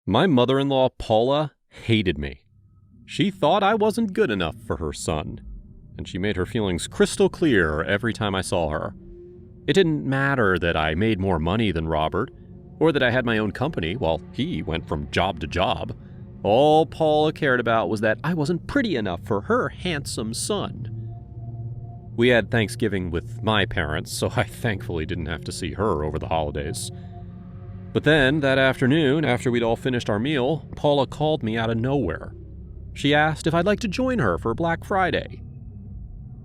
My mother-in-law, Paula, hated me. She thought I wasn't good enough for her son, and she made her feelings crystal clear every time I saw her. It didn't matter that I made more money than Robert, or that I had my own company while he went from job to job. All Paula cared about was that I wasn't pretty enough for her handsome son. We had Thanksgiving with my parents, so I thankfully didn't have to see her over the holidays. But then, that afternoon, after we'd all finished our meal, Paula called me out of nowhere. She asked if I'd like to join her for Black Friday.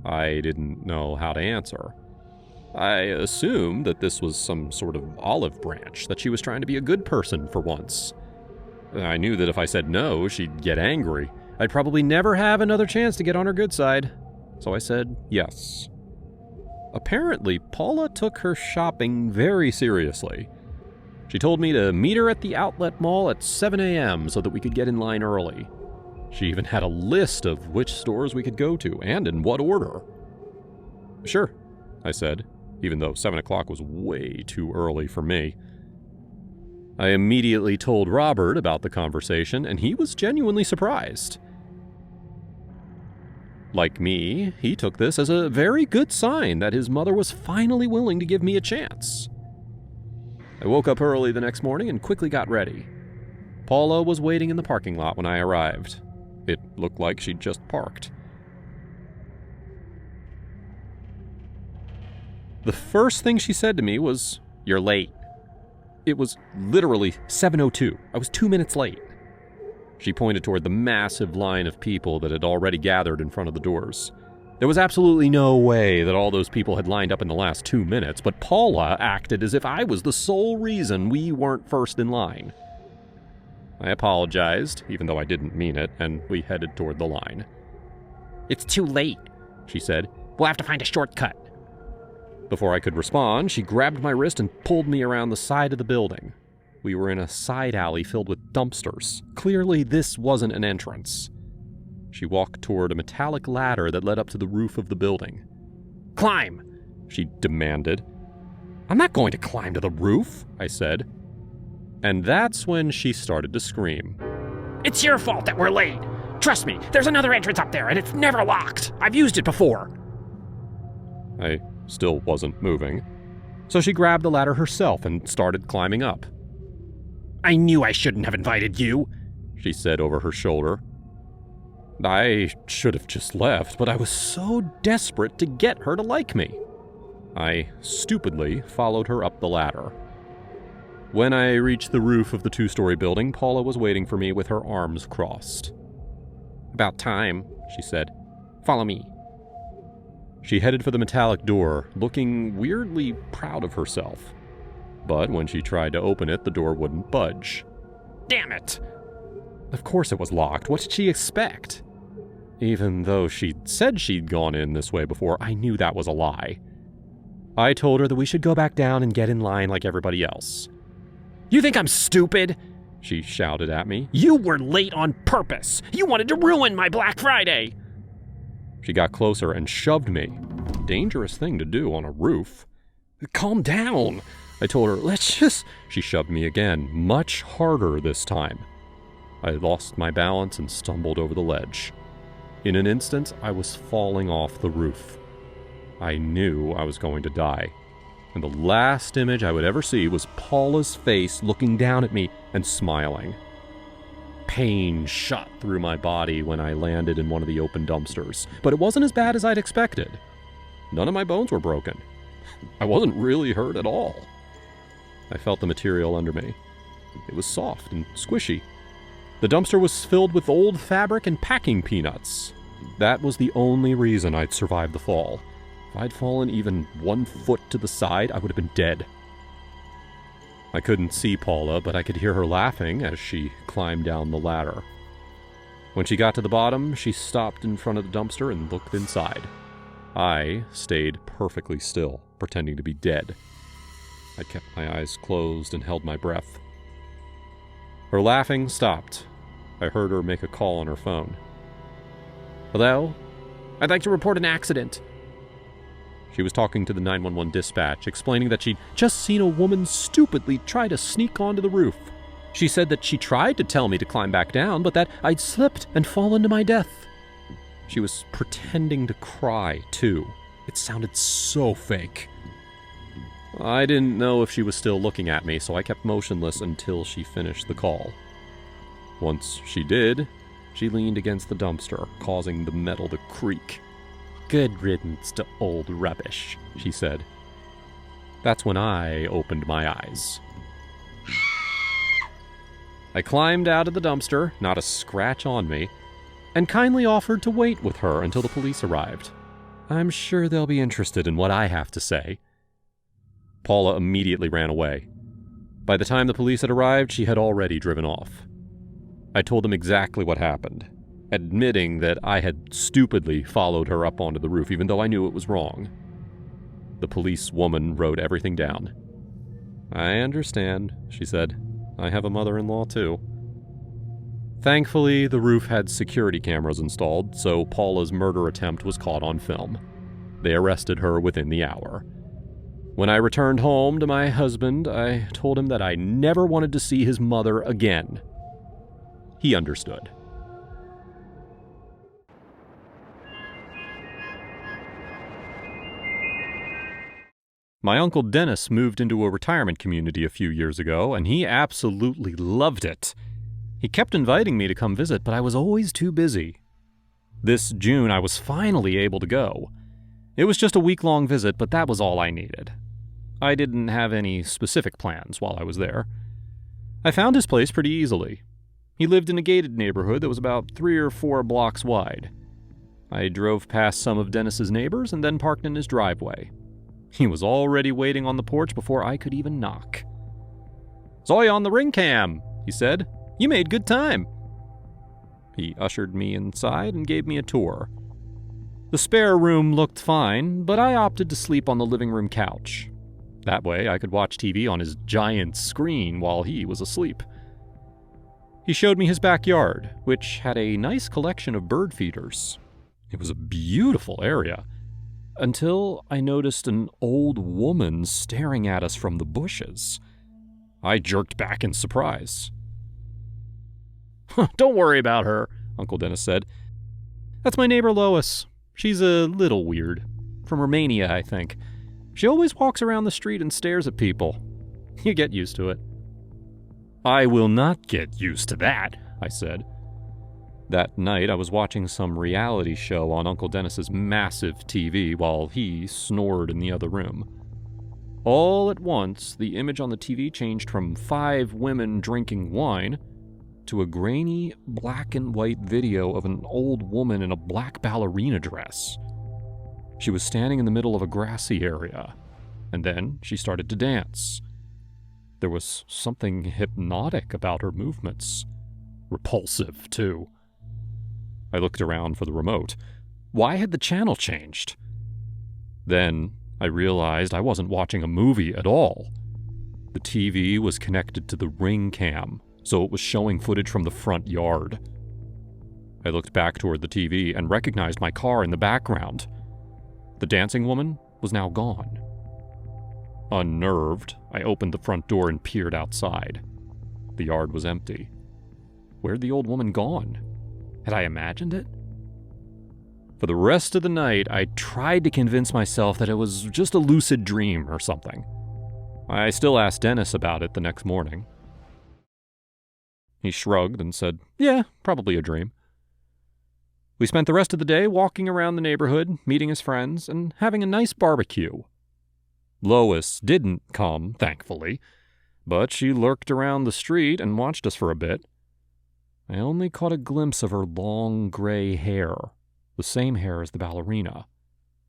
I didn't know how to answer. I assumed that this was some sort of olive branch, that she was trying to be a good person for once. I knew that if I said no, she'd get angry. I'd probably never have another chance to get on her good side. So I said yes. Apparently, Paula took her shopping very seriously. She told me to meet her at the outlet mall at 7 a.m. so that we could get in line early. She even had a list of which stores we could go to and in what order. Sure, I said, even though 7 o'clock was way too early for me. I immediately told Robert about the conversation, and he was genuinely surprised. Like me, he took this as a very good sign that his mother was finally willing to give me a chance. I woke up early the next morning and quickly got ready. Paula was waiting in the parking lot when I arrived. It looked like she'd just parked. The first thing she said to me was, "You're late." It was literally 7:02. I was 2 minutes late. She pointed toward the massive line of people that had already gathered in front of the doors. There was absolutely no way that all those people had lined up in the last 2 minutes, but Paula acted as if I was the sole reason we weren't first in line. I apologized, even though I didn't mean it, and we headed toward the line. "It's too late," she said. "We'll have to find a shortcut." Before I could respond, she grabbed my wrist and pulled me around the side of the building. We were in a side alley filled with dumpsters. Clearly, this wasn't an entrance. She walked toward a metallic ladder that led up to the roof of the building. "Climb!" she demanded. "I'm not going to climb to the roof," I said. And that's when she started to scream. "It's your fault that we're late! Trust me, there's another entrance up there, and it's never locked! I've used it before!" I still wasn't moving, so she grabbed the ladder herself and started climbing up. "I knew I shouldn't have invited you," she said over her shoulder. I should have just left, but I was so desperate to get her to like me. I stupidly followed her up the ladder. When I reached the roof of the 2-story building, Paula was waiting for me with her arms crossed. "About time," she said. "Follow me." She headed for the metallic door, looking weirdly proud of herself. But when she tried to open it, the door wouldn't budge. Damn it! Of course it was locked. What did she expect? Even though she'd said she'd gone in this way before, I knew that was a lie. I told her that we should go back down and get in line like everybody else. "You think I'm stupid?" she shouted at me. "You were late on purpose! You wanted to ruin my Black Friday!" She got closer and shoved me. Dangerous thing to do on a roof. "Calm down," I told her. "Let's just..." She shoved me again, much harder this time. I lost my balance and stumbled over the ledge. In an instant, I was falling off the roof. I knew I was going to die. And the last image I would ever see was Paula's face looking down at me and smiling. Pain shot through my body when I landed in one of the open dumpsters, but it wasn't as bad as I'd expected. None of my bones were broken. I wasn't really hurt at all. I felt the material under me. It was soft and squishy. The dumpster was filled with old fabric and packing peanuts. That was the only reason I'd survived the fall. If I'd fallen even 1 foot to the side, I would have been dead. I couldn't see Paula, but I could hear her laughing as she climbed down the ladder. When she got to the bottom, she stopped in front of the dumpster and looked inside. I stayed perfectly still, pretending to be dead. I kept my eyes closed and held my breath. Her laughing stopped. I heard her make a call on her phone. "Hello? I'd like to report an accident." She was talking to the 911 dispatch, explaining that she'd just seen a woman stupidly try to sneak onto the roof. She said that she tried to tell me to climb back down, but that I'd slipped and fallen to my death. She was pretending to cry, too. It sounded so fake. I didn't know if she was still looking at me, so I kept motionless until she finished the call. Once she did, she leaned against the dumpster, causing the metal to creak. "Good riddance to old rubbish," she said. That's when I opened my eyes. I climbed out of the dumpster, not a scratch on me, and kindly offered to wait with her until the police arrived. I'm sure they'll be interested in what I have to say. Paula immediately ran away. By the time the police had arrived, she had already driven off. I told them exactly what happened, admitting that I had stupidly followed her up onto the roof, even though I knew it was wrong. The policewoman wrote everything down. "I understand," she said. "I have a mother-in-law, too." Thankfully, the roof had security cameras installed, so Paula's murder attempt was caught on film. They arrested her within the hour. When I returned home to my husband, I told him that I never wanted to see his mother again. He understood. My Uncle Dennis moved into a retirement community a few years ago, and he absolutely loved it. He kept inviting me to come visit, but I was always too busy. This June, I was finally able to go. It was just a week-long visit, but that was all I needed. I didn't have any specific plans while I was there. I found his place pretty easily. He lived in a gated neighborhood that was about 3 or 4 blocks wide. I drove past some of Dennis's neighbors and then parked in his driveway. He was already waiting on the porch before I could even knock. "Saw you on the ring cam," he said. "You made good time." He ushered me inside and gave me a tour. The spare room looked fine, but I opted to sleep on the living room couch. That way I could watch TV on his giant screen while he was asleep. He showed me his backyard, which had a nice collection of bird feeders. It was a beautiful area, until I noticed an old woman staring at us from the bushes. I jerked back in surprise. "Don't worry about her," Uncle Dennis said. "That's my neighbor Lois. She's a little weird. From Romania, I think. She always walks around the street and stares at people. You get used to it." "I will not get used to that," I said. That night, I was watching some reality show on Uncle Dennis's massive TV while he snored in the other room. All at once, the image on the TV changed from 5 women drinking wine to a grainy black and white video of an old woman in a black ballerina dress. She was standing in the middle of a grassy area, and then she started to dance. There was something hypnotic about her movements. Repulsive, too. I looked around for the remote. Why had the channel changed? Then I realized I wasn't watching a movie at all. The TV was connected to the ring cam, so it was showing footage from the front yard. I looked back toward the TV and recognized my car in the background. The dancing woman was now gone. Unnerved, I opened the front door and peered outside. The yard was empty. Where'd the old woman gone? Had I imagined it? For the rest of the night, I tried to convince myself that it was just a lucid dream or something. I still asked Dennis about it the next morning. He shrugged and said, "Yeah, probably a dream." We spent the rest of the day walking around the neighborhood, meeting his friends, and having a nice barbecue. Lois didn't come, thankfully, but she lurked around the street and watched us for a bit. I only caught a glimpse of her long gray hair, the same hair as the ballerina.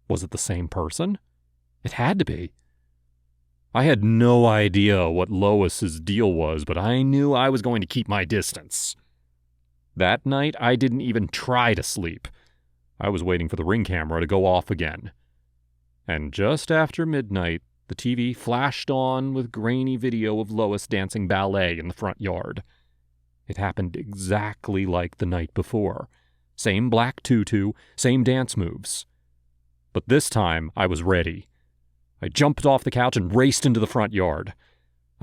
Was it the same person? It had to be. I had no idea what Lois's deal was, but I knew I was going to keep my distance. That night, I didn't even try to sleep. I was waiting for the ring camera to go off again. And just after midnight, the TV flashed on with grainy video of Lois dancing ballet in the front yard. It happened exactly like the night before. Same black tutu, same dance moves. But this time, I was ready. I jumped off the couch and raced into the front yard.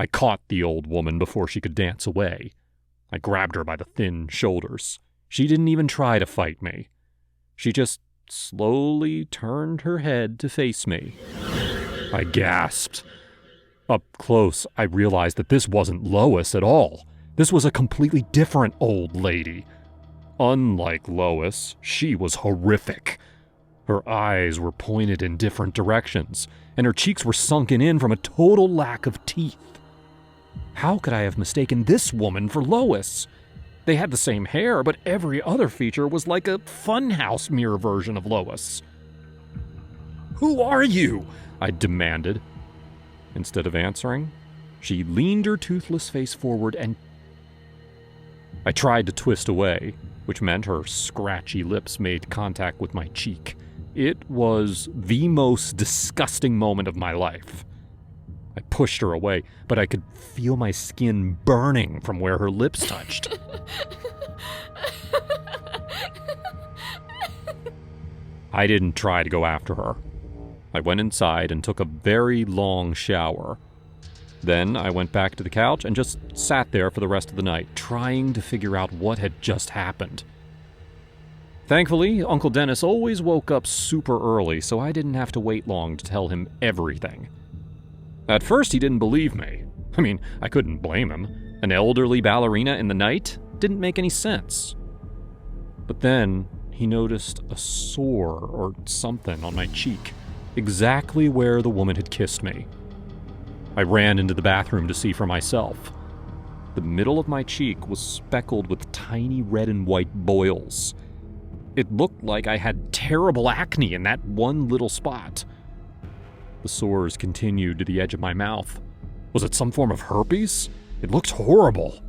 I caught the old woman before she could dance away. I grabbed her by the thin shoulders. She didn't even try to fight me. She just slowly turned her head to face me. I gasped. Up close, I realized that this wasn't Lois at all. This was a completely different old lady. Unlike Lois, she was horrific. Her eyes were pointed in different directions, and her cheeks were sunken in from a total lack of teeth. How could I have mistaken this woman for Lois? They had the same hair, but every other feature was like a funhouse mirror version of Lois. "Who are you?" I demanded. Instead of answering, she leaned her toothless face forward and I tried to twist away, which meant her scratchy lips made contact with my cheek. It was the most disgusting moment of my life. I pushed her away, but I could feel my skin burning from where her lips touched. I didn't try to go after her. I went inside and took a very long shower. Then I went back to the couch and just sat there for the rest of the night, trying to figure out what had just happened. Thankfully, Uncle Dennis always woke up super early, so I didn't have to wait long to tell him everything. At first, he didn't believe me. I mean, I couldn't blame him. An elderly ballerina in the night didn't make any sense. But then, he noticed a sore or something on my cheek, exactly where the woman had kissed me. I ran into the bathroom to see for myself. The middle of my cheek was speckled with tiny red and white boils. It looked like I had terrible acne in that one little spot. The sores continued to the edge of my mouth. Was it some form of herpes? It looked horrible.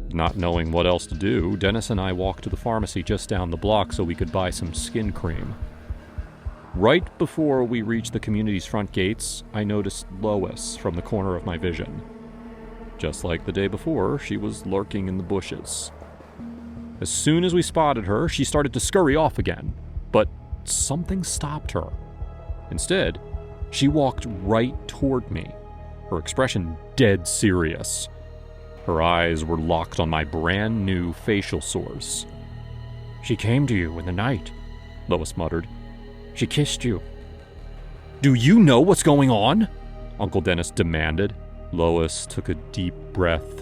Not knowing what else to do, Dennis and I walked to the pharmacy just down the block so we could buy some skin cream. Right before we reached the community's front gates, I noticed Lois from the corner of my vision. Just like the day before, she was lurking in the bushes. As soon as we spotted her, she started to scurry off again, but something stopped her. Instead, she walked right toward me, her expression dead serious. Her eyes were locked on my brand new facial sores. "She came to you in the night," Lois muttered. "She kissed you." "Do you know what's going on?" Uncle Dennis demanded. Lois took a deep breath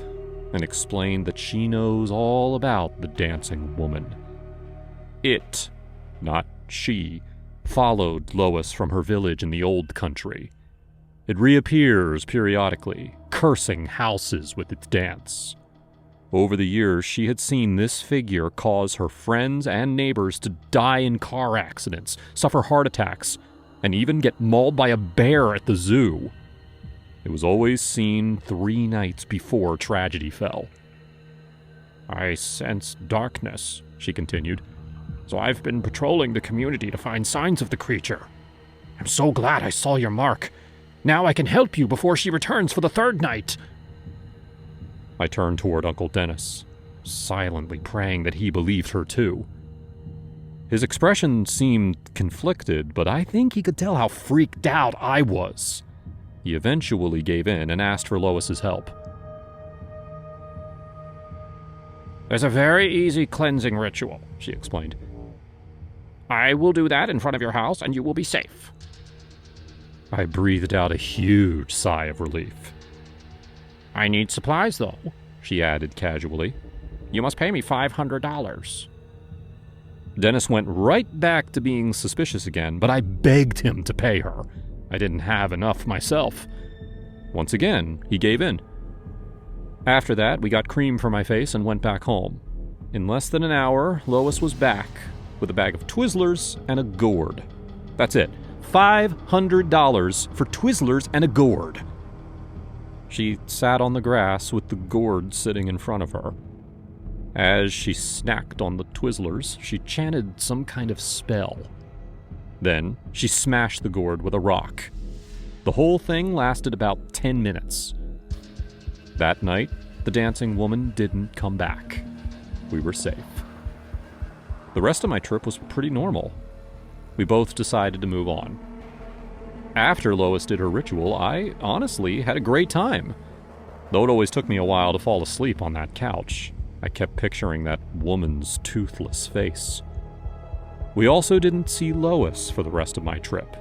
and explained that she knows all about the dancing woman. It, not she, followed Lois from her village in the old country. It reappears periodically, cursing houses with its dance. Over the years, she had seen this figure cause her friends and neighbors to die in car accidents, suffer heart attacks, and even get mauled by a bear at the zoo. It was always seen 3 nights before tragedy fell. "I sense darkness," she continued, "so I've been patrolling the community to find signs of the creature. I'm so glad I saw your mark. Now I can help you before she returns for the 3rd night." I turned toward Uncle Dennis, silently praying that he believed her too. His expression seemed conflicted, but I think he could tell how freaked out I was. He eventually gave in and asked for Lois's help. "There's a very easy cleansing ritual," she explained. "I will do that in front of your house and you will be safe." I breathed out a huge sigh of relief. "I need supplies, though," she added casually. "You must pay me $500. Dennis went right back to being suspicious again, but I begged him to pay her. I didn't have enough myself. Once again, he gave in. After that, we got cream for my face and went back home. In less than an hour, Lois was back with a bag of Twizzlers and a gourd. That's it. $500 for Twizzlers and a gourd. She sat on the grass with the gourd sitting in front of her. As she snacked on the Twizzlers, she chanted some kind of spell. Then, she smashed the gourd with a rock. The whole thing lasted about 10 minutes. That night, the dancing woman didn't come back. We were safe. The rest of my trip was pretty normal. We both decided to move on. After Lois did her ritual, I honestly had a great time. Though it always took me a while to fall asleep on that couch, I kept picturing that woman's toothless face. We also didn't see Lois for the rest of my trip,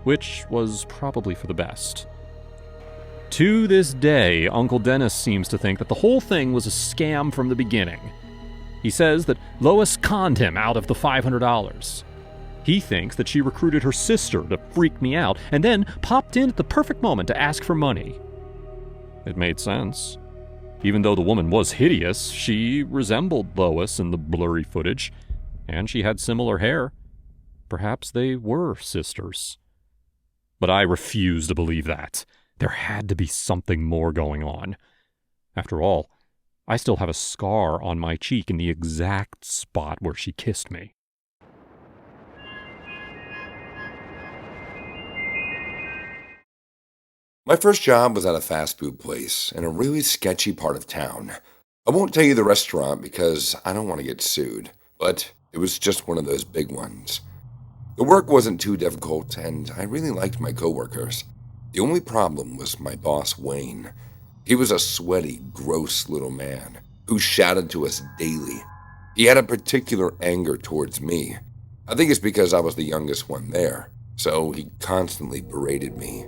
which was probably for the best. To this day, Uncle Dennis seems to think that the whole thing was a scam from the beginning. He says that Lois conned him out of the $500. He thinks that she recruited her sister to freak me out and then popped in at the perfect moment to ask for money. It made sense. Even though the woman was hideous, she resembled Lois in the blurry footage, and she had similar hair. Perhaps they were sisters. But I refuse to believe that. There had to be something more going on. After all, I still have a scar on my cheek in the exact spot where she kissed me. My first job was at a fast food place in a really sketchy part of town. I won't tell you the restaurant because I don't want to get sued, but it was just one of those big ones. The work wasn't too difficult, and I really liked my coworkers. The only problem was my boss, Wayne. He was a sweaty, gross little man who shouted to us daily. He had a particular anger towards me. I think it's because I was the youngest one there, so he constantly berated me,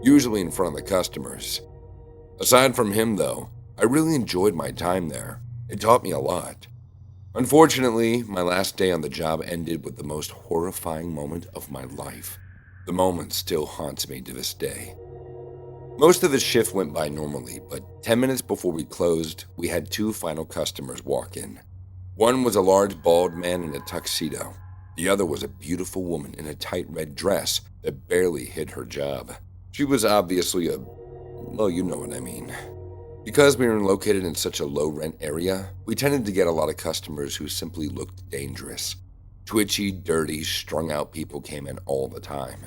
usually in front of the customers. Aside from him, though, I really enjoyed my time there. It taught me a lot. Unfortunately, my last day on the job ended with the most horrifying moment of my life. The moment still haunts me to this day. Most of the shift went by normally, but 10 minutes before we closed, we had two final customers walk in. One was a large bald man in a tuxedo. The other was a beautiful woman in a tight red dress that barely hid her job. She was obviously well, you know what I mean. Because we were located in such a low-rent area, we tended to get a lot of customers who simply looked dangerous. Twitchy, dirty, strung-out people came in all the time,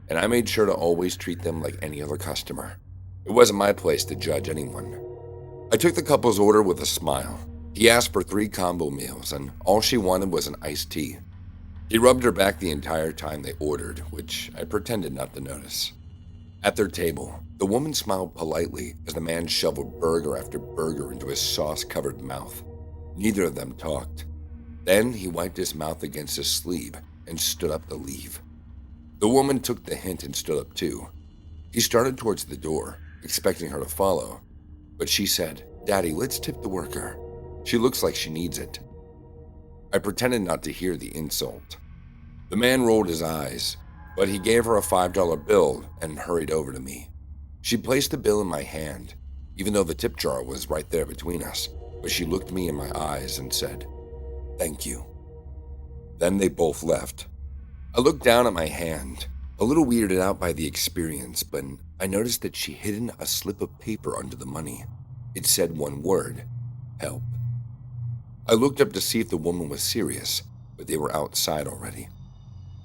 and I made sure to always treat them like any other customer. It wasn't my place to judge anyone. I took the couple's order with a smile. He asked for 3 combo meals, and all she wanted was an iced tea. He rubbed her back the entire time they ordered, which I pretended not to notice. At their table, the woman smiled politely as the man shoveled burger after burger into his sauce-covered mouth. Neither of them talked. Then he wiped his mouth against his sleeve and stood up to leave. The woman took the hint and stood up too. He started towards the door, expecting her to follow, but she said, "Daddy, let's tip the worker. She looks like she needs it." I pretended not to hear the insult. The man rolled his eyes, but he gave her a $5 bill and hurried over to me. She placed the bill in my hand, even though the tip jar was right there between us, but she looked me in my eyes and said, "Thank you." Then they both left. I looked down at my hand, a little weirded out by the experience, but I noticed that she hidden a slip of paper under the money. It said one word, "Help." I looked up to see if the woman was serious, but they were outside already.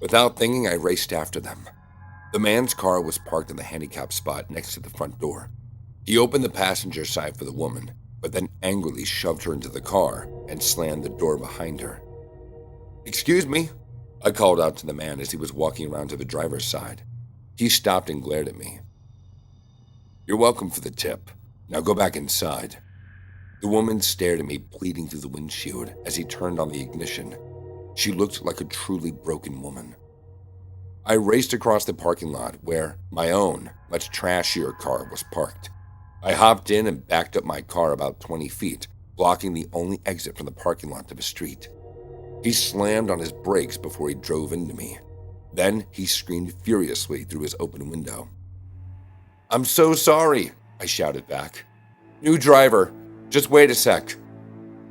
Without thinking, I raced after them. The man's car was parked in the handicap spot next to the front door. He opened the passenger side for the woman, but then angrily shoved her into the car and slammed the door behind her. "Excuse me," I called out to the man as he was walking around to the driver's side. He stopped and glared at me. "You're welcome for the tip. Now go back inside." The woman stared at me, pleading through the windshield as he turned on the ignition. She looked like a truly broken woman. I raced across the parking lot where my own, much trashier car was parked. I hopped in and backed up my car about 20 feet, blocking the only exit from the parking lot to the street. He slammed on his brakes before he drove into me. Then he screamed furiously through his open window. "I'm so sorry," I shouted back. "New driver. Just wait a sec."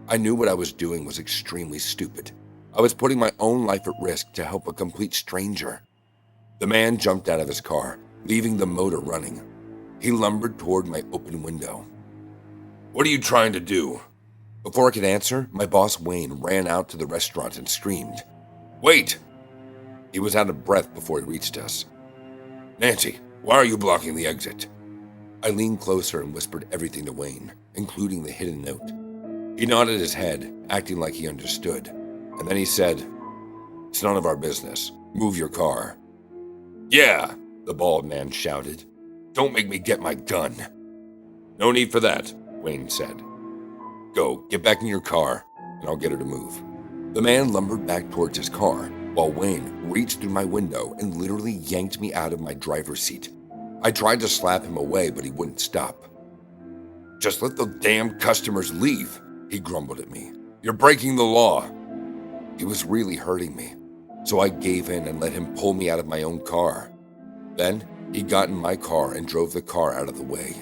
I knew what I was doing was extremely stupid. I was putting my own life at risk to help a complete stranger. The man jumped out of his car, leaving the motor running. He lumbered toward my open window. "What are you trying to do?" Before I could answer, my boss Wayne ran out to the restaurant and screamed, "Wait!" He was out of breath before he reached us. "Nancy, why are you blocking the exit?" I leaned closer and whispered everything to Wayne, including the hidden note. He nodded his head, acting like he understood, and then he said, "It's none of our business. Move your car." "Yeah, the bald man shouted. "Don't make me get my gun." "No need for that," Wayne said. "Go, get back in your car, and I'll get her to move." The man lumbered back towards his car, while Wayne reached through my window and literally yanked me out of my driver's seat. I tried to slap him away, but he wouldn't stop. "Just let the damn customers leave," he grumbled at me. "You're breaking the law." He was really hurting me, so I gave in and let him pull me out of my own car. Then he got in my car and drove the car out of the way.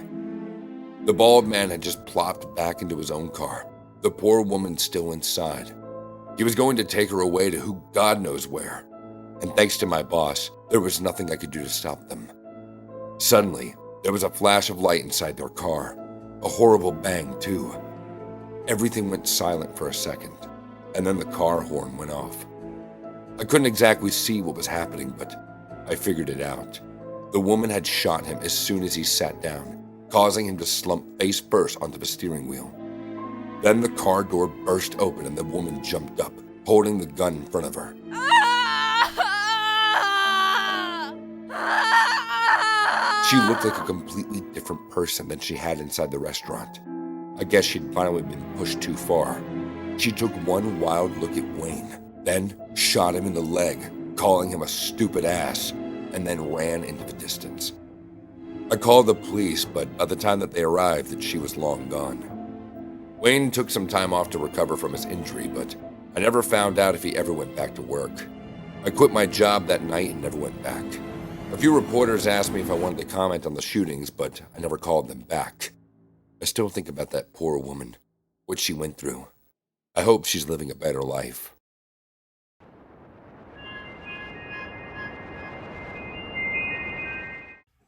The bald man had just plopped back into his own car, the poor woman still inside. He was going to take her away to who God knows where, and thanks to my boss, there was nothing I could do to stop them. Suddenly, there was a flash of light inside their car, a horrible bang too. Everything went silent for a second, and then the car horn went off. I couldn't exactly see what was happening, but I figured it out. The woman had shot him as soon as he sat down, causing him to slump face first onto the steering wheel. Then the car door burst open and the woman jumped up, holding the gun in front of her. She looked like a completely different person than she had inside the restaurant. I guess she'd finally been pushed too far. She took one wild look at Wayne, then shot him in the leg, calling him a stupid ass, and then ran into the distance. I called the police, but by the time that they arrived, she was long gone. Wayne took some time off to recover from his injury, but I never found out if he ever went back to work. I quit my job that night and never went back. A few reporters asked me if I wanted to comment on the shootings, but I never called them back. I still think about that poor woman, what she went through. I hope she's living a better life.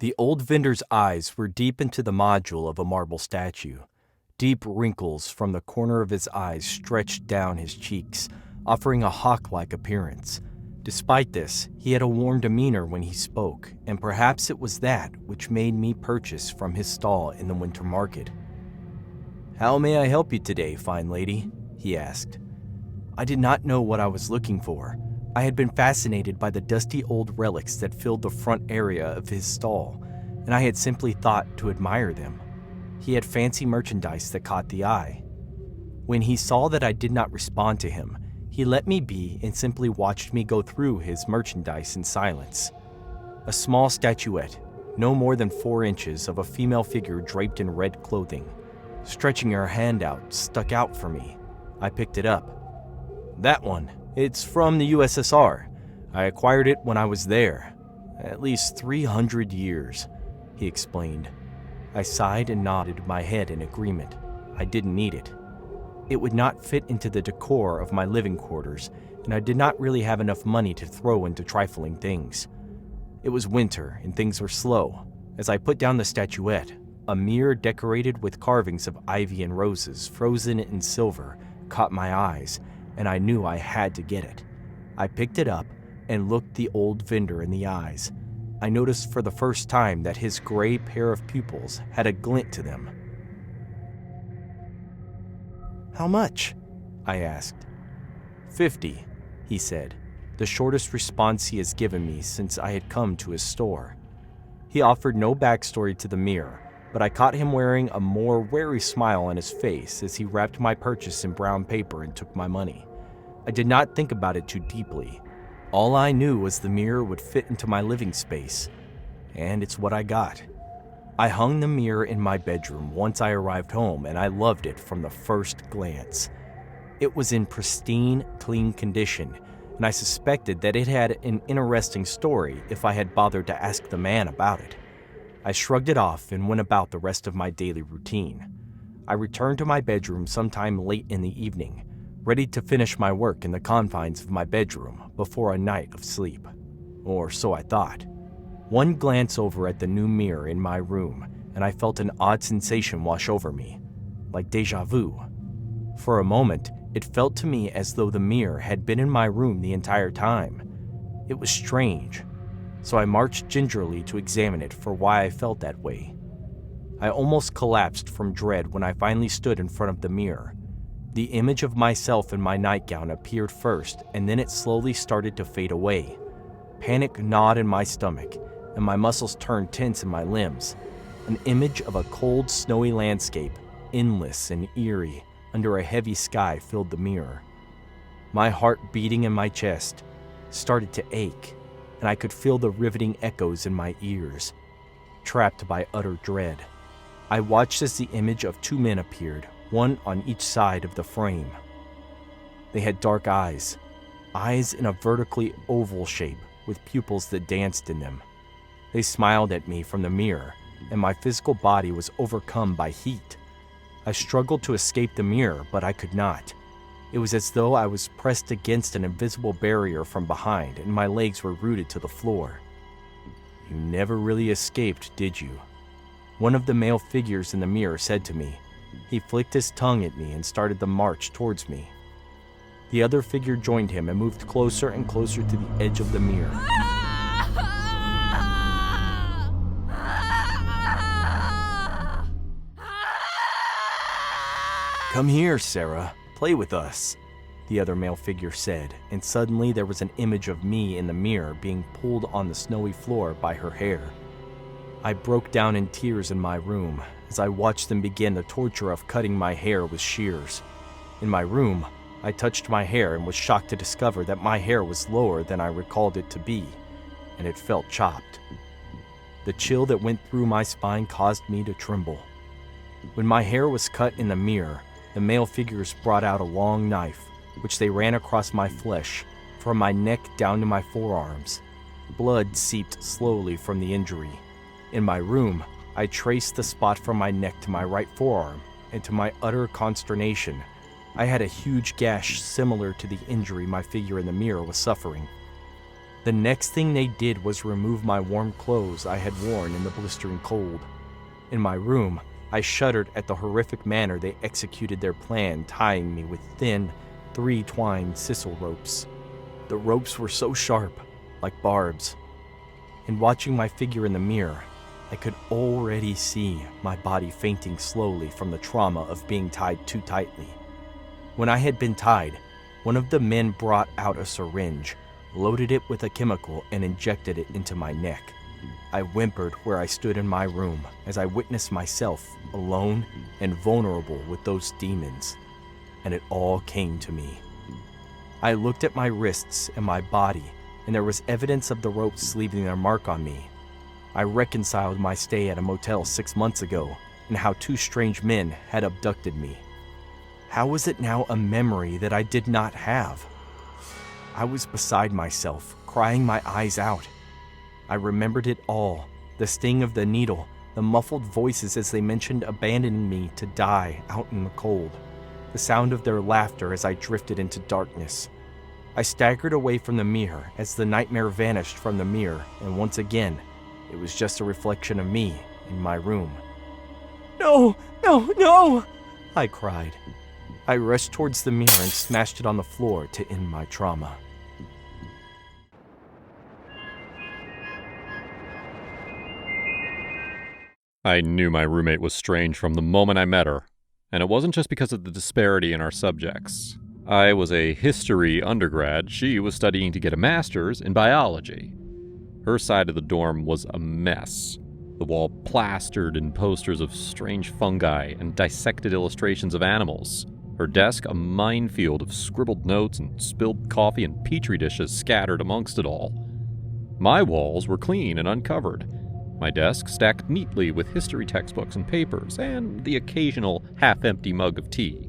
The old vendor's eyes were deep into the module of a marble statue. Deep wrinkles from the corner of his eyes stretched down his cheeks, offering a hawk-like appearance. Despite this, he had a warm demeanor when he spoke, and perhaps it was that which made me purchase from his stall in the winter market. "How may I help you today, fine lady?" he asked. I did not know what I was looking for. I had been fascinated by the dusty old relics that filled the front area of his stall, and I had simply thought to admire them. He had fancy merchandise that caught the eye. When he saw that I did not respond to him, he let me be and simply watched me go through his merchandise in silence. A small statuette, no more than 4 inches, of a female figure draped in red clothing, stretching her hand out, stuck out for me. I picked it up. "That one. It's from the USSR. I acquired it when I was there. At least 300 years, he explained. I sighed and nodded my head in agreement. I didn't need it. It would not fit into the decor of my living quarters, and I did not really have enough money to throw into trifling things. It was winter, and things were slow. As I put down the statuette, a mirror decorated with carvings of ivy and roses, frozen in silver, caught my eyes, and I knew I had to get it. I picked it up and looked the old vendor in the eyes. I noticed for the first time that his gray pair of pupils had a glint to them. "How much?" I asked. "50, he said, the shortest response he has given me since I had come to his store. He offered no backstory to the mirror, but I caught him wearing a more wary smile on his face as he wrapped my purchase in brown paper and took my money. I did not think about it too deeply. All I knew was the mirror would fit into my living space, and it's what I got. I hung the mirror in my bedroom once I arrived home, and I loved it from the first glance. It was in pristine, clean condition, and I suspected that it had an interesting story if I had bothered to ask the man about it. I shrugged it off and went about the rest of my daily routine. I returned to my bedroom sometime late in the evening, ready to finish my work in the confines of my bedroom before a night of sleep. Or so I thought. One glance over at the new mirror in my room, and I felt an odd sensation wash over me, like déjà vu. For a moment, it felt to me as though the mirror had been in my room the entire time. It was strange, so I marched gingerly to examine it for why I felt that way. I almost collapsed from dread when I finally stood in front of the mirror. The image of myself in my nightgown appeared first, and then it slowly started to fade away. Panic gnawed in my stomach, and my muscles turned tense in my limbs. An image of a cold, snowy landscape, endless and eerie, under a heavy sky filled the mirror. My heart beating in my chest started to ache, and I could feel the riveting echoes in my ears. Trapped by utter dread, I watched as the image of two men appeared, one on each side of the frame. They had dark eyes in a vertically oval shape with pupils that danced in them. They smiled at me from the mirror, and my physical body was overcome by heat. I struggled to escape the mirror, but I could not. It was as though I was pressed against an invisible barrier from behind, and my legs were rooted to the floor. "You never really escaped, did you?" One of the male figures in the mirror said to me. He flicked his tongue at me and started the march towards me. The other figure joined him and moved closer and closer to the edge of the mirror. "Come here, Sarah. Play with us," the other male figure said, and suddenly there was an image of me in the mirror being pulled on the snowy floor by her hair. I broke down in tears in my room as I watched them begin the torture of cutting my hair with shears. In my room, I touched my hair and was shocked to discover that my hair was lower than I recalled it to be, and it felt chopped. The chill that went through my spine caused me to tremble. When my hair was cut in the mirror, the male figures brought out a long knife, which they ran across my flesh, from my neck down to my forearms. Blood seeped slowly from the injury. In my room, I traced the spot from my neck to my right forearm, and to my utter consternation, I had a huge gash similar to the injury my figure in the mirror was suffering. The next thing they did was remove my warm clothes I had worn in the blistering cold. In my room, I shuddered at the horrific manner they executed their plan, tying me with thin, three-twined sisal ropes. The ropes were so sharp, like barbs. In watching my figure in the mirror, I could already see my body fainting slowly from the trauma of being tied too tightly. When I had been tied, one of the men brought out a syringe, loaded it with a chemical, and injected it into my neck. I whimpered where I stood in my room as I witnessed myself alone and vulnerable with those demons, and it all came to me. I looked at my wrists and my body, and there was evidence of the ropes leaving their mark on me. I reconciled my stay at a motel 6 months ago and how two strange men had abducted me. How was it now a memory that I did not have? I was beside myself, crying my eyes out. I remembered it all, the sting of the needle, the muffled voices as they mentioned abandoning me to die out in the cold, the sound of their laughter as I drifted into darkness. I staggered away from the mirror as the nightmare vanished from the mirror, and once again, it was just a reflection of me in my room. "No, no, no!" I cried. I rushed towards the mirror and smashed it on the floor to end my trauma. I knew my roommate was strange from the moment I met her, and it wasn't just because of the disparity in our subjects. I was a history undergrad, she was studying to get a master's in biology. Her side of the dorm was a mess, the wall plastered in posters of strange fungi and dissected illustrations of animals. Her desk a minefield of scribbled notes and spilled coffee and petri dishes scattered amongst it all. My walls were clean and uncovered. My desk stacked neatly with history textbooks and papers, and the occasional half-empty mug of tea.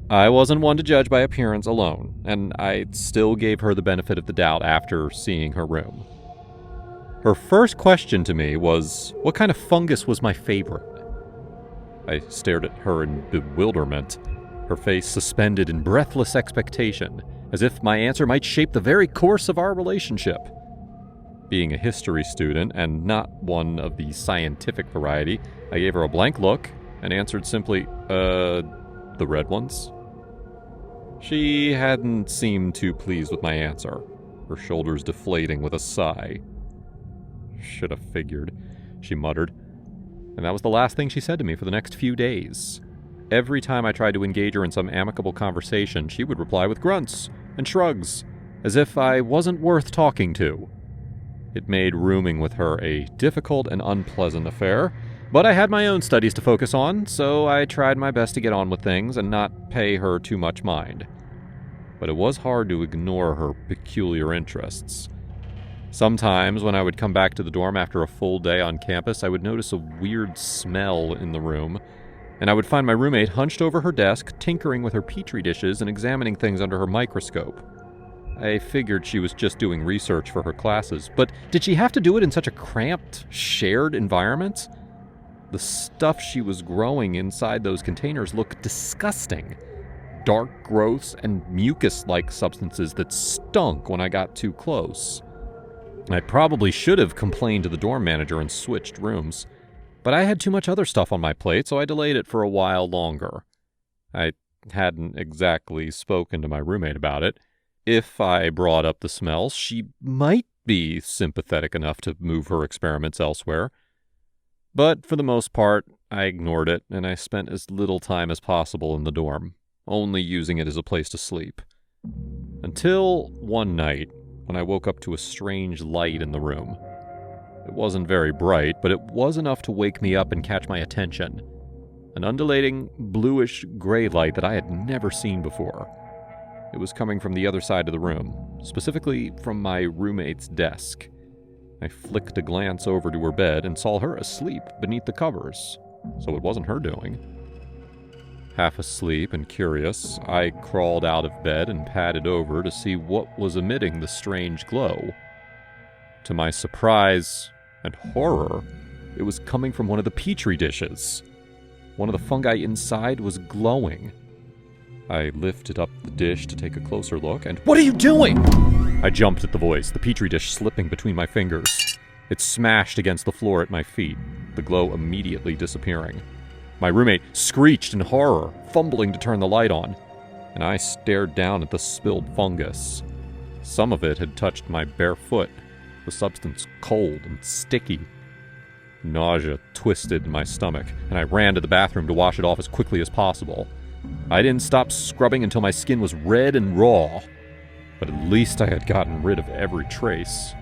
I wasn't one to judge by appearance alone, and I still gave her the benefit of the doubt after seeing her room. Her first question to me was, what kind of fungus was my favorite? I stared at her in bewilderment, her face suspended in breathless expectation, as if my answer might shape the very course of our relationship. Being a history student, and not one of the scientific variety, I gave her a blank look and answered simply, the red ones? She hadn't seemed too pleased with my answer, her shoulders deflating with a sigh. Should have figured, she muttered, and that was the last thing she said to me for the next few days. Every time I tried to engage her in some amicable conversation, she would reply with grunts and shrugs, as if I wasn't worth talking to. It made rooming with her a difficult and unpleasant affair, but I had my own studies to focus on, so I tried my best to get on with things and not pay her too much mind. But it was hard to ignore her peculiar interests. Sometimes, when I would come back to the dorm after a full day on campus, I would notice a weird smell in the room, and I would find my roommate hunched over her desk, tinkering with her petri dishes and examining things under her microscope. I figured she was just doing research for her classes, but did she have to do it in such a cramped, shared environment? The stuff she was growing inside those containers looked disgusting. Dark growths and mucus-like substances that stunk when I got too close. I probably should have complained to the dorm manager and switched rooms, but I had too much other stuff on my plate, so I delayed it for a while longer. I hadn't exactly spoken to my roommate about it. If I brought up the smells, she might be sympathetic enough to move her experiments elsewhere. But for the most part, I ignored it, and I spent as little time as possible in the dorm, only using it as a place to sleep. Until one night, when I woke up to a strange light in the room. It wasn't very bright, but it was enough to wake me up and catch my attention. An undulating, bluish-gray light that I had never seen before. It was coming from the other side of the room, specifically from my roommate's desk. I flicked a glance over to her bed and saw her asleep beneath the covers, so it wasn't her doing. Half asleep and curious, I crawled out of bed and padded over to see what was emitting the strange glow. To my surprise and horror, it was coming from one of the petri dishes. One of the fungi inside was glowing. I lifted up the dish to take a closer look, and "What are you doing?" I jumped at the voice, the petri dish slipping between my fingers. It smashed against the floor at my feet, the glow immediately disappearing. My roommate screeched in horror, fumbling to turn the light on, and I stared down at the spilled fungus. Some of it had touched my bare foot, the substance cold and sticky. Nausea twisted in my stomach, and I ran to the bathroom to wash it off as quickly as possible. I didn't stop scrubbing until my skin was red and raw, but at least I had gotten rid of every trace.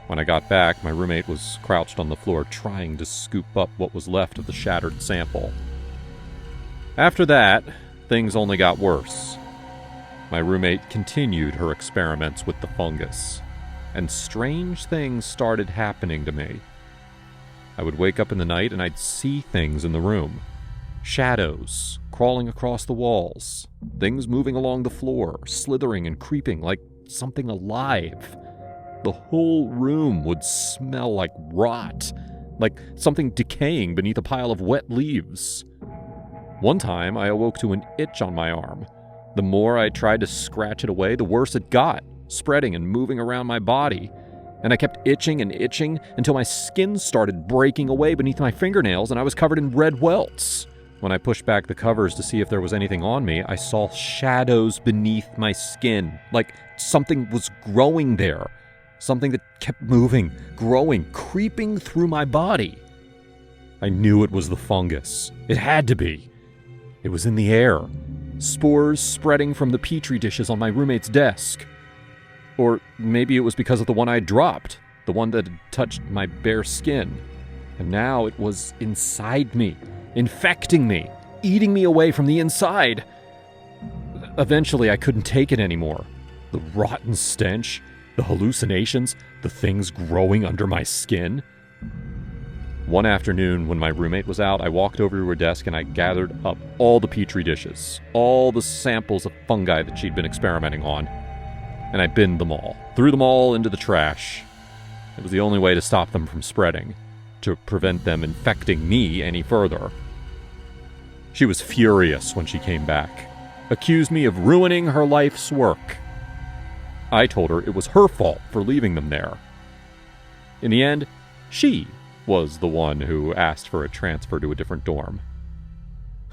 When I got back, my roommate was crouched on the floor trying to scoop up what was left of the shattered sample. After that, things only got worse. My roommate continued her experiments with the fungus, and strange things started happening to me. I would wake up in the night and I'd see things in the room. Shadows crawling across the walls, things moving along the floor, slithering and creeping like something alive. The whole room would smell like rot, like something decaying beneath a pile of wet leaves. One time, I awoke to an itch on my arm. The more I tried to scratch it away, the worse it got, spreading and moving around my body. And I kept itching and itching until my skin started breaking away beneath my fingernails and I was covered in red welts. When I pushed back the covers to see if there was anything on me, I saw shadows beneath my skin, like something was growing there. Something that kept moving, growing, creeping through my body. I knew it was the fungus. It had to be. It was in the air. Spores spreading from the petri dishes on my roommate's desk. Or maybe it was because of the one I dropped, the one that had touched my bare skin. And now it was inside me, infecting me, eating me away from the inside. Eventually, I couldn't take it anymore. The rotten stench, the hallucinations, the things growing under my skin. One afternoon, when my roommate was out, I walked over to her desk and I gathered up all the petri dishes, all the samples of fungi that she'd been experimenting on. And I binned them all, threw them all into the trash. It was the only way to stop them from spreading, to prevent them infecting me any further. She was furious when she came back, accused me of ruining her life's work. I told her it was her fault for leaving them there. In the end, she was the one who asked for a transfer to a different dorm.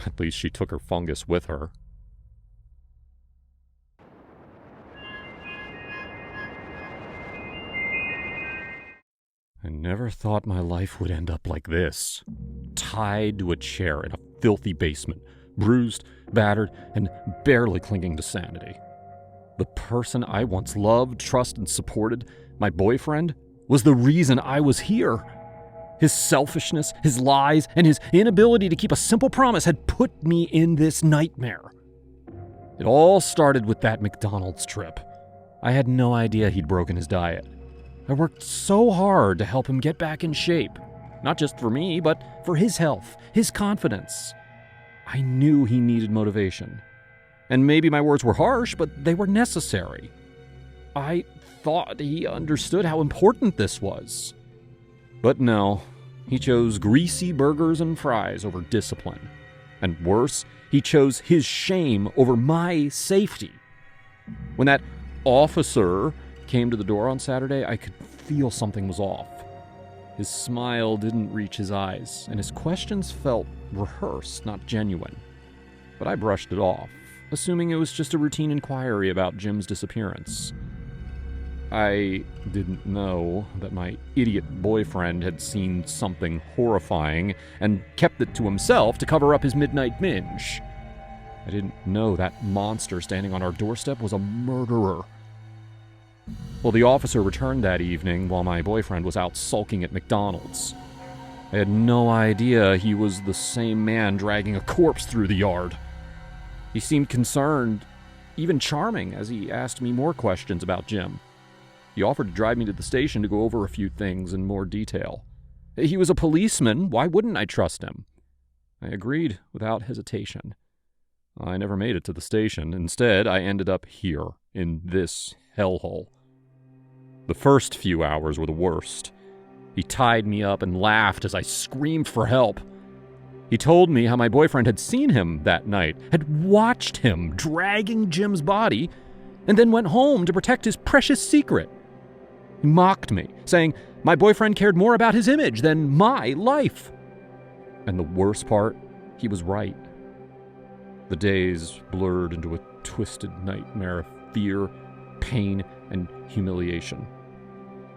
At least she took her fungus with her. I never thought my life would end up like this. Tied to a chair in a filthy basement, bruised, battered, and barely clinging to sanity. The person I once loved, trusted, and supported my boyfriend, was the reason I was here. His selfishness, his lies, and his inability to keep a simple promise had put me in this nightmare. It all started with that McDonald's trip. I had no idea he'd broken his diet. I worked so hard to help him get back in shape. Not just for me, but for his health, his confidence. I knew he needed motivation. And maybe my words were harsh, but they were necessary. I thought he understood how important this was. But no, he chose greasy burgers and fries over discipline. And worse, he chose his shame over my safety. When that officer came to the door on Saturday, I could feel something was off. His smile didn't reach his eyes, and his questions felt rehearsed, not genuine. But I brushed it off, assuming it was just a routine inquiry about Jim's disappearance. I didn't know that my idiot boyfriend had seen something horrifying and kept it to himself to cover up his midnight binge. I didn't know that monster standing on our doorstep was a murderer. Well, the officer returned that evening while my boyfriend was out sulking at McDonald's. I had no idea he was the same man dragging a corpse through the yard. He seemed concerned, even charming, as he asked me more questions about Jim. He offered to drive me to the station to go over a few things in more detail. He was a policeman. Why wouldn't I trust him? I agreed without hesitation. I never made it to the station. Instead, I ended up here, in this hellhole. The first few hours were the worst. He tied me up and laughed as I screamed for help. He told me how my boyfriend had seen him that night, had watched him dragging Jim's body, and then went home to protect his precious secret. He mocked me, saying my boyfriend cared more about his image than my life. And the worst part, he was right. The days blurred into a twisted nightmare of fear, pain, and humiliation.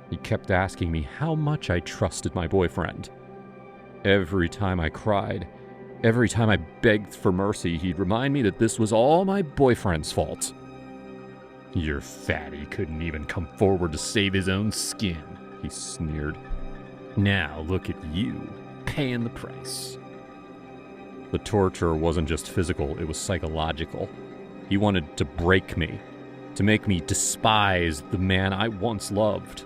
He kept asking me how much I trusted my boyfriend. Every time I cried, every time I begged for mercy, he'd remind me that this was all my boyfriend's fault. Your fatty couldn't even come forward to save his own skin, he sneered. Now look at you, paying the price. The torture wasn't just physical, it was psychological. He wanted to break me, to make me despise the man I once loved.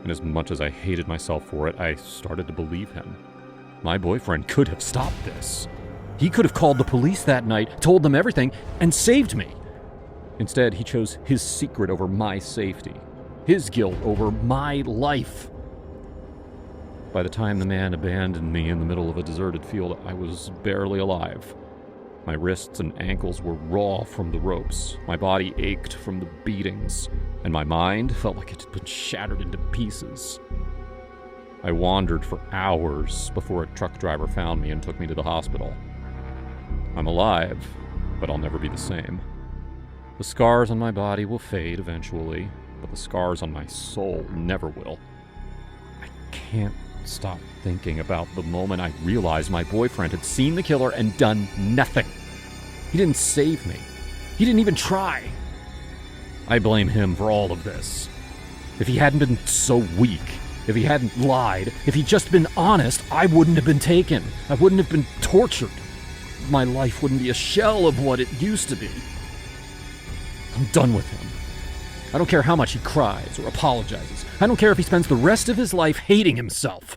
And as much as I hated myself for it, I started to believe him. My boyfriend could have stopped this. He could have called the police that night, told them everything, and saved me. Instead, he chose his secret over my safety, his guilt over my life. By the time the man abandoned me in the middle of a deserted field, I was barely alive. My wrists and ankles were raw from the ropes, my body ached from the beatings, and my mind felt like it had been shattered into pieces. I wandered for hours before a truck driver found me and took me to the hospital. I'm alive, but I'll never be the same. The scars on my body will fade eventually, but the scars on my soul never will. I can't stop thinking about the moment I realized my boyfriend had seen the killer and done nothing. He didn't save me. He didn't even try. I blame him for all of this. If he hadn't been so weak, if he hadn't lied, if he'd just been honest, I wouldn't have been taken. I wouldn't have been tortured. My life wouldn't be a shell of what it used to be. I'm done with him. I don't care how much he cries or apologizes. I don't care if he spends the rest of his life hating himself.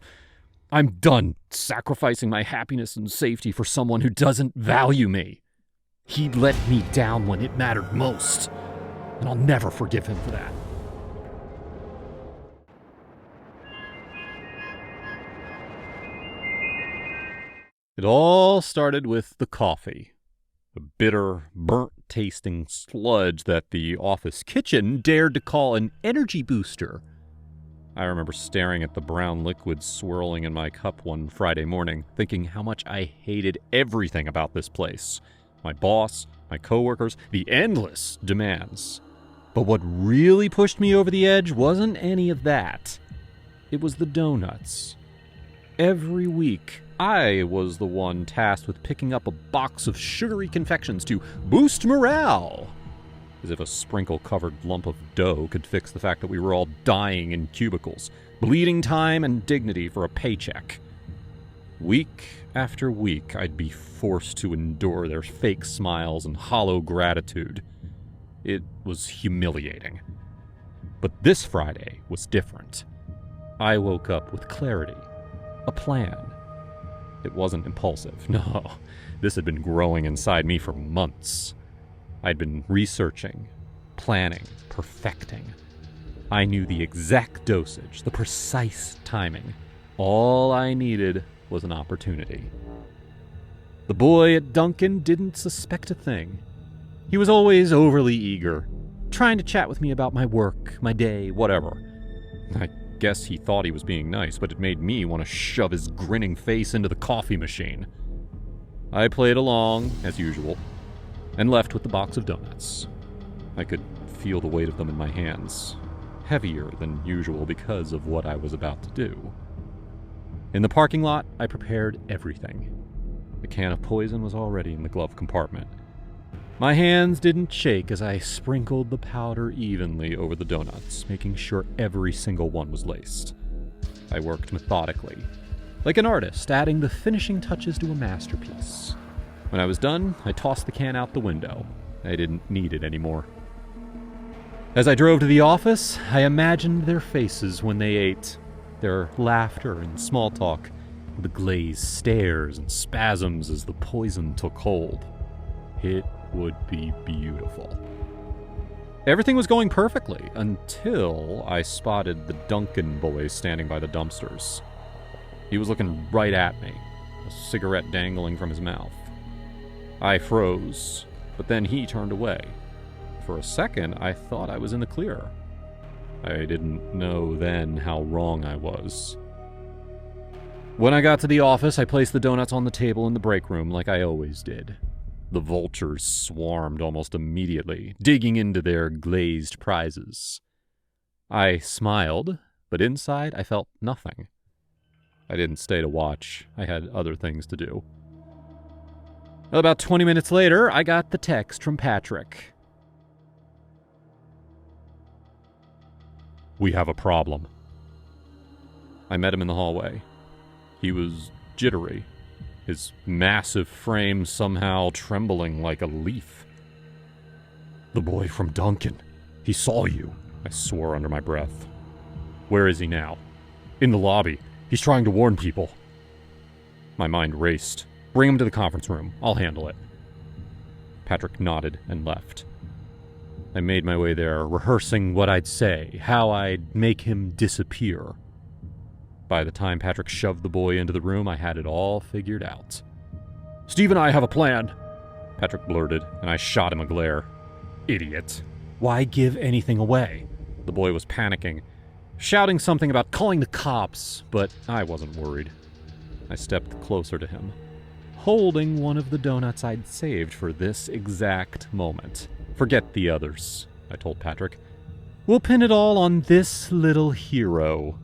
I'm done sacrificing my happiness and safety for someone who doesn't value me. He let me down when it mattered most, and I'll never forgive him for that. It all started with the coffee. A bitter, burnt-tasting sludge that the office kitchen dared to call an energy booster. I remember staring at the brown liquid swirling in my cup one Friday morning, thinking how much I hated everything about this place. My boss, my coworkers, the endless demands. But what really pushed me over the edge wasn't any of that. It was the donuts. Every week, I was the one tasked with picking up a box of sugary confections to boost morale. as if a sprinkle-covered lump of dough could fix the fact that we were all dying in cubicles, bleeding time and dignity for a paycheck. Week after week, I'd be forced to endure their fake smiles and hollow gratitude. It was humiliating. But this Friday was different. I woke up with clarity, a plan. It wasn't impulsive, no. This had been growing inside me for months. I'd been researching, planning, perfecting. I knew the exact dosage, the precise timing. All I needed was an opportunity. The boy at Dunkin' didn't suspect a thing. He was always overly eager, trying to chat with me about my work, my day, whatever. I guess he thought he was being nice, but it made me want to shove his grinning face into the coffee machine. I played along, as usual, and left with the box of donuts. I could feel the weight of them in my hands, heavier than usual because of what I was about to do. In the parking lot, I prepared everything. The can of poison was already in the glove compartment. My hands didn't shake as I sprinkled the powder evenly over the donuts, making sure every single one was laced. I worked methodically, like an artist adding the finishing touches to a masterpiece. When I was done, I tossed the can out the window. I didn't need it anymore. As I drove to the office, I imagined their faces when they ate, their laughter and small talk, the glazed stares and spasms as the poison took hold. It would be beautiful. Everything was going perfectly until I spotted the Duncan boy standing by the dumpsters. He was looking right at me, a cigarette dangling from his mouth. I froze, but then he turned away. For a second, I thought I was in the clear. I didn't know then how wrong I was. When I got to the office, I placed the donuts on the table in the break room like I always did. The vultures swarmed almost immediately, digging into their glazed prizes. I smiled, but inside I felt nothing. I didn't stay to watch. I had other things to do. About 20 minutes later, I got the text from Patrick. "We have a problem." I met him in the hallway. He was jittery, his massive frame somehow trembling like a leaf. "The boy from Duncan. He saw you," I swore under my breath. "Where is he now?" "In the lobby. He's trying to warn people." My mind raced. "Bring him to the conference room. I'll handle it." Patrick nodded and left. I made my way there, rehearsing what I'd say, how I'd make him disappear. By the time Patrick shoved the boy into the room, I had it all figured out. "Steve and I have a plan," Patrick blurted, and I shot him a glare. Idiot. Why give anything away? The boy was panicking, shouting something about calling the cops, but I wasn't worried. I stepped closer to him, holding one of the donuts I'd saved for this exact moment. "Forget the others," I told Patrick. "We'll pin it all on this little hero."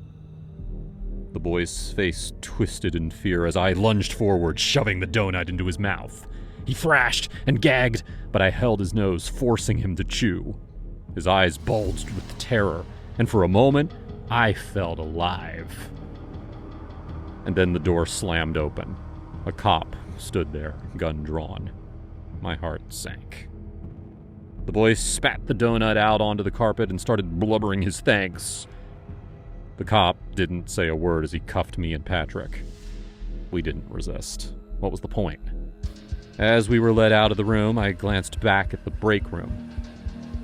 The boy's face twisted in fear as I lunged forward, shoving the donut into his mouth. He thrashed and gagged, but I held his nose, forcing him to chew. His eyes bulged with terror, and for a moment, I felt alive. And then the door slammed open. A cop stood there, gun drawn. My heart sank. The boy spat the donut out onto the carpet and started blubbering his thanks. The cop didn't say a word as he cuffed me and Patrick. We didn't resist. What was the point? As we were led out of the room, I glanced back at the break room.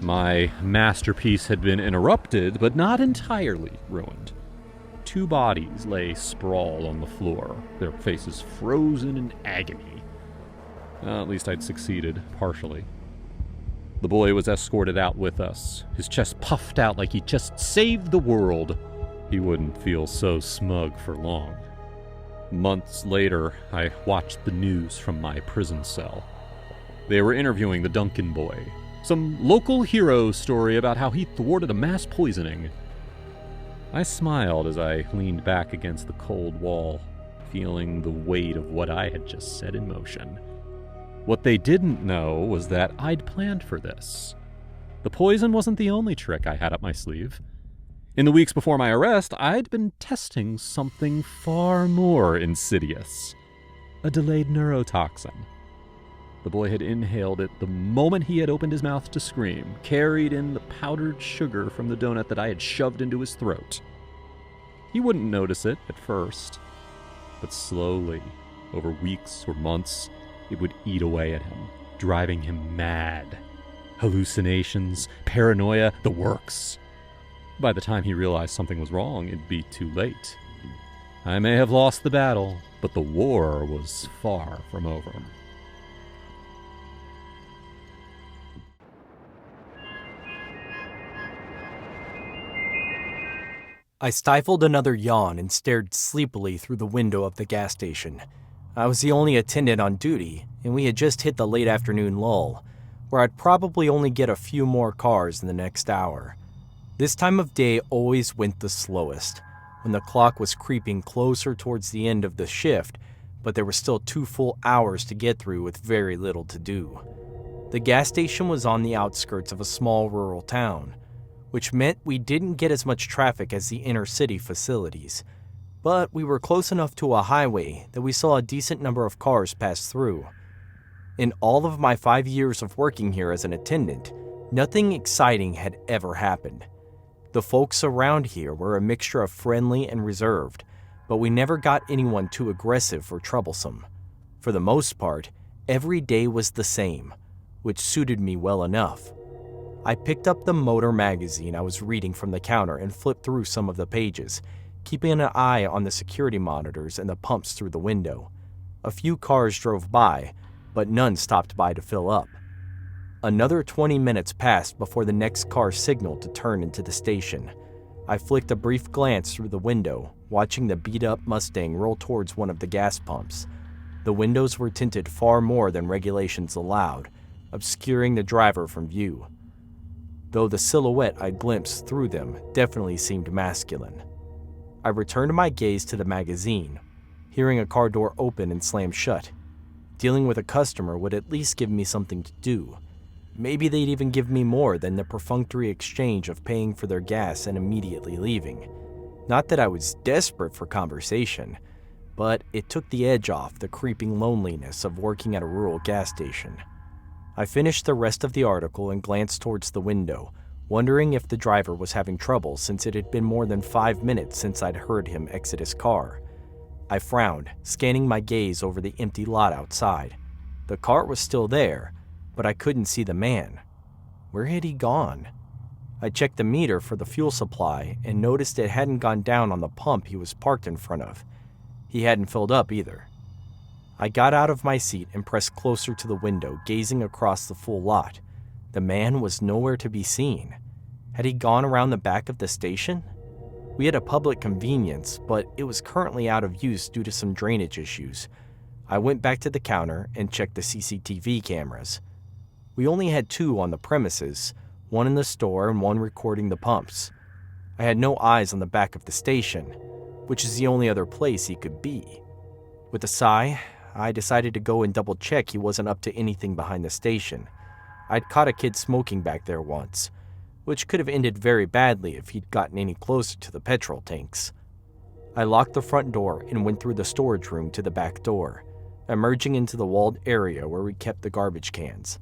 My masterpiece had been interrupted, but not entirely ruined. 2 bodies lay sprawled on the floor, their faces frozen in agony. At least I'd succeeded, partially. The boy was escorted out with us, his chest puffed out like he'd just saved the world. He wouldn't feel so smug for long. Months later, I watched the news from my prison cell. They were interviewing the Duncan boy, some local hero story about how he thwarted a mass poisoning. I smiled as I leaned back against the cold wall, feeling the weight of what I had just set in motion. What they didn't know was that I'd planned for this. The poison wasn't the only trick I had up my sleeve. In the weeks before my arrest, I'd been testing something far more insidious. A delayed neurotoxin. The boy had inhaled it the moment he had opened his mouth to scream, carried in the powdered sugar from the donut that I had shoved into his throat. He wouldn't notice it at first, but slowly, over weeks or months, it would eat away at him, driving him mad. Hallucinations, paranoia, the works. By the time he realized something was wrong, it'd be too late. I may have lost the battle, but the war was far from over. I stifled another yawn and stared sleepily through the window of the gas station. I was the only attendant on duty, and we had just hit the late afternoon lull, where I'd probably only get a few more cars in the next hour. This time of day always went the slowest, when the clock was creeping closer towards the end of the shift, but there were still 2 full hours to get through with very little to do. The gas station was on the outskirts of a small rural town, which meant we didn't get as much traffic as the inner city facilities, but we were close enough to a highway that we saw a decent number of cars pass through. In all of my 5 years of working here as an attendant, nothing exciting had ever happened. The folks around here were a mixture of friendly and reserved, but we never got anyone too aggressive or troublesome. For the most part, every day was the same, which suited me well enough. I picked up the motor magazine I was reading from the counter and flipped through some of the pages, keeping an eye on the security monitors and the pumps through the window. A few cars drove by, but none stopped by to fill up. Another 20 minutes passed before the next car signaled to turn into the station. I flicked a brief glance through the window, watching the beat-up Mustang roll towards one of the gas pumps. The windows were tinted far more than regulations allowed, obscuring the driver from view, though the silhouette I glimpsed through them definitely seemed masculine. I returned my gaze to the magazine, hearing a car door open and slam shut. Dealing with a customer would at least give me something to do. Maybe they'd even give me more than the perfunctory exchange of paying for their gas and immediately leaving. Not that I was desperate for conversation, but it took the edge off the creeping loneliness of working at a rural gas station. I finished the rest of the article and glanced towards the window, wondering if the driver was having trouble since it had been more than 5 minutes since I'd heard him exit his car. I frowned, scanning my gaze over the empty lot outside. The car was still there, but I couldn't see the man. Where had he gone? I checked the meter for the fuel supply and noticed it hadn't gone down on the pump he was parked in front of. He hadn't filled up either. I got out of my seat and pressed closer to the window, gazing across the full lot. The man was nowhere to be seen. Had he gone around the back of the station? We had a public convenience, but it was currently out of use due to some drainage issues. I went back to the counter and checked the CCTV cameras. We only had 2 on the premises, one in the store and one recording the pumps. I had no eyes on the back of the station, which is the only other place he could be. With a sigh, I decided to go and double check he wasn't up to anything behind the station. I'd caught a kid smoking back there once, which could have ended very badly if he'd gotten any closer to the petrol tanks. I locked the front door and went through the storage room to the back door, emerging into the walled area where we kept the garbage cans.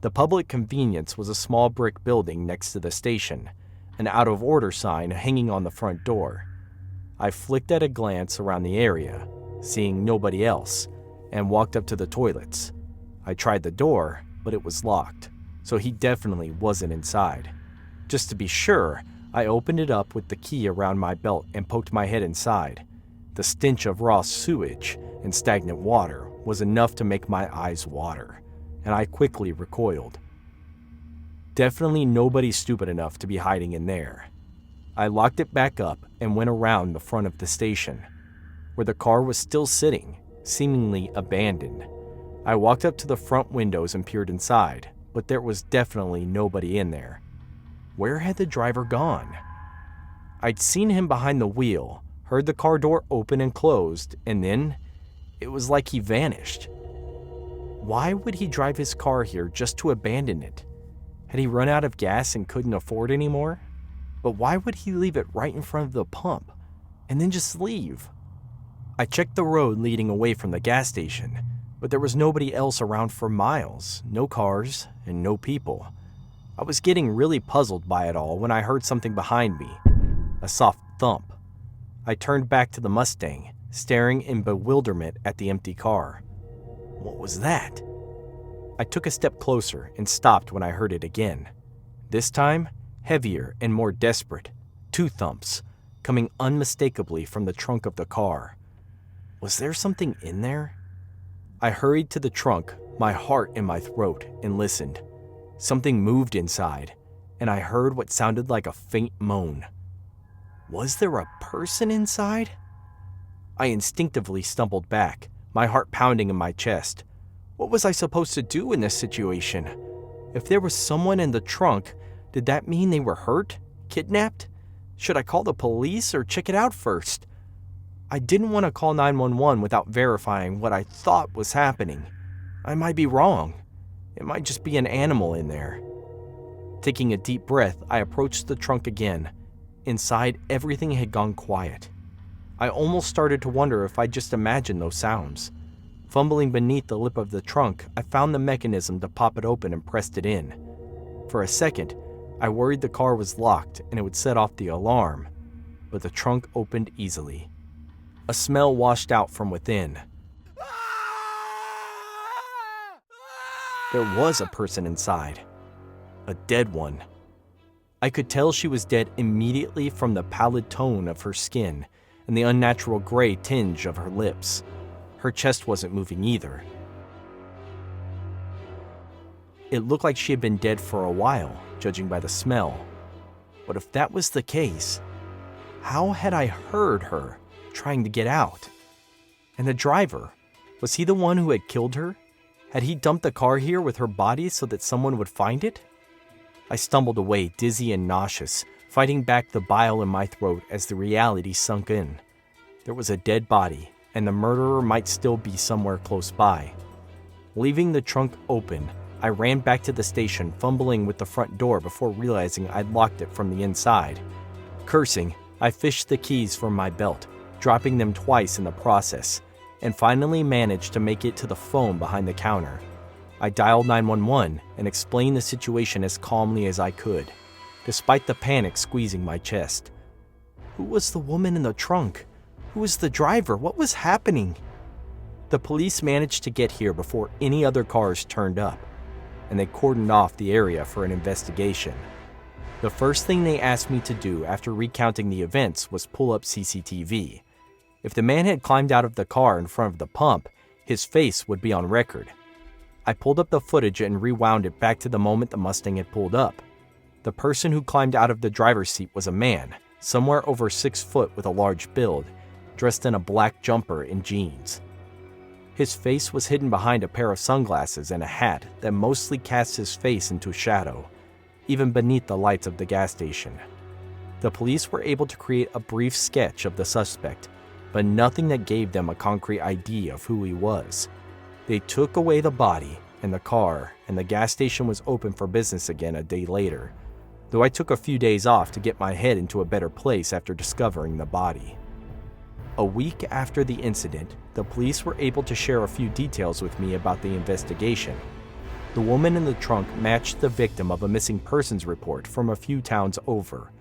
The public convenience was a small brick building next to the station, an out-of-order sign hanging on the front door. I flicked at a glance around the area, seeing nobody else, and walked up to the toilets. I tried the door, but it was locked, so he definitely wasn't inside. Just to be sure, I opened it up with the key around my belt and poked my head inside. The stench of raw sewage and stagnant water was enough to make my eyes water, and I quickly recoiled. Definitely nobody stupid enough to be hiding in there. I locked it back up and went around the front of the station, where the car was still sitting, seemingly abandoned. I walked up to the front windows and peered inside, but there was definitely nobody in there. Where had the driver gone? I'd seen him behind the wheel, heard the car door open and closed, and then it was like he vanished. Why would he drive his car here just to abandon it? Had he run out of gas and couldn't afford any more? But why would he leave it right in front of the pump and then just leave? I checked the road leading away from the gas station, but there was nobody else around for miles, no cars, and no people. I was getting really puzzled by it all when I heard something behind me, a soft thump. I turned back to the Mustang, staring in bewilderment at the empty car. What was that? I took a step closer and stopped when I heard it again. This time, heavier and more desperate. 2 thumps, coming unmistakably from the trunk of the car. Was there something in there? I hurried to the trunk, my heart in my throat, and listened. Something moved inside, and I heard what sounded like a faint moan. Was there a person inside? I instinctively stumbled back, my heart pounding in my chest. What was I supposed to do in this situation? If there was someone in the trunk, did that mean they were hurt? Kidnapped? Should I call the police or check it out first? I didn't want to call 911 without verifying what I thought was happening. I might be wrong. It might just be an animal in there. Taking a deep breath, I approached the trunk again. Inside, everything had gone quiet. I almost started to wonder if I just imagined those sounds. Fumbling beneath the lip of the trunk, I found the mechanism to pop it open and pressed it in. For a second, I worried the car was locked and it would set off the alarm, but the trunk opened easily. A smell washed out from within. There was a person inside. A dead one. I could tell she was dead immediately from the pallid tone of her skin and the unnatural gray tinge of her lips. Her chest wasn't moving either. It looked like she had been dead for a while, judging by the smell. But if that was the case, how had I heard her trying to get out? And the driver, was he the one who had killed her? Had he dumped the car here with her body so that someone would find it? I stumbled away, dizzy and nauseous, fighting back the bile in my throat as the reality sunk in. There was a dead body, and the murderer might still be somewhere close by. Leaving the trunk open, I ran back to the station, fumbling with the front door before realizing I'd locked it from the inside. Cursing, I fished the keys from my belt, dropping them twice in the process, and finally managed to make it to the phone behind the counter. I dialed 911 and explained the situation as calmly as I could, despite the panic squeezing my chest. Who was the woman in the trunk? Who was the driver? What was happening? The police managed to get here before any other cars turned up, and they cordoned off the area for an investigation. The first thing they asked me to do after recounting the events was pull up CCTV. If the man had climbed out of the car in front of the pump, his face would be on record. I pulled up the footage and rewound it back to the moment the Mustang had pulled up. The person who climbed out of the driver's seat was a man, somewhere over 6 foot with a large build, dressed in a black jumper and jeans. His face was hidden behind a pair of sunglasses and a hat that mostly cast his face into shadow, even beneath the lights of the gas station. The police were able to create a brief sketch of the suspect, but nothing that gave them a concrete idea of who he was. They took away the body and the car, and the gas station was open for business again a day later, though I took a few days off to get my head into a better place after discovering the body. A week after the incident, the police were able to share a few details with me about the investigation. The woman in the trunk matched the victim of a missing persons report from a few towns over,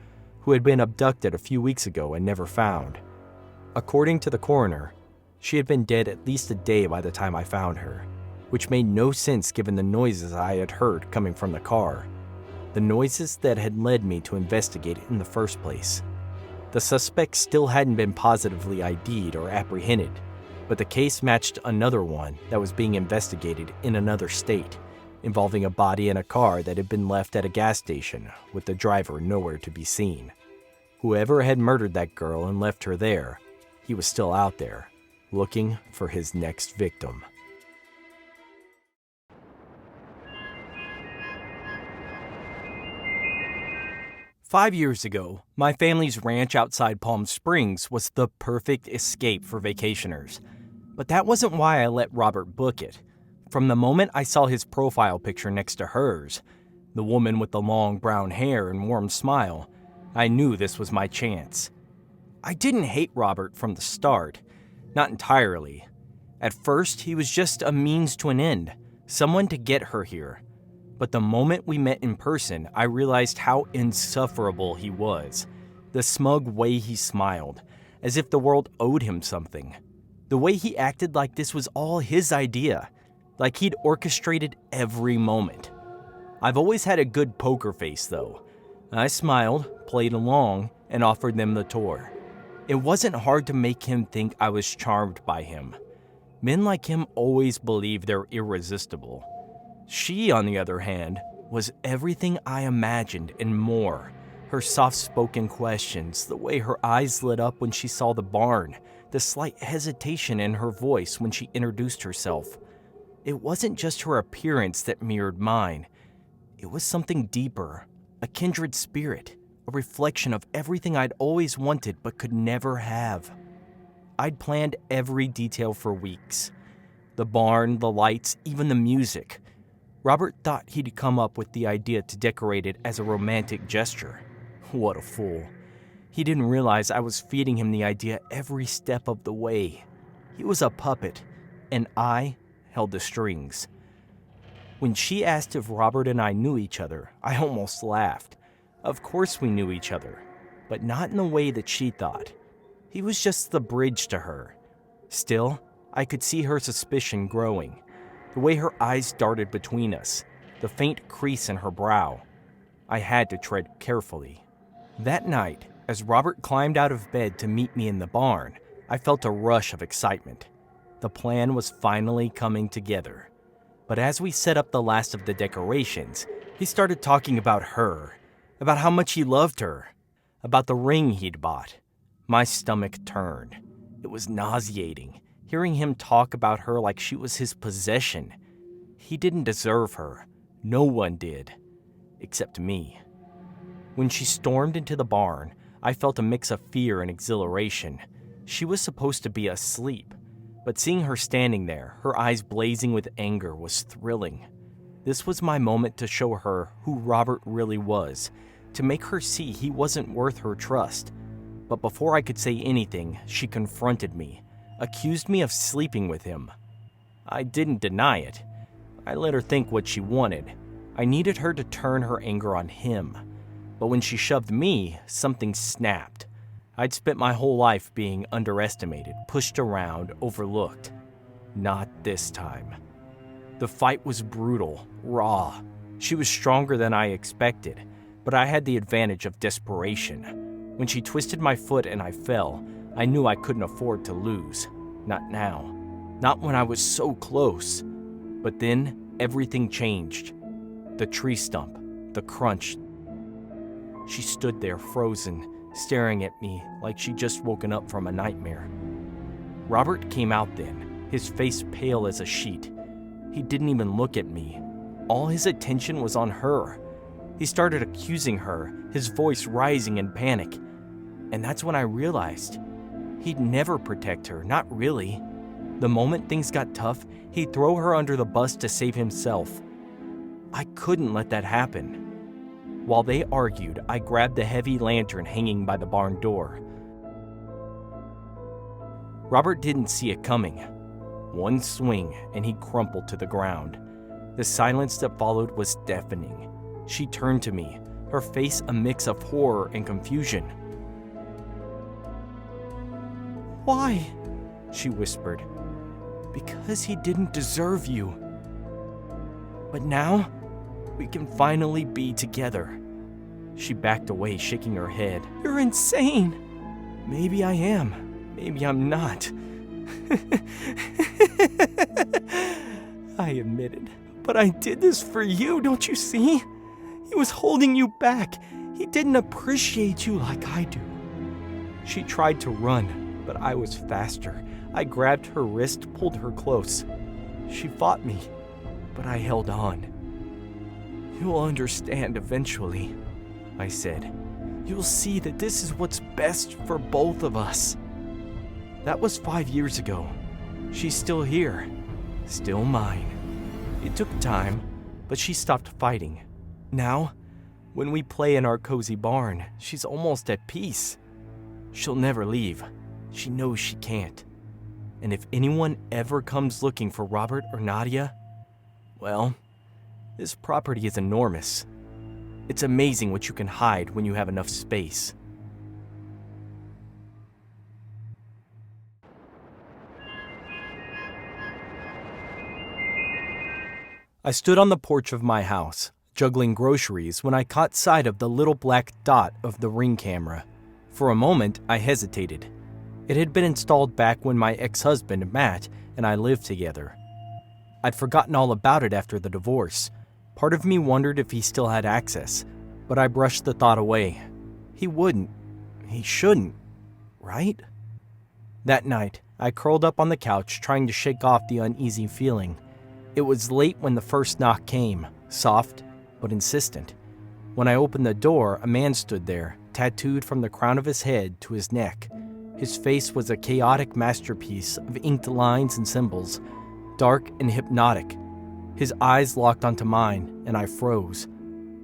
who had been abducted a few weeks ago and never found. According to the coroner, she had been dead at least a day by the time I found her, which made no sense given the noises I had heard coming from the car, the noises that had led me to investigate it in the first place. The suspect still hadn't been positively ID'd or apprehended, but the case matched another one that was being investigated in another state, involving a body in a car that had been left at a gas station with the driver nowhere to be seen. Whoever had murdered that girl and left her there, he was still out there, looking for his next victim. "5 years ago, my family's ranch outside Palm Springs was the perfect escape for vacationers. But that wasn't why I let Robert book it. From the moment I saw his profile picture next to hers, The woman with the long brown hair and warm smile. I knew this was my chance. I didn't hate Robert from the start. Not entirely. At first, he was just a means to an end, someone to get her here. But the moment we met in person, I realized how insufferable he was. The smug way he smiled, as if the world owed him something. The way he acted like this was all his idea, like he'd orchestrated every moment. I've always had a good poker face, though. I smiled, played along, and offered them the tour. It wasn't hard to make him think I was charmed by him. Men like him always believe they're irresistible. She, on the other hand, was everything I imagined and more. Her soft-spoken questions, the way her eyes lit up when she saw the barn, the slight hesitation in her voice when she introduced herself. It wasn't just her appearance that mirrored mine. It was something deeper, a kindred spirit, a reflection of everything I'd always wanted but could never have. I'd planned every detail for weeks. The barn, the lights, even the music. Robert thought he'd come up with the idea to decorate it as a romantic gesture. What a fool. He didn't realize I was feeding him the idea every step of the way. He was a puppet, and I held the strings. When she asked if Robert and I knew each other, I almost laughed. Of course we knew each other, but not in the way that she thought. He was just the bridge to her. Still, I could see her suspicion growing. The way her eyes darted between us, the faint crease in her brow. I had to tread carefully. That night, as Robert climbed out of bed to meet me in the barn, I felt a rush of excitement. The plan was finally coming together. But as we set up the last of the decorations, he started talking about her, about how much he loved her, about the ring he'd bought. My stomach turned. It was nauseating, hearing him talk about her like she was his possession. He didn't deserve her. No one did, except me. When she stormed into the barn, I felt a mix of fear and exhilaration. She was supposed to be asleep, but seeing her standing there, her eyes blazing with anger, was thrilling. This was my moment to show her who Robert really was, to make her see he wasn't worth her trust. But before I could say anything, she confronted me, accused me of sleeping with him. I didn't deny it. I let her think what she wanted. I needed her to turn her anger on him. But when she shoved me, something snapped. I'd spent my whole life being underestimated, pushed around, overlooked. Not this time. The fight was brutal, raw. She was stronger than I expected, but I had the advantage of desperation. When she twisted my foot and I fell, I knew I couldn't afford to lose. Not now. Not when I was so close. But then, everything changed. The tree stump, the crunch. She stood there frozen, staring at me like she'd just woken up from a nightmare. Robert came out then, his face pale as a sheet. He didn't even look at me. All his attention was on her. He started accusing her, his voice rising in panic. And that's when I realized he'd never protect her, not really. The moment things got tough, he'd throw her under the bus to save himself. I couldn't let that happen. While they argued, I grabbed the heavy lantern hanging by the barn door. Robert didn't see it coming. One swing, and he crumpled to the ground. The silence that followed was deafening. She turned to me, her face a mix of horror and confusion. "Why?" she whispered. "Because he didn't deserve you. But now, we can finally be together." She backed away, shaking her head. "You're insane." "Maybe I am. Maybe I'm not." I admitted. "But I did this for you, don't you see? He was holding you back. He didn't appreciate you like I do." She tried to run, but I was faster. I grabbed her wrist, pulled her close. She fought me, but I held on. "You'll understand eventually," I said. "You'll see that this is what's best for both of us." That was 5 years ago. She's still here, still mine. It took time, but she stopped fighting. Now, when we play in our cozy barn, she's almost at peace. She'll never leave. She knows she can't. And if anyone ever comes looking for Robert or Nadia, well, this property is enormous. It's amazing what you can hide when you have enough space. I stood on the porch of my house, juggling groceries, when I caught sight of the little black dot of the Ring camera. For a moment, I hesitated. It had been installed back when my ex-husband, Matt, and I lived together. I'd forgotten all about it after the divorce. Part of me wondered if he still had access, but I brushed the thought away. He wouldn't. He shouldn't. Right? That night, I curled up on the couch trying to shake off the uneasy feeling. It was late when the first knock came, soft but insistent. When I opened the door, a man stood there, tattooed from the crown of his head to his neck. His face was a chaotic masterpiece of inked lines and symbols, dark and hypnotic. His eyes locked onto mine, and I froze.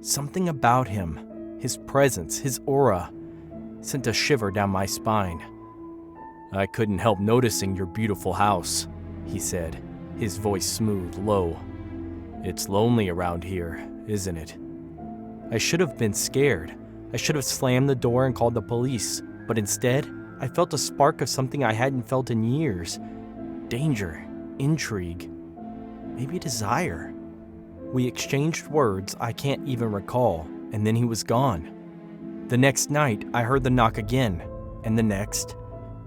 Something about him, his presence, his aura, sent a shiver down my spine. "I couldn't help noticing your beautiful house," he said, his voice smooth, low. "It's lonely around here, isn't it?" I should have been scared. I should have slammed the door and called the police, but instead, I felt a spark of something I hadn't felt in years. Danger, intrigue, maybe desire. We exchanged words I can't even recall, and then he was gone. The next night, I heard the knock again, and the next.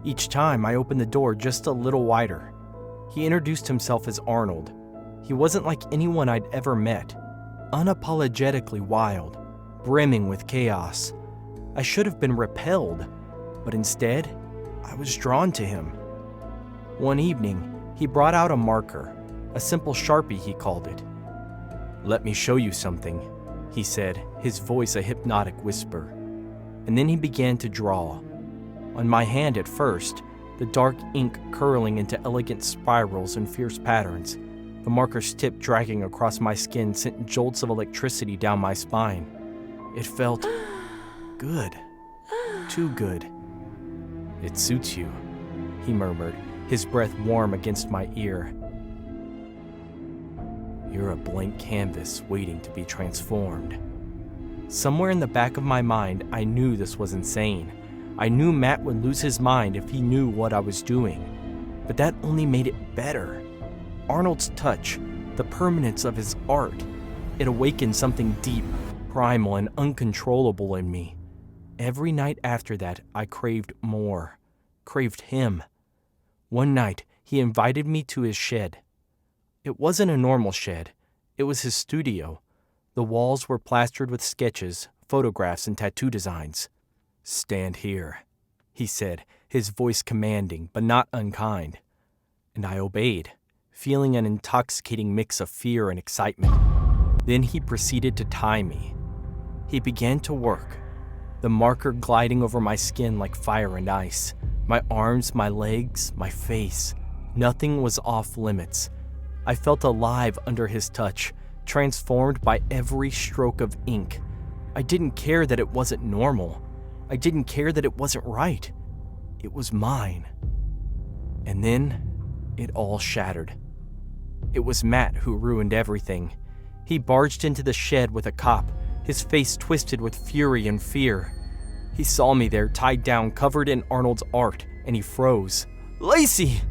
Each time, I opened the door just a little wider. He introduced himself as Arnold. He wasn't like anyone I'd ever met. Unapologetically wild, brimming with chaos. I should have been repelled, but instead, I was drawn to him. One evening, he brought out a marker, a simple Sharpie he called it. "Let me show you something," he said, his voice a hypnotic whisper. And then he began to draw. On my hand at first, the dark ink curling into elegant spirals and fierce patterns. The marker's tip dragging across my skin sent jolts of electricity down my spine. It felt good. Too good. "It suits you," he murmured, his breath warm against my ear. "You're a blank canvas waiting to be transformed." Somewhere in the back of my mind, I knew this was insane. I knew Matt would lose his mind if he knew what I was doing. But that only made it better. Arnold's touch, the permanence of his art, it awakened something deep, primal, and uncontrollable in me. Every night after that, I craved more, craved him. One night, he invited me to his shed. It wasn't a normal shed. It was his studio. The walls were plastered with sketches, photographs, and tattoo designs. "Stand here," he said, his voice commanding but not unkind. And I obeyed, feeling an intoxicating mix of fear and excitement. Then he proceeded to tie me. He began to work, the marker gliding over my skin like fire and ice. My arms, my legs, my face. Nothing was off limits. I felt alive under his touch, transformed by every stroke of ink. I didn't care that it wasn't normal. I didn't care that it wasn't right. It was mine. And then, it all shattered. It was Matt who ruined everything. He barged into the shed with a cop, his face twisted with fury and fear. He saw me there, tied down, covered in Arnold's art, and he froze. "Lacey!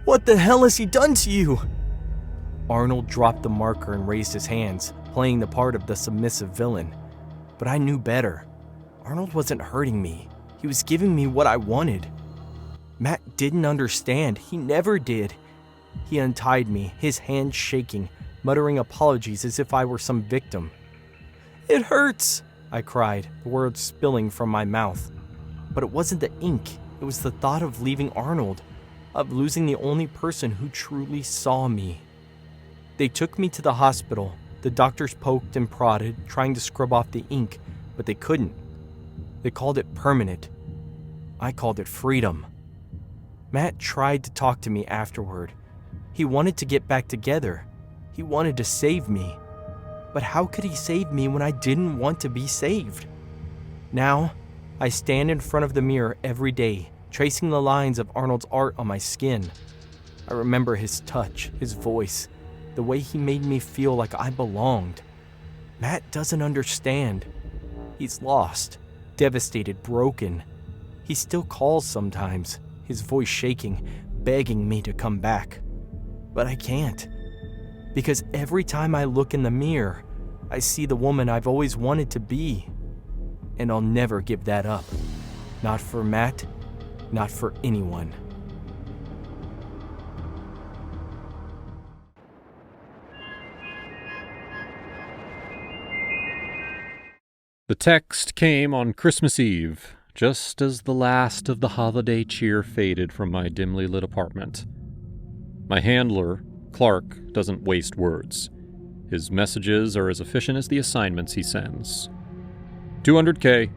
What the hell has he done to you?" Arnold dropped the marker and raised his hands, playing the part of the submissive villain. But I knew better. Arnold wasn't hurting me. He was giving me what I wanted. Matt didn't understand. He never did. He untied me, his hands shaking, muttering apologies as if I were some victim. "It hurts," I cried, the words spilling from my mouth. But it wasn't the ink. It was the thought of leaving Arnold, of losing the only person who truly saw me. They took me to the hospital. The doctors poked and prodded, trying to scrub off the ink, but they couldn't. They called it permanent. I called it freedom. Matt tried to talk to me afterward. He wanted to get back together. He wanted to save me. But how could he save me when I didn't want to be saved? Now, I stand in front of the mirror every day, tracing the lines of Arnold's art on my skin. I remember his touch, his voice, the way he made me feel like I belonged. Matt doesn't understand. He's lost, devastated, broken. He still calls sometimes, his voice shaking, begging me to come back. But I can't. Because every time I look in the mirror, I see the woman I've always wanted to be. And I'll never give that up. Not for Matt, not for anyone. The text came on Christmas Eve, just as the last of the holiday cheer faded from my dimly lit apartment. My handler, Clark, doesn't waste words. His messages are as efficient as the assignments he sends. 200K.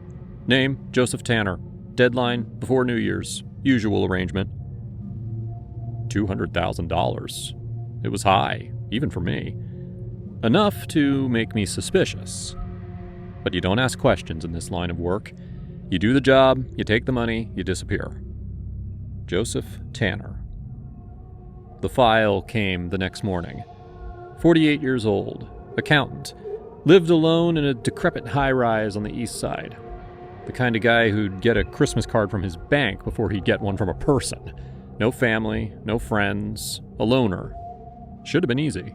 Name, Joseph Tanner. Deadline, before New Year's. Usual arrangement. $200,000. It was high, even for me. Enough to make me suspicious. But you don't ask questions in this line of work. You do the job, you take the money, you disappear. Joseph Tanner. The file came the next morning. 48 years old, accountant, lived alone in a decrepit high-rise on the east side. The kind of guy who'd get a Christmas card from his bank before he'd get one from a person. No family, no friends, a loner. Should have been easy.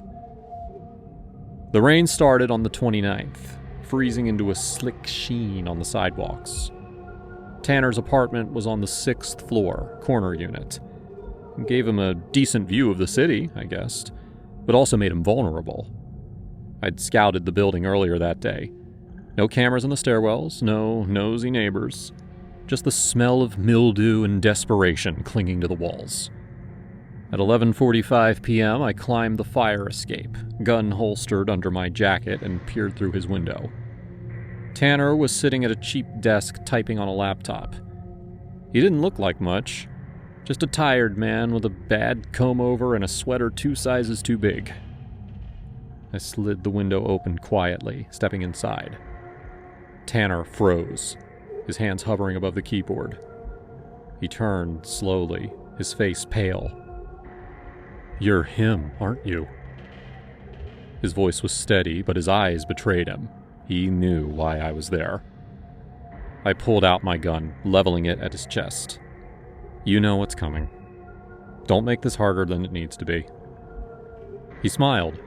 The rain started on the 29th, freezing into a slick sheen on the sidewalks. Tanner's apartment was on the 6th floor, corner unit. It gave him a decent view of the city, I guessed, but also made him vulnerable. I'd scouted the building earlier that day. No cameras in the stairwells, no nosy neighbors, just the smell of mildew and desperation clinging to the walls. At 11:45 p.m., I climbed the fire escape, gun holstered under my jacket, and peered through his window. Tanner was sitting at a cheap desk typing on a laptop. He didn't look like much, just a tired man with a bad comb-over and a sweater 2 sizes too big. I slid the window open quietly, stepping inside. Tanner froze, his hands hovering above the keyboard. He turned slowly, his face pale. "You're him, aren't you?" His voice was steady, but his eyes betrayed him. He knew why I was there. I pulled out my gun, leveling it at his chest. "You know what's coming. Don't make this harder than it needs to be." He smiled.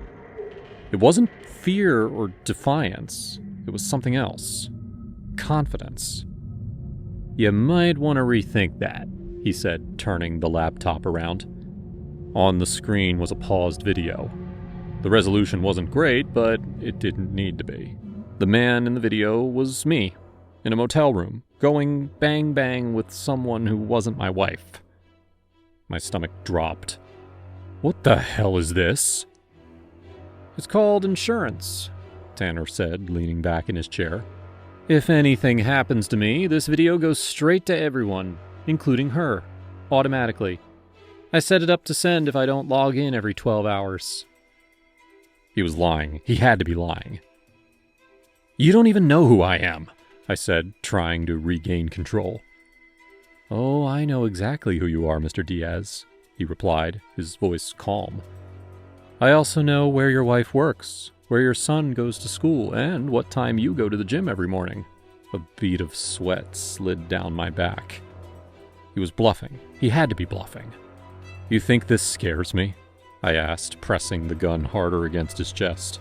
It wasn't fear or defiance. It was something else. Confidence. "You might want to rethink that," he said, turning the laptop around. On the screen was a paused video. The resolution wasn't great, but it didn't need to be. The man in the video was me, in a motel room, going bang-bang with someone who wasn't my wife. My stomach dropped. "What the hell is this?" "It's called insurance," Tanner said, leaning back in his chair. "If anything happens to me, this video goes straight to everyone, including her, automatically. I set it up to send if I don't log in every 12 hours. He was lying. He had to be lying. "You don't even know who I am," I said, trying to regain control. "Oh, I know exactly who you are, Mr. Diaz," he replied, his voice calm. "I also know where your wife works, where your son goes to school, and what time you go to the gym every morning." A bead of sweat slid down my back. He was bluffing. He had to be bluffing. "You think this scares me?" I asked, pressing the gun harder against his chest.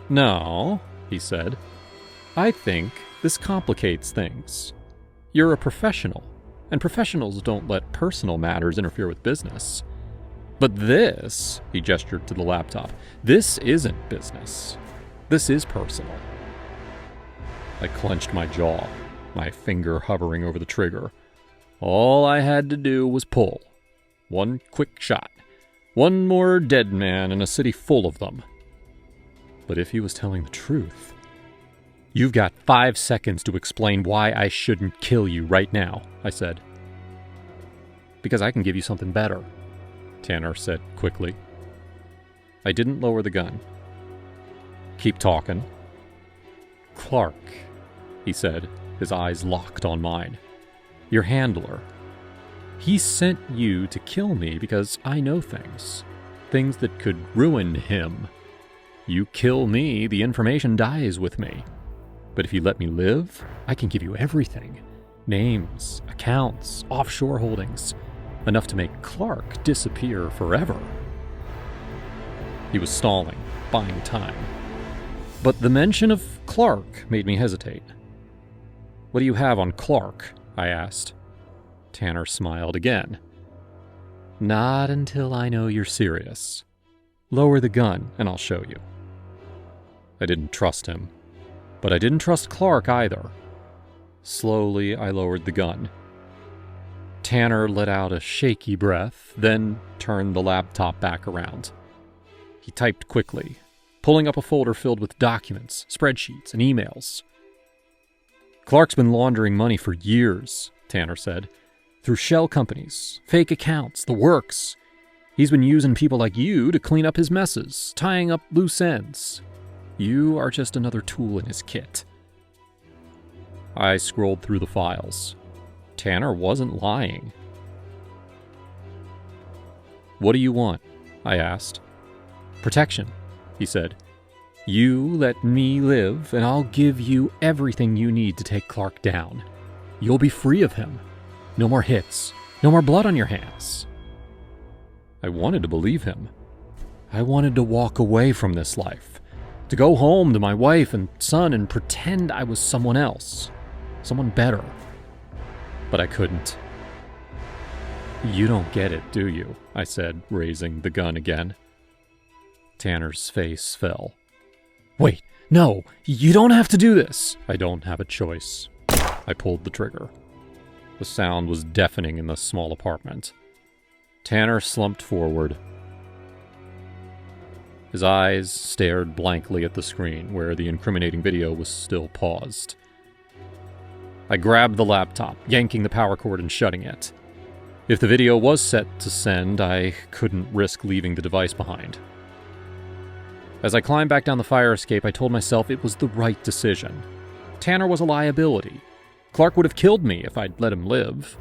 "No," he said. "I think this complicates things. You're a professional, and professionals don't let personal matters interfere with business. But this," he gestured to the laptop, "this isn't business. This is personal." I clenched my jaw, my finger hovering over the trigger. All I had to do was pull. One quick shot. One more dead man in a city full of them. But if he was telling the truth... "You've got 5 seconds to explain why I shouldn't kill you right now," I said. "Because I can give you something better," Tanner said quickly. I didn't lower the gun. "Keep talking." "Clark," he said, his eyes locked on mine. "Your handler. He sent you to kill me because I know things. Things that could ruin him. You kill me, the information dies with me. But if you let me live, I can give you everything. Names, accounts, offshore holdings. Enough to make Clark disappear forever." He was stalling, buying time. But the mention of Clark made me hesitate. "What do you have on Clark?" I asked. Tanner smiled again. "Not until I know you're serious. Lower the gun and I'll show you." I didn't trust him, but I didn't trust Clark either. Slowly, I lowered the gun. Tanner let out a shaky breath, then turned the laptop back around. He typed quickly, pulling up a folder filled with documents, spreadsheets, and emails. "Clark's been laundering money for years," Tanner said. "Through shell companies, fake accounts, the works. He's been using people like you to clean up his messes, tying up loose ends. You are just another tool in his kit." I scrolled through the files. Tanner wasn't lying. "What do you want?" I asked. "Protection," he said. "You let me live, and I'll give you everything you need to take Clark down. You'll be free of him. No more hits. No more blood on your hands." I wanted to believe him. I wanted to walk away from this life, to go home to my wife and son and pretend I was someone else, someone better. But I couldn't. "You don't get it, do you?" I said, raising the gun again. Tanner's face fell. "Wait, no, you don't have to do this." "I don't have a choice." I pulled the trigger. The sound was deafening in the small apartment. Tanner slumped forward. His eyes stared blankly at the screen, where the incriminating video was still paused. I grabbed the laptop, yanking the power cord and shutting it. If the video was set to send, I couldn't risk leaving the device behind. As I climbed back down the fire escape, I told myself it was the right decision. Tanner was a liability. Clark would have killed me if I'd let him live.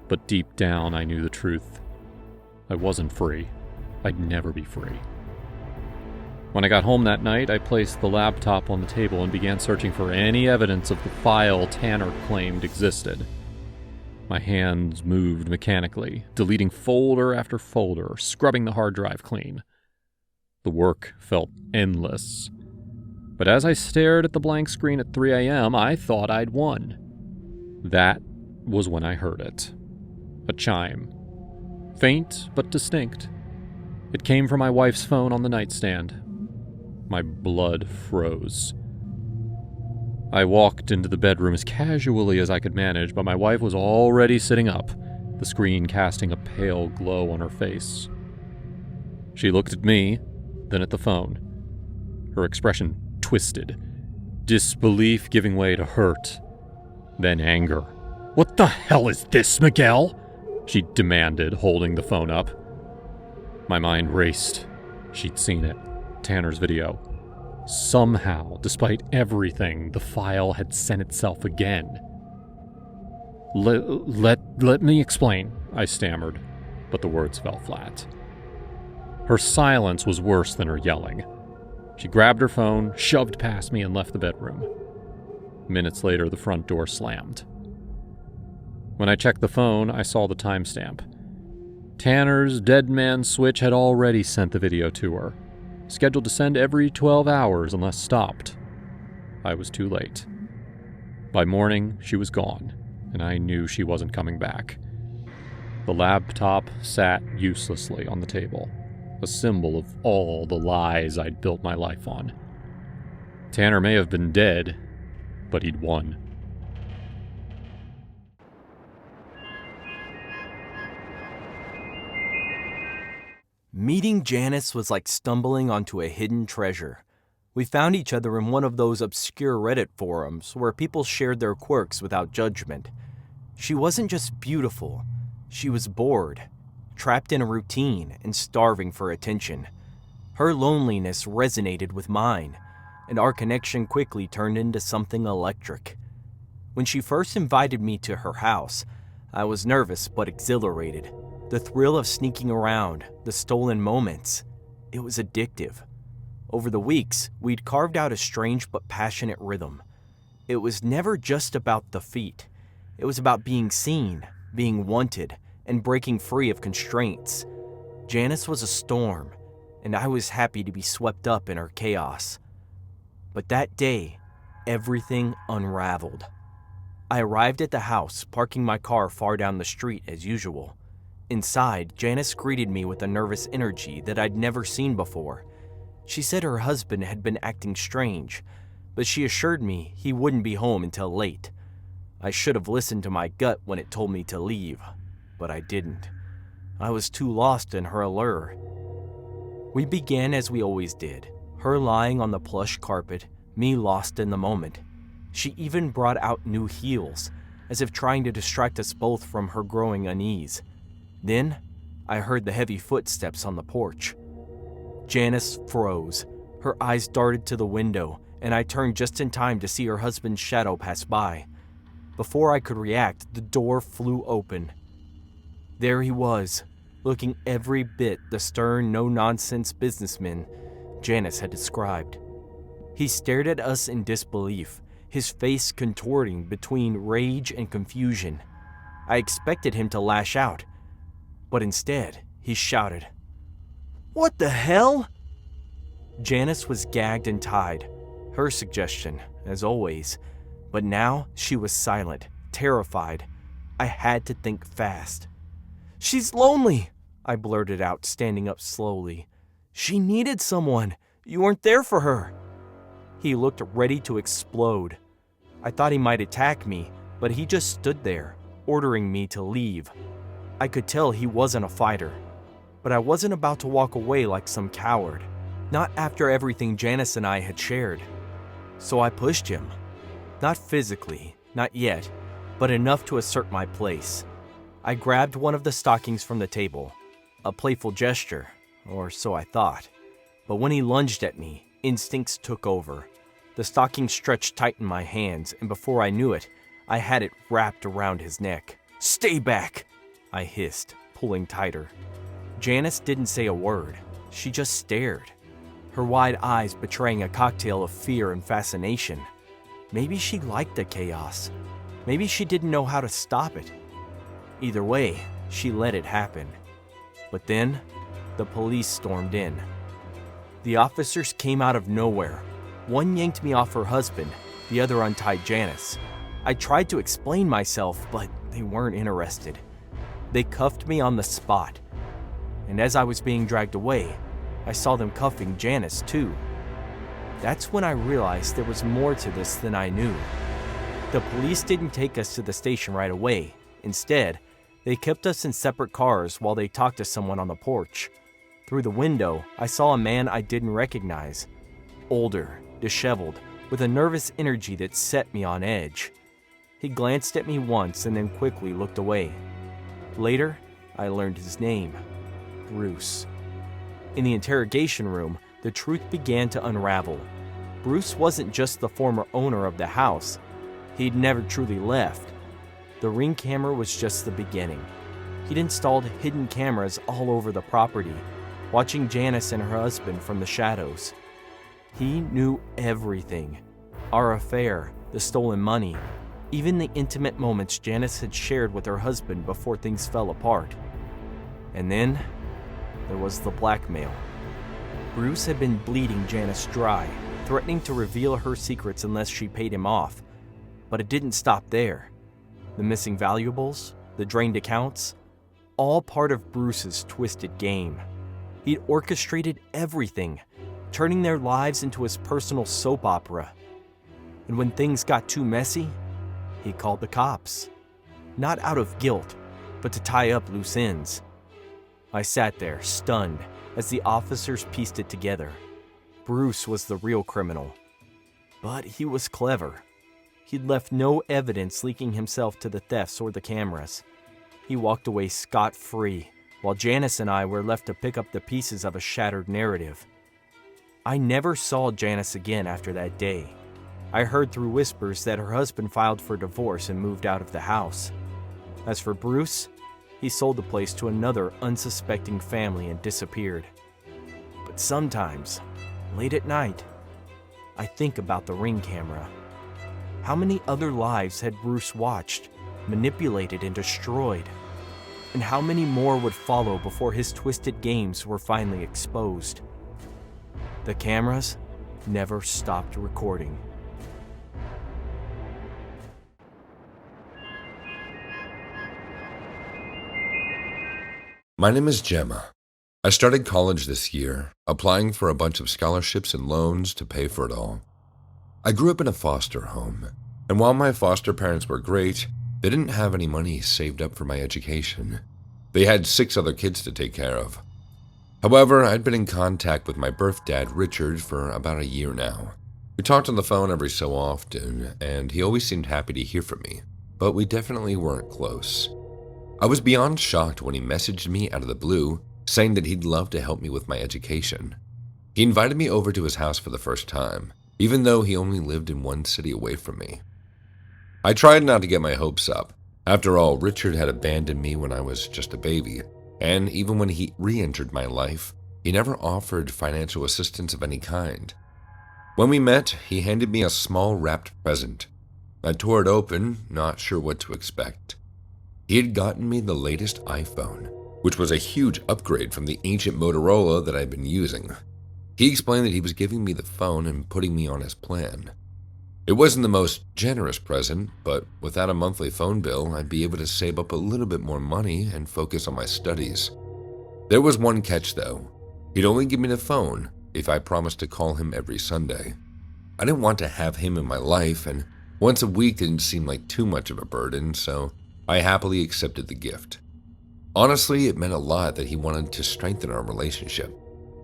But deep down, I knew the truth. I wasn't free. I'd never be free. When I got home that night, I placed the laptop on the table and began searching for any evidence of the file Tanner claimed existed. My hands moved mechanically, deleting folder after folder, scrubbing the hard drive clean. The work felt endless. But as I stared at the blank screen at 3 a.m., I thought I'd won. That was when I heard it. A chime. Faint but distinct. It came from my wife's phone on the nightstand. My blood froze. I walked into the bedroom as casually as I could manage, but my wife was already sitting up, the screen casting a pale glow on her face. She looked at me, then at the phone. Her expression twisted, disbelief giving way to hurt, then anger. "What the hell is this, Miguel?" she demanded, holding the phone up. My mind raced. She'd seen it. Tanner's video. Somehow, despite everything, the file had sent itself again. Let me explain, I stammered, but the words fell flat. Her silence was worse than her yelling. She grabbed her phone, shoved past me, and left the bedroom. Minutes later, the front door slammed. When I checked the phone, I saw the timestamp. Tanner's dead man switch had already sent the video to her, scheduled to send every 12 hours unless stopped. I was too late. By morning, she was gone, and I knew she wasn't coming back. The laptop sat uselessly on the table, a symbol of all the lies I'd built my life on. Tanner may have been dead, but he'd won. Meeting Janice was like stumbling onto a hidden treasure. We found each other in one of those obscure Reddit forums where people shared their quirks without judgment. She wasn't just beautiful, she was bored, trapped in a routine and starving for attention. Her loneliness resonated with mine, and our connection quickly turned into something electric. When she first invited me to her house, I was nervous but exhilarated. The thrill of sneaking around, the stolen moments, it was addictive. Over the weeks, we'd carved out a strange but passionate rhythm. It was never just about the feat. It was about being seen, being wanted, and breaking free of constraints. Janice was a storm, and I was happy to be swept up in her chaos. But that day, everything unraveled. I arrived at the house, parking my car far down the street as usual. Inside, Janice greeted me with a nervous energy that I'd never seen before. She said her husband had been acting strange, but she assured me he wouldn't be home until late. I should have listened to my gut when it told me to leave, but I didn't. I was too lost in her allure. We began as we always did, her lying on the plush carpet, me lost in the moment. She even brought out new heels, as if trying to distract us both from her growing unease. Then, I heard the heavy footsteps on the porch. Janice froze. Her eyes darted to the window, and I turned just in time to see her husband's shadow pass by. Before I could react, the door flew open. There he was, looking every bit the stern, no-nonsense businessman Janice had described. He stared at us in disbelief, his face contorting between rage and confusion. I expected him to lash out, but instead, he shouted, "What the hell?" Janice was gagged and tied, her suggestion, as always, but now she was silent, terrified. I had to think fast. "She's lonely," I blurted out, standing up slowly. "She needed someone. You weren't there for her." He looked ready to explode. I thought he might attack me, but he just stood there, ordering me to leave. I could tell he wasn't a fighter, but I wasn't about to walk away like some coward, not after everything Janice and I had shared. So I pushed him. Not physically, not yet, but enough to assert my place. I grabbed one of the stockings from the table, a playful gesture, or so I thought. But when he lunged at me, instincts took over. The stocking stretched tight in my hands, and before I knew it, I had it wrapped around his neck. "Stay back!" I hissed, pulling tighter. Janice didn't say a word. She just stared, her wide eyes betraying a cocktail of fear and fascination. Maybe she liked the chaos. Maybe she didn't know how to stop it. Either way, she let it happen. But then, the police stormed in. The officers came out of nowhere. One yanked me off her husband, the other untied Janice. I tried to explain myself, but they weren't interested. They cuffed me on the spot. And as I was being dragged away, I saw them cuffing Janice too. That's when I realized there was more to this than I knew. The police didn't take us to the station right away. Instead, they kept us in separate cars while they talked to someone on the porch. Through the window, I saw a man I didn't recognize. Older, disheveled, with a nervous energy that set me on edge. He glanced at me once and then quickly looked away. Later, I learned his name, Bruce. In the interrogation room, the truth began to unravel. Bruce wasn't just the former owner of the house. He'd never truly left. The Ring camera was just the beginning. He'd installed hidden cameras all over the property, watching Janice and her husband from the shadows. He knew everything. Our affair, the stolen money, even the intimate moments Janice had shared with her husband before things fell apart. And then, there was the blackmail. Bruce had been bleeding Janice dry, threatening to reveal her secrets unless she paid him off. But it didn't stop there. The missing valuables, the drained accounts, all part of Bruce's twisted game. He'd orchestrated everything, turning their lives into his personal soap opera. And when things got too messy, he called the cops. Not out of guilt, but to tie up loose ends. I sat there, stunned, as the officers pieced it together. Bruce was the real criminal. But he was clever. He'd left no evidence linking himself to the thefts or the cameras. He walked away scot-free, while Janice and I were left to pick up the pieces of a shattered narrative. I never saw Janice again after that day. I heard through whispers that her husband filed for divorce and moved out of the house. As for Bruce, he sold the place to another unsuspecting family and disappeared. But sometimes, late at night, I think about the Ring camera. How many other lives had Bruce watched, manipulated, and destroyed? And how many more would follow before his twisted games were finally exposed? The cameras never stopped recording. My name is Gemma. I started college this year, applying for a bunch of scholarships and loans to pay for it all. I grew up in a foster home, and while my foster parents were great, they didn't have any money saved up for my education. They had 6 other kids to take care of. However, I'd been in contact with my birth dad, Richard, for about a year now. We talked on the phone every so often, and he always seemed happy to hear from me, but we definitely weren't close. I was beyond shocked when he messaged me out of the blue, saying that he'd love to help me with my education. He invited me over to his house for the first time, even though he only lived in one city away from me. I tried not to get my hopes up. After all, Richard had abandoned me when I was just a baby, and even when he re-entered my life, he never offered financial assistance of any kind. When we met, he handed me a small wrapped present. I tore it open, not sure what to expect. He had gotten me the latest iPhone, which was a huge upgrade from the ancient Motorola that I'd been using. He explained that he was giving me the phone and putting me on his plan. It wasn't the most generous present, but without a monthly phone bill, I'd be able to save up a little bit more money and focus on my studies. There was one catch though. He'd only give me the phone if I promised to call him every Sunday. I didn't want to have him in my life, and once a week didn't seem like too much of a burden, so I happily accepted the gift. Honestly, it meant a lot that he wanted to strengthen our relationship.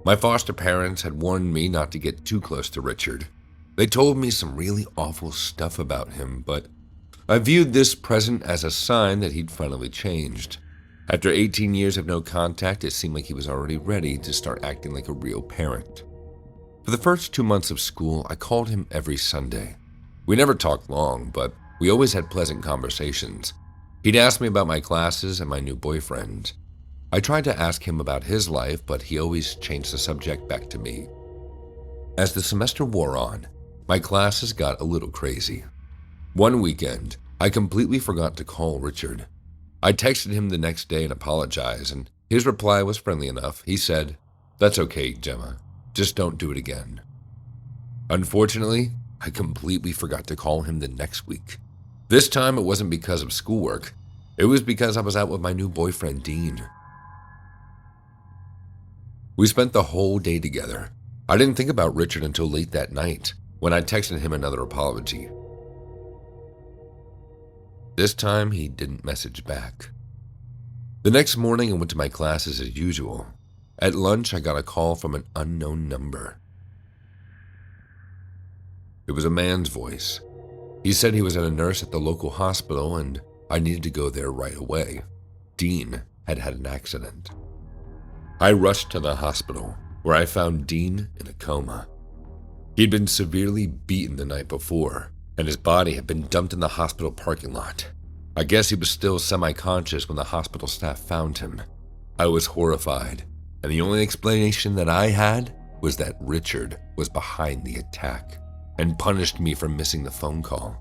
My foster parents had warned me not to get too close to Richard. They told me some really awful stuff about him, but I viewed this present as a sign that he'd finally changed. After 18 years of no contact, it seemed like he was already ready to start acting like a real parent. For the first 2 months of school, I called him every Sunday. We never talked long, but we always had pleasant conversations. He'd ask me about my classes and my new boyfriend. I tried to ask him about his life, but he always changed the subject back to me. As the semester wore on, my classes got a little crazy. One weekend, I completely forgot to call Richard. I texted him the next day and apologized, and his reply was friendly enough. He said, "That's okay, Gemma. Just don't do it again." Unfortunately, I completely forgot to call him the next week. This time, it wasn't because of schoolwork. It was because I was out with my new boyfriend, Dean. We spent the whole day together. I didn't think about Richard until late that night, when I texted him another apology. This time, he didn't message back. The next morning, I went to my classes as usual. At lunch, I got a call from an unknown number. It was a man's voice. He said he was a nurse at the local hospital and I needed to go there right away. Dean had had an accident. I rushed to the hospital, where I found Dean in a coma. He'd been severely beaten the night before, and his body had been dumped in the hospital parking lot. I guess he was still semi-conscious when the hospital staff found him. I was horrified, and the only explanation that I had was that Richard was behind the attack and punished me for missing the phone call.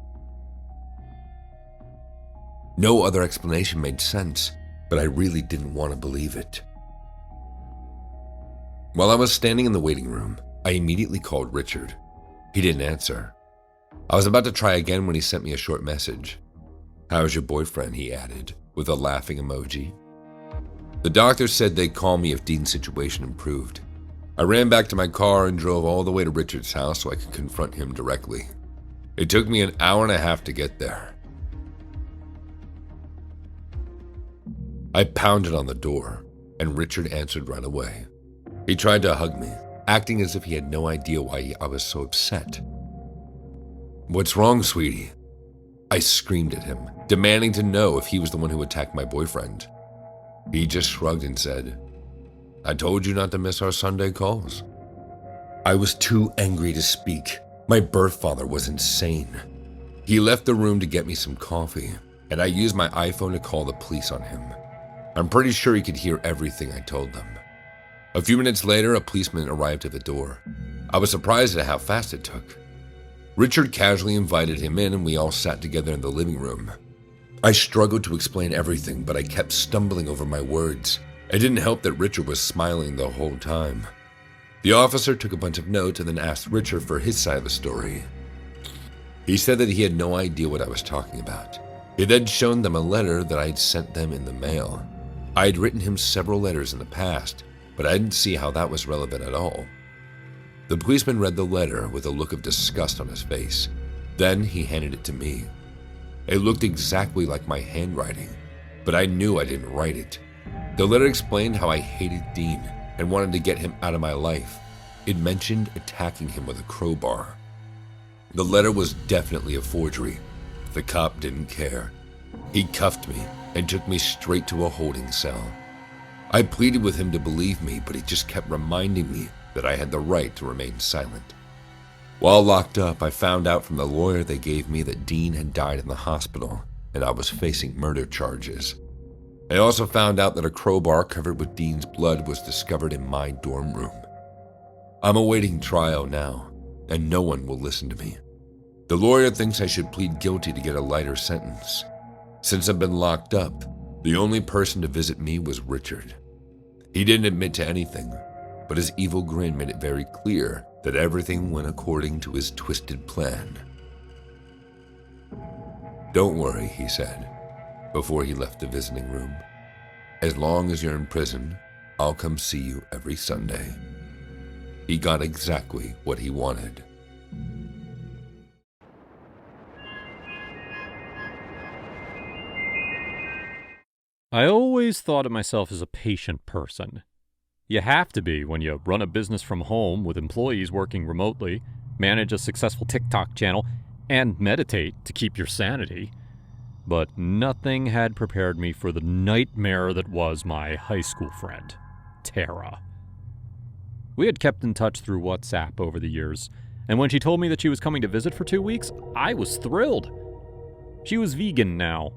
No other explanation made sense, but I really didn't want to believe it. While I was standing in the waiting room, I immediately called Richard. He didn't answer. I was about to try again when he sent me a short message. "How's your boyfriend?" he added, with a laughing emoji. The doctor said they'd call me if Dean's situation improved. I ran back to my car and drove all the way to Richard's house so I could confront him directly. It took me an hour and a half to get there. I pounded on the door, and Richard answered right away. He tried to hug me, acting as if he had no idea why I was so upset. "What's wrong, sweetie?" I screamed at him, demanding to know if he was the one who attacked my boyfriend. He just shrugged and said, "I told you not to miss our Sunday calls." I was too angry to speak. My birth father was insane. He left the room to get me some coffee, and I used my iPhone to call the police on him. I'm pretty sure he could hear everything I told them. A few minutes later, a policeman arrived at the door. I was surprised at how fast it took. Richard casually invited him in, and we all sat together in the living room. I struggled to explain everything, but I kept stumbling over my words. It didn't help that Richard was smiling the whole time. The officer took a bunch of notes and then asked Richard for his side of the story. He said that he had no idea what I was talking about. He then shown them a letter that I had sent them in the mail. I had written him several letters in the past, but I didn't see how that was relevant at all. The policeman read the letter with a look of disgust on his face. Then he handed it to me. It looked exactly like my handwriting, but I knew I didn't write it. The letter explained how I hated Dean and wanted to get him out of my life. It mentioned attacking him with a crowbar. The letter was definitely a forgery. The cop didn't care. He cuffed me and took me straight to a holding cell. I pleaded with him to believe me, but he just kept reminding me that I had the right to remain silent. While locked up, I found out from the lawyer they gave me that Dean had died in the hospital, and I was facing murder charges. I also found out that a crowbar covered with Dean's blood was discovered in my dorm room. I'm awaiting trial now, and no one will listen to me. The lawyer thinks I should plead guilty to get a lighter sentence. Since I've been locked up, the only person to visit me was Richard. He didn't admit to anything, but his evil grin made it very clear that everything went according to his twisted plan. "Don't worry," he said, before he left the visiting room. "As long as you're in prison, I'll come see you every Sunday." He got exactly what he wanted. I always thought of myself as a patient person. You have to be when you run a business from home with employees working remotely, manage a successful TikTok channel, and meditate to keep your sanity. But nothing had prepared me for the nightmare that was my high school friend, Tara. We had kept in touch through WhatsApp over the years, and when she told me that she was coming to visit for 2 weeks, I was thrilled. She was vegan now,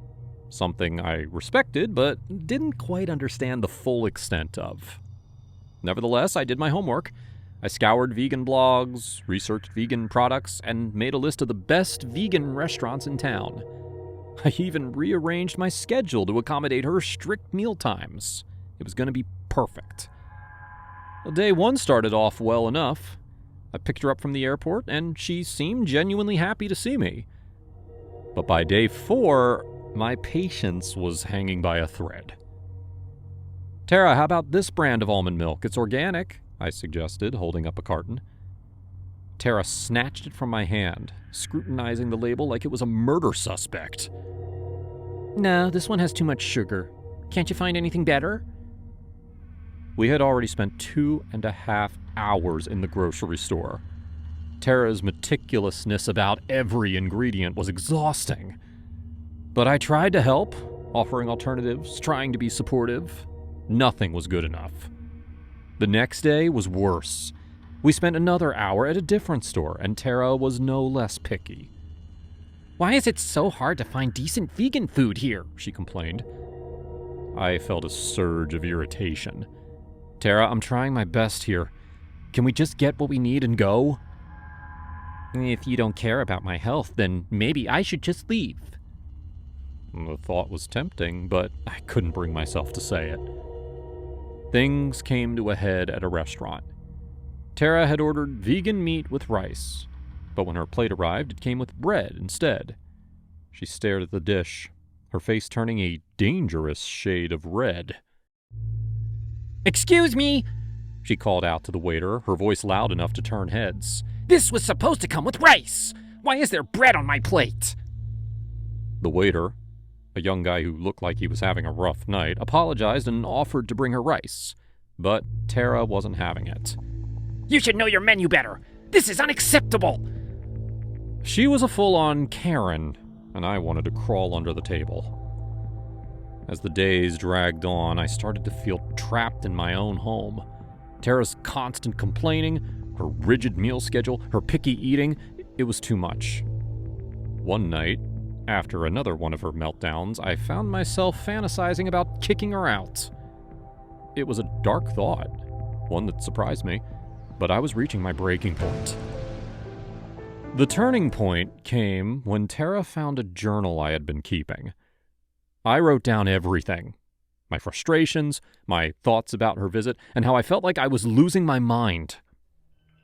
something I respected but didn't quite understand the full extent of. Nevertheless, I did my homework. I scoured vegan blogs, researched vegan products, and made a list of the best vegan restaurants in town. I even rearranged my schedule to accommodate her strict meal times. It was going to be perfect. Well, day 1 started off well enough. I picked her up from the airport, and she seemed genuinely happy to see me. But by day 4, my patience was hanging by a thread. "Tara, how about this brand of almond milk? It's organic," I suggested, holding up a carton. Tara snatched it from my hand, scrutinizing the label like it was a murder suspect. "No, this one has too much sugar. Can't you find anything better?" We had already spent 2.5 hours in the grocery store. Tara's meticulousness about every ingredient was exhausting. But I tried to help, offering alternatives, trying to be supportive. Nothing was good enough. The next day was worse. We spent another hour at a different store, and Tara was no less picky. "Why is it so hard to find decent vegan food here?" she complained. I felt a surge of irritation. "Tara, I'm trying my best here. Can we just get what we need and go?" "If you don't care about my health, then maybe I should just leave." The thought was tempting, but I couldn't bring myself to say it. Things came to a head at a restaurant. Tara had ordered vegan meat with rice, but when her plate arrived, it came with bread instead. She stared at the dish, her face turning a dangerous shade of red. "Excuse me," she called out to the waiter, her voice loud enough to turn heads. "This was supposed to come with rice. Why is there bread on my plate?" The waiter, a young guy who looked like he was having a rough night, apologized and offered to bring her rice. But Tara wasn't having it. "You should know your menu better. This is unacceptable." She was a full-on Karen, and I wanted to crawl under the table. As the days dragged on, I started to feel trapped in my own home. Tara's constant complaining, Her rigid meal schedule, her picky eating, it was too much. One night, after another one of her meltdowns, I found myself fantasizing about kicking her out. It was a dark thought, one that surprised me, but I was reaching my breaking point. The turning point came when Tara found a journal I had been keeping. I wrote down everything. My frustrations, my thoughts about her visit, and how I felt like I was losing my mind.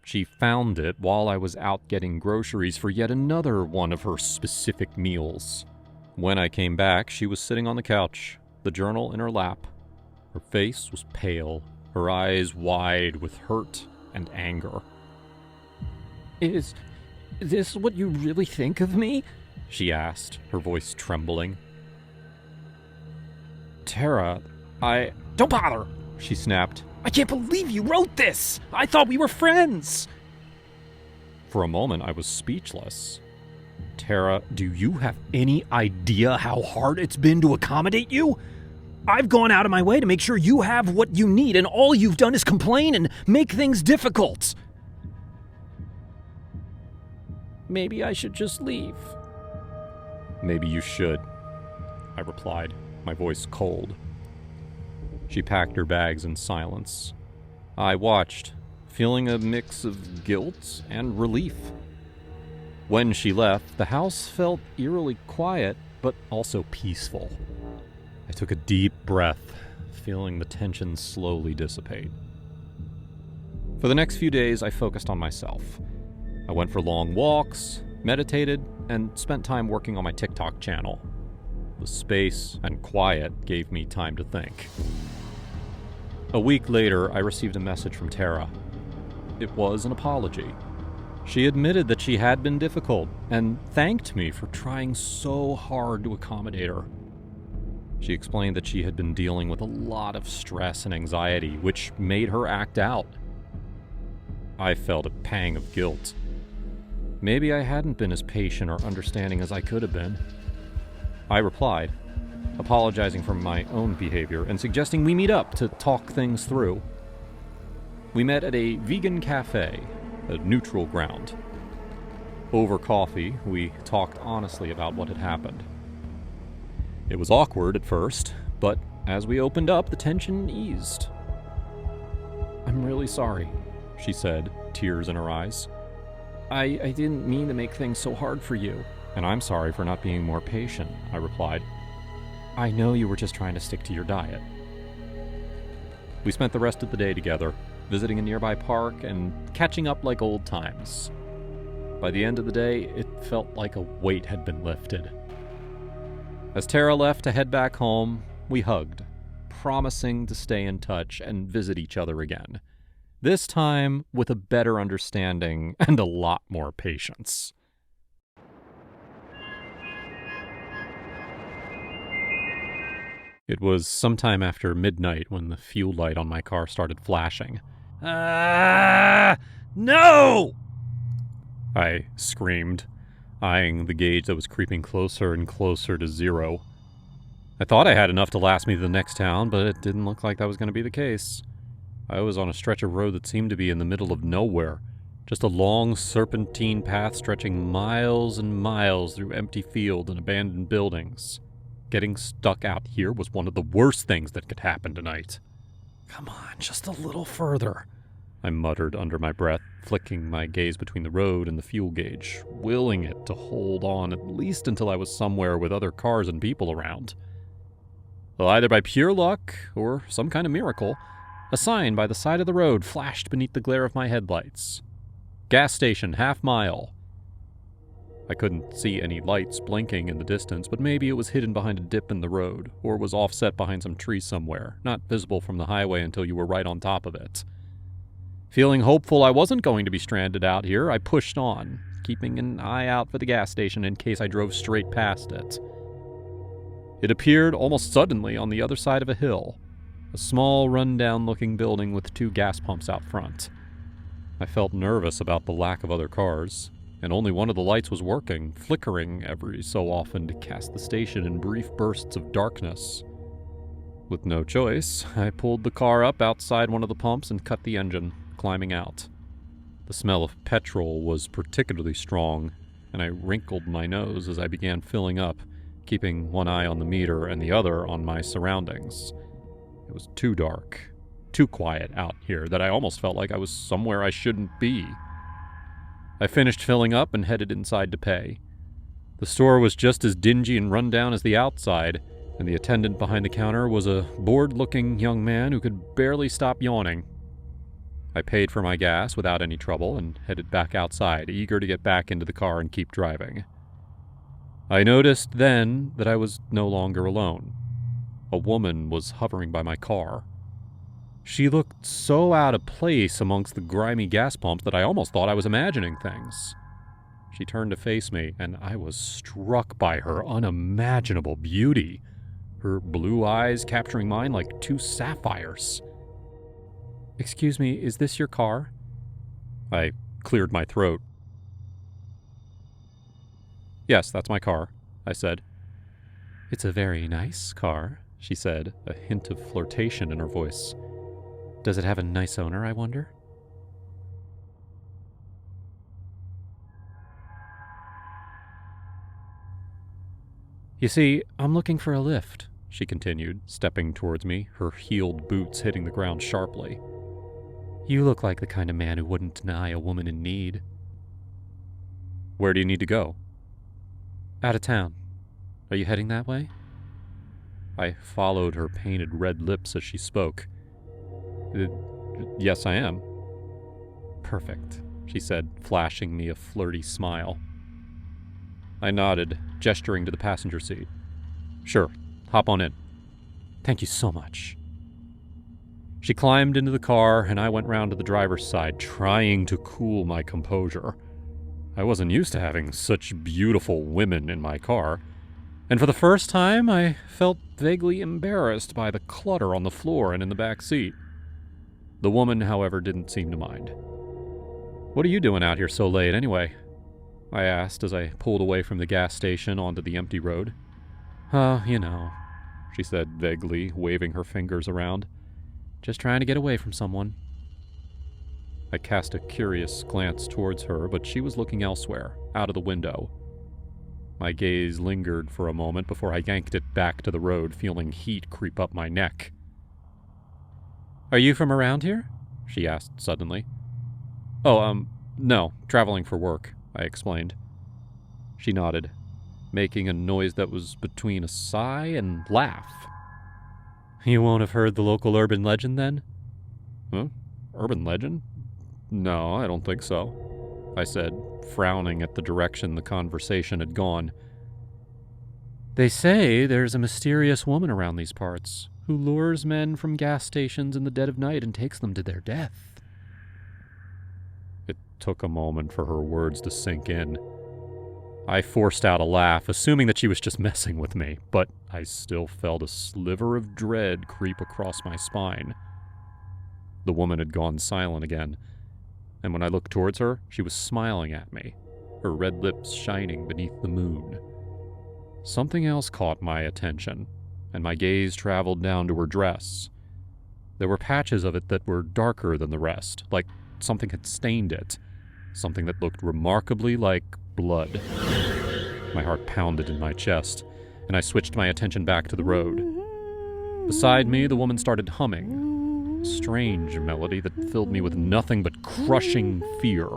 She found it while I was out getting groceries for yet another one of her specific meals. When I came back, she was sitting on the couch, the journal in her lap. Her face was pale, her eyes wide with hurt and anger. Is this what you really think of me? She asked, her voice trembling. Tara, Don't bother, she snapped. I can't believe you wrote this! I thought we were friends! For a moment, I was speechless. Tara, do you have any idea how hard it's been to accommodate you? I've gone out of my way to make sure you have what you need, and all you've done is complain and make things difficult. Maybe I should just leave. Maybe you should, I replied, my voice cold. She packed her bags in silence. I watched, feeling a mix of guilt and relief. When she left, the house felt eerily quiet, but also peaceful. I took a deep breath, feeling the tension slowly dissipate. For the next few days, I focused on myself. I went for long walks, meditated, and spent time working on my TikTok channel. The space and quiet gave me time to think. A week later, I received a message from Tara. It was an apology. She admitted that she had been difficult and thanked me for trying so hard to accommodate her. She explained that she had been dealing with a lot of stress and anxiety, which made her act out. I felt a pang of guilt. Maybe I hadn't been as patient or understanding as I could have been. I replied, apologizing for my own behavior and suggesting we meet up to talk things through. We met at a vegan cafe, a neutral ground. Over coffee, we talked honestly about what had happened. It was awkward at first, but as we opened up, the tension eased. I'm really sorry, she said, tears in her eyes. I didn't mean to make things so hard for you. And I'm sorry for not being more patient, I replied. I know you were just trying to stick to your diet. We spent the rest of the day together, visiting a nearby park and catching up like old times. By the end of the day, it felt like a weight had been lifted. As Tara left to head back home, we hugged, promising to stay in touch and visit each other again. This time with a better understanding and a lot more patience. It was sometime after midnight when the fuel light on my car started flashing. No! I screamed, eyeing the gauge that was creeping closer and closer to 0. I thought I had enough to last me to the next town, but it didn't look like that was going to be the case. I was on a stretch of road that seemed to be in the middle of nowhere, just a long serpentine path stretching miles and miles through empty fields and abandoned buildings. Getting stuck out here was one of the worst things that could happen tonight. Come on, just a little further, I muttered under my breath, flicking my gaze between the road and the fuel gauge, willing it to hold on at least until I was somewhere with other cars and people around. Well, either by pure luck or some kind of miracle, a sign by the side of the road flashed beneath the glare of my headlights. Gas station, half mile. I couldn't see any lights blinking in the distance, but maybe it was hidden behind a dip in the road, or was offset behind some trees somewhere, not visible from the highway until you were right on top of it. Feeling hopeful I wasn't going to be stranded out here, I pushed on, keeping an eye out for the gas station in case I drove straight past it. It appeared almost suddenly on the other side of a hill, a small, run-down-looking building with 2 gas pumps out front. I felt nervous about the lack of other cars, and only one of the lights was working, flickering every so often to cast the station in brief bursts of darkness. With no choice, I pulled the car up outside one of the pumps and cut the engine, climbing out. The smell of petrol was particularly strong, and I wrinkled my nose as I began filling up, keeping one eye on the meter and the other on my surroundings. It was too dark, too quiet out here that I almost felt like I was somewhere I shouldn't be. I finished filling up and headed inside to pay. The store was just as dingy and run down as the outside, and the attendant behind the counter was a bored-looking young man who could barely stop yawning. I paid for my gas without any trouble and headed back outside, eager to get back into the car and keep driving. I noticed then that I was no longer alone. A woman was hovering by my car. She looked so out of place amongst the grimy gas pumps that I almost thought I was imagining things. She turned to face me, and I was struck by her unimaginable beauty, her blue eyes capturing mine like two sapphires. "Excuse me, is this your car?" I cleared my throat. "Yes, that's my car," I said. "It's a very nice car," she said, a hint of flirtation in her voice. "Does it have a nice owner, I wonder?" "You see, I'm looking for a lift," she continued, stepping towards me, her heeled boots hitting the ground sharply. "You look like the kind of man who wouldn't deny a woman in need." "Where do you need to go?" "Out of town. Are you heading that way?" I followed her painted red lips as she spoke. "Yes, I am." "Perfect," she said, flashing me a flirty smile. I nodded, gesturing to the passenger seat. "Sure, hop on in." "Thank you so much." She climbed into the car, and I went round to the driver's side, trying to cool my composure. I wasn't used to having such beautiful women in my car, and for the first time I felt vaguely embarrassed by the clutter on the floor and in the back seat. The woman, however, didn't seem to mind. "What are you doing out here so late, anyway?" I asked as I pulled away from the gas station onto the empty road. "Oh, you know," she said vaguely, waving her fingers around. "Just trying to get away from someone." I cast a curious glance towards her, but she was looking elsewhere, out of the window. My gaze lingered for a moment before I yanked it back to the road, feeling heat creep up my neck. "Are you from around here?" she asked suddenly. "Oh, no, traveling for work," I explained. She nodded, making a noise that was between a sigh and laugh. "You won't have heard the local urban legend, then?" "Huh? Urban legend? No, I don't think so," I said, frowning at the direction the conversation had gone. "They say there's a mysterious woman around these parts who lures men from gas stations in the dead of night and takes them to their death." It took a moment for her words to sink in. I forced out a laugh, assuming that she was just messing with me, but I still felt a sliver of dread creep across my spine. The woman had gone silent again, and when I looked towards her, she was smiling at me, her red lips shining beneath the moon. Something else caught my attention, and my gaze traveled down to her dress. There were patches of it that were darker than the rest, like something had stained it, something that looked remarkably like blood. My heart pounded in my chest, and I switched my attention back to the road. Beside me, the woman started humming, a strange melody that filled me with nothing but crushing fear.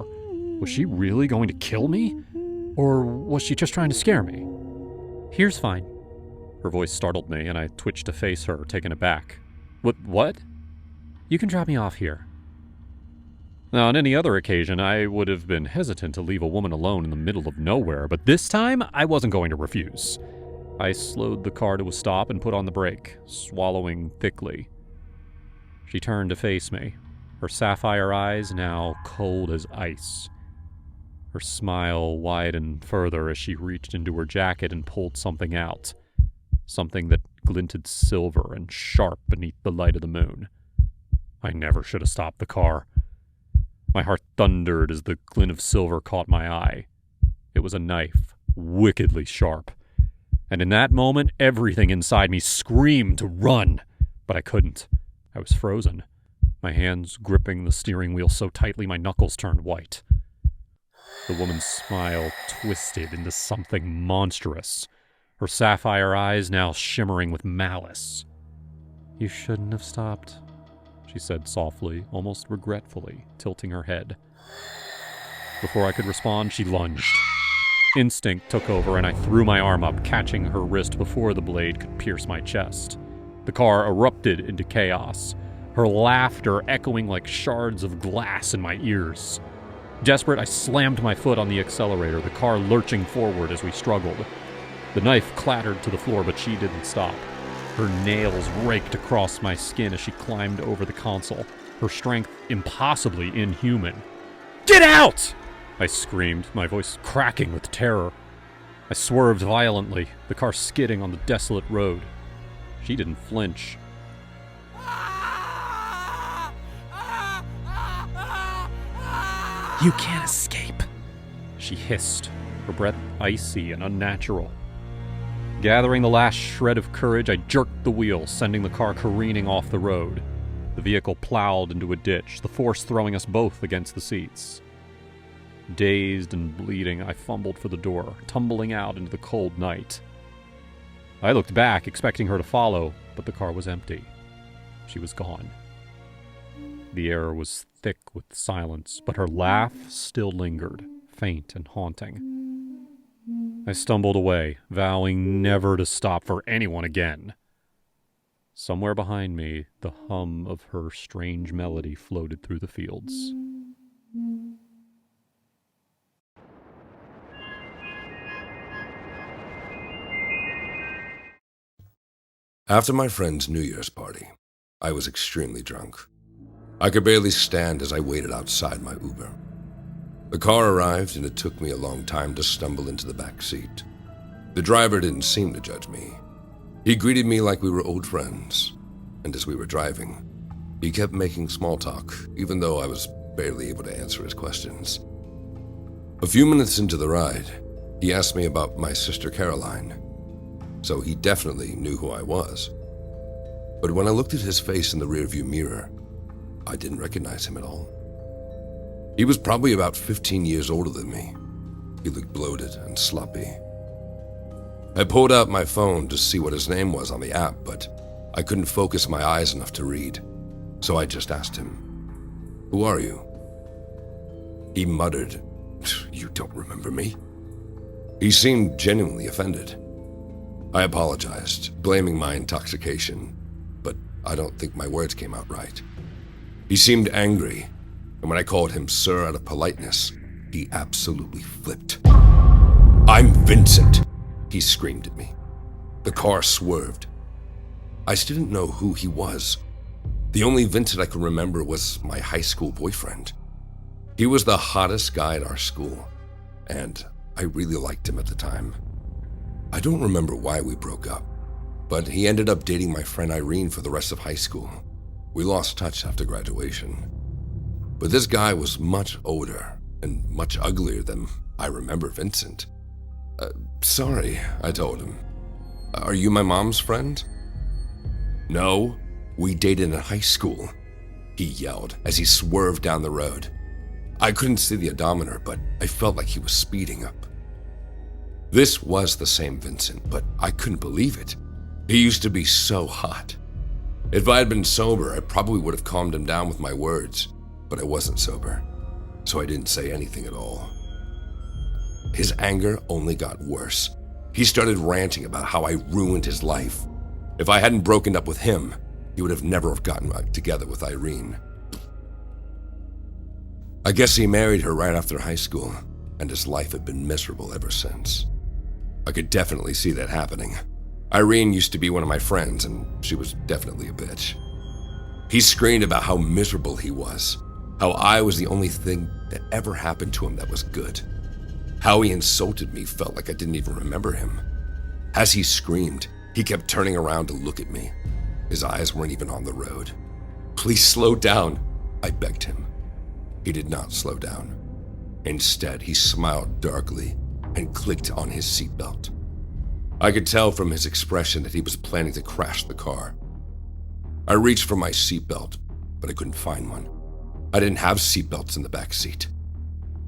Was she really going to kill me? Or was she just trying to scare me? "Here's fine." Her voice startled me, and I twitched to face her, taken aback. What? "You can drop me off here." Now, on any other occasion, I would have been hesitant to leave a woman alone in the middle of nowhere, but this time, I wasn't going to refuse. I slowed the car to a stop and put on the brake, swallowing thickly. She turned to face me, her sapphire eyes now cold as ice. Her smile widened further as she reached into her jacket and pulled something out, something that glinted silver and sharp beneath the light of the moon. I never should have stopped the car. My heart thundered as the glint of silver caught my eye. It was a knife, wickedly sharp. And in that moment, everything inside me screamed to run, but I couldn't. I was frozen. my hands gripping the steering wheel so tightly my knuckles turned white. The woman's smile twisted into something monstrous, her sapphire eyes now shimmering with malice. "You shouldn't have stopped," she said softly, almost regretfully, tilting her head. Before I could respond, she lunged. Instinct took over, and I threw my arm up, catching her wrist before the blade could pierce my chest. The car erupted into chaos, her laughter echoing like shards of glass in my ears. Desperate, I slammed my foot on the accelerator, the car lurching forward as we struggled. The knife clattered to the floor, but she didn't stop. Her nails raked across my skin as she climbed over the console, her strength impossibly inhuman. "Get out!" I screamed, my voice cracking with terror. I swerved violently, the car skidding on the desolate road. She didn't flinch. "You can't escape," she hissed, her breath icy and unnatural. Gathering the last shred of courage, I jerked the wheel, sending the car careening off the road. The vehicle plowed into a ditch, the force throwing us both against the seats. Dazed and bleeding, I fumbled for the door, tumbling out into the cold night. I looked back, expecting her to follow, but the car was empty. She was gone. The air was thick with silence, but her laugh still lingered, faint and haunting. I stumbled away, vowing never to stop for anyone again. Somewhere behind me, the hum of her strange melody floated through the fields. After my friend's New Year's party, I was extremely drunk. I could barely stand as I waited outside my Uber. The car arrived, and it took me a long time to stumble into the back seat. The driver didn't seem to judge me. He greeted me like we were old friends, and as we were driving, he kept making small talk, even though I was barely able to answer his questions. A few minutes into the ride, he asked me about my sister Caroline, so he definitely knew who I was. But when I looked at his face in the rearview mirror, I didn't recognize him at all. He was probably about 15 years older than me. He looked bloated and sloppy. I pulled out my phone to see what his name was on the app, but I couldn't focus my eyes enough to read, so I just asked him, "Who are you?" He muttered, "You don't remember me?" He seemed genuinely offended. I apologized, blaming my intoxication, but I don't think my words came out right. He seemed angry, and when I called him sir out of politeness, he absolutely flipped. "I'm Vincent!" he screamed at me. The car swerved. I still didn't know who he was. The only Vincent I could remember was my high school boyfriend. He was the hottest guy at our school, and I really liked him at the time. I don't remember why we broke up, but he ended up dating my friend Irene for the rest of high school. We lost touch after graduation. But this guy was much older and much uglier than I remember Vincent. Sorry, I told him. "Are you my mom's friend?" "No, we dated in high school," he yelled as he swerved down the road. I couldn't see the odometer, but I felt like he was speeding up. This was the same Vincent, but I couldn't believe it. He used to be so hot. If I had been sober, I probably would have calmed him down with my words, but I wasn't sober, so I didn't say anything at all. His anger only got worse. He started ranting about how I ruined his life. If I hadn't broken up with him, he would have never gotten back together with Irene. I guess he married her right after high school, and his life had been miserable ever since. I could definitely see that happening. Irene used to be one of my friends, and she was definitely a bitch. He screamed about how miserable he was, how I was the only thing that ever happened to him that was good. How he insulted me felt like I didn't even remember him. As he screamed, he kept turning around to look at me. His eyes weren't even on the road. "Please slow down," I begged him. He did not slow down. Instead, he smiled darkly and clicked on his seatbelt. I could tell from his expression that he was planning to crash the car. I reached for my seatbelt, but I couldn't find one. I didn't have seatbelts in the back seat.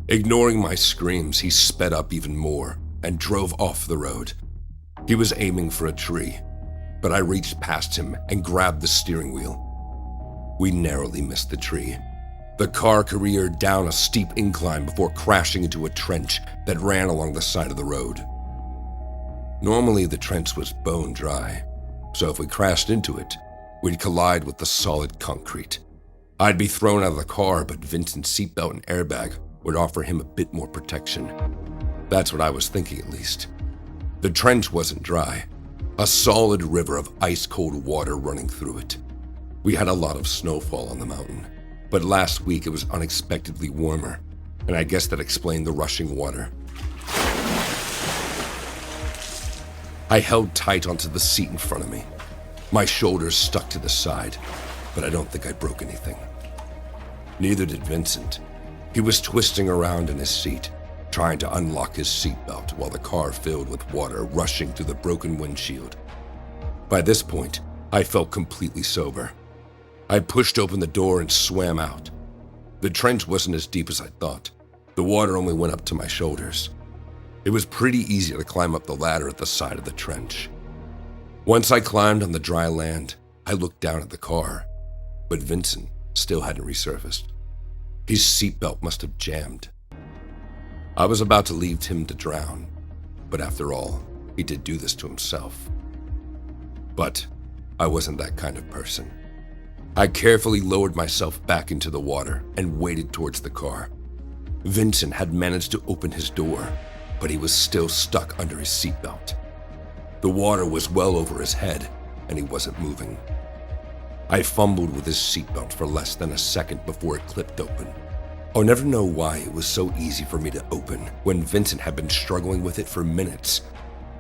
Ignoring my screams, he sped up even more and drove off the road. He was aiming for a tree, but I reached past him and grabbed the steering wheel. We narrowly missed the tree. The car careered down a steep incline before crashing into a trench that ran along the side of the road. Normally, the trench was bone dry, so if we crashed into it, we'd collide with the solid concrete. I'd be thrown out of the car, but Vincent's seatbelt and airbag would offer him a bit more protection. That's what I was thinking, at least. The trench wasn't dry, a solid river of ice-cold water running through it. We had a lot of snowfall on the mountain, but last week it was unexpectedly warmer, and I guess that explained the rushing water. I held tight onto the seat in front of me. My shoulders stuck to the side, but I don't think I broke anything. Neither did Vincent. He was twisting around in his seat, trying to unlock his seatbelt while the car filled with water rushing through the broken windshield. By this point, I felt completely sober. I pushed open the door and swam out. The trench wasn't as deep as I thought. The water only went up to my shoulders. It was pretty easy to climb up the ladder at the side of the trench. Once I climbed on the dry land, I looked down at the car, but Vincent still hadn't resurfaced. His seatbelt must have jammed. I was about to leave him to drown, but after all, he did do this to himself. But I wasn't that kind of person. I carefully lowered myself back into the water and waded towards the car. Vincent had managed to open his door, but he was still stuck under his seatbelt. The water was well over his head, and he wasn't moving. I fumbled with his seatbelt for less than a second before it clipped open. I'll never know why it was so easy for me to open when Vincent had been struggling with it for minutes.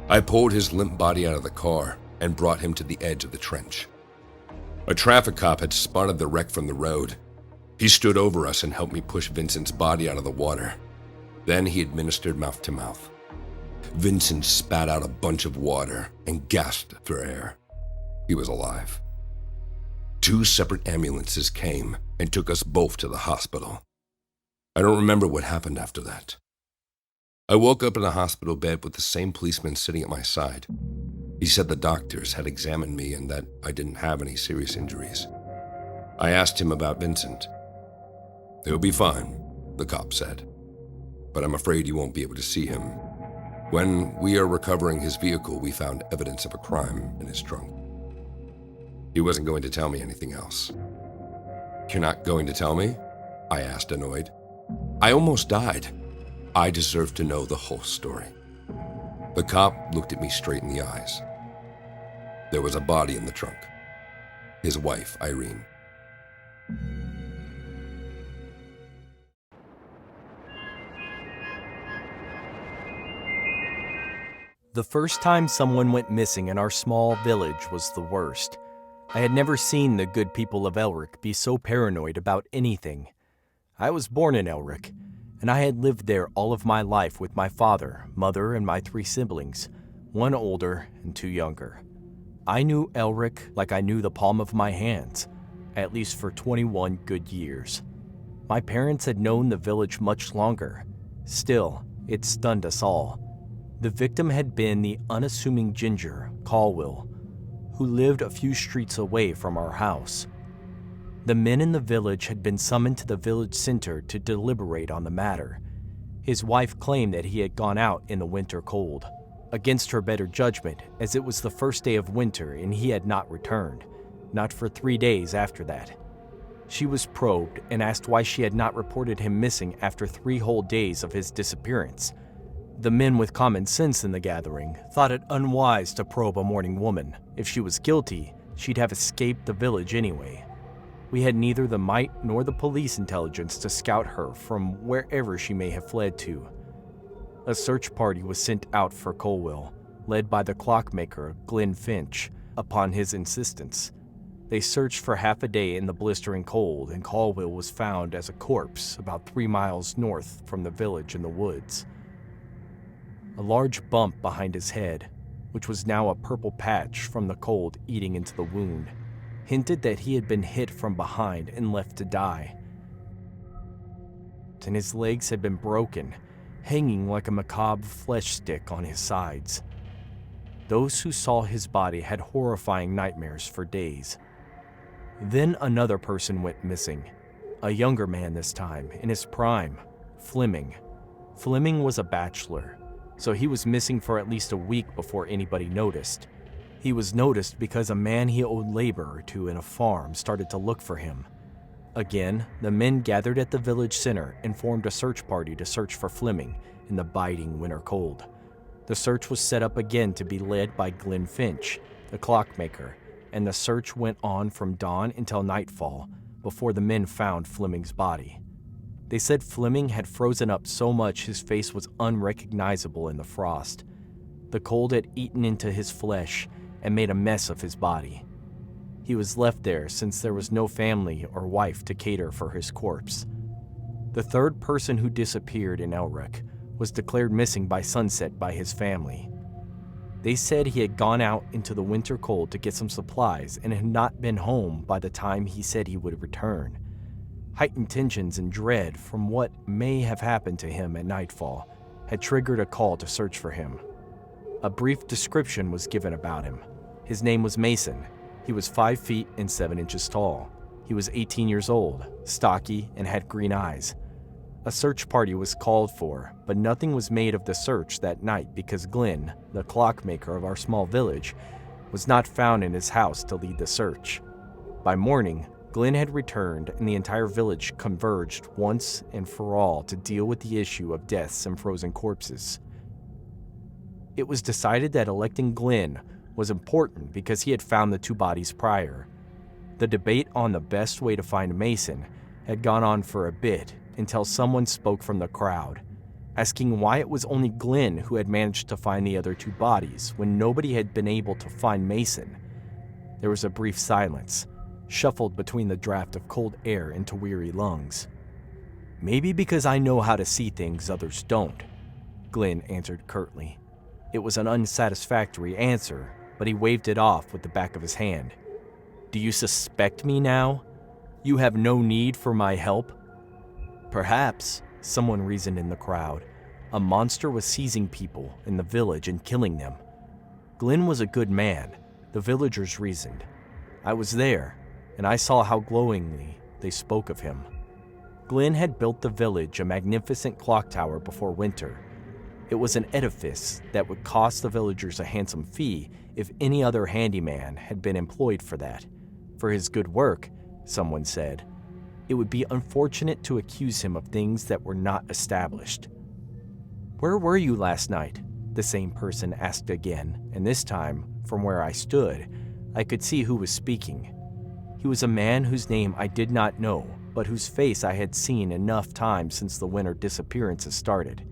I pulled his limp body out of the car and brought him to the edge of the trench. A traffic cop had spotted the wreck from the road. He stood over us and helped me push Vincent's body out of the water. Then he administered mouth to mouth. Vincent spat out a bunch of water and gasped for air. He was alive. 2 separate ambulances came and took us both to the hospital. I don't remember what happened after that. I woke up in a hospital bed with the same policeman sitting at my side. He said the doctors had examined me and that I didn't have any serious injuries. I asked him about Vincent. "He'll be fine," the cop said, "but I'm afraid you won't be able to see him. When we are recovering his vehicle, we found evidence of a crime in his trunk." He wasn't going to tell me anything else. "You're not going to tell me?" I asked, annoyed. I almost died. I deserved to know the whole story. The cop looked at me straight in the eyes. There was a body in the trunk. His wife, Irene. The first time someone went missing in our small village was the worst. I had never seen the good people of Elric be so paranoid about anything. I was born in Elric, and I had lived there all of my life with my father, mother, and my 3 siblings, 1 older and 2 younger. I knew Elric like I knew the palm of my hands, at least for 21 good years. My parents had known the village much longer. Still, it stunned us all. The victim had been the unassuming ginger, Caldwell, who lived a few streets away from our house. The men in the village had been summoned to the village center to deliberate on the matter. His wife claimed that he had gone out in the winter cold, against her better judgment, as it was the first day of winter and he had not returned, not for 3 days after that. She was probed and asked why she had not reported him missing after 3 whole days of his disappearance. The men with common sense in the gathering thought it unwise to probe a mourning woman. If she was guilty, she'd have escaped the village anyway. We had neither the might nor the police intelligence to scout her from wherever she may have fled to. A search party was sent out for Caldwell, led by the clockmaker Glenn Finch, upon his insistence. They searched for half a day in the blistering cold, and Caldwell was found as a corpse about 3 miles north from the village in the woods. A large bump behind his head, which was now a purple patch from the cold eating into the wound. hinted that he had been hit from behind and left to die. And his legs had been broken, hanging like a macabre flesh stick on his sides. Those who saw his body had horrifying nightmares for days. Then another person went missing, a younger man this time, in his prime, Fleming. Fleming was a bachelor, so he was missing for at least a week before anybody noticed. He was noticed because a man he owed labor to in a farm started to look for him. Again, the men gathered at the village center and formed a search party to search for Fleming in the biting winter cold. The search was set up again to be led by Glenn Finch, the clockmaker, and the search went on from dawn until nightfall before the men found Fleming's body. They said Fleming had frozen up so much his face was unrecognizable in the frost. The cold had eaten into his flesh and made a mess of his body. He was left there since there was no family or wife to cater for his corpse. The third person who disappeared in Elric was declared missing by sunset by his family. They said he had gone out into the winter cold to get some supplies and had not been home by the time he said he would return. Heightened tensions and dread from what may have happened to him at nightfall had triggered a call to search for him. A brief description was given about him. His name was Mason. He was 5 feet and 7 inches tall. He was 18 years old, stocky, and had green eyes. A search party was called for, but nothing was made of the search that night because Glenn, the clockmaker of our small village, was not found in his house to lead the search. By morning, Glenn had returned and the entire village converged once and for all to deal with the issue of deaths and frozen corpses. It was decided that electing Glenn was important because he had found the 2 bodies prior. The debate on the best way to find Mason had gone on for a bit until someone spoke from the crowd, asking why it was only Glenn who had managed to find the other 2 bodies when nobody had been able to find Mason. There was a brief silence, shuffled between the draft of cold air into weary lungs. "Maybe because I know how to see things others don't," Glenn answered curtly. It was an unsatisfactory answer, but he waved it off with the back of his hand. "Do you suspect me now? You have no need for my help?" "Perhaps," someone reasoned in the crowd. "A monster was seizing people in the village and killing them." Glenn was a good man, the villagers reasoned. I was there, and I saw how glowingly they spoke of him. Glenn had built the village a magnificent clock tower before winter. It was an edifice that would cost the villagers a handsome fee if any other handyman had been employed for that. For his good work, someone said. It would be unfortunate to accuse him of things that were not established. "Where were you last night?" the same person asked again, and this time, from where I stood, I could see who was speaking. He was a man whose name I did not know, but whose face I had seen enough times since the winter disappearances started.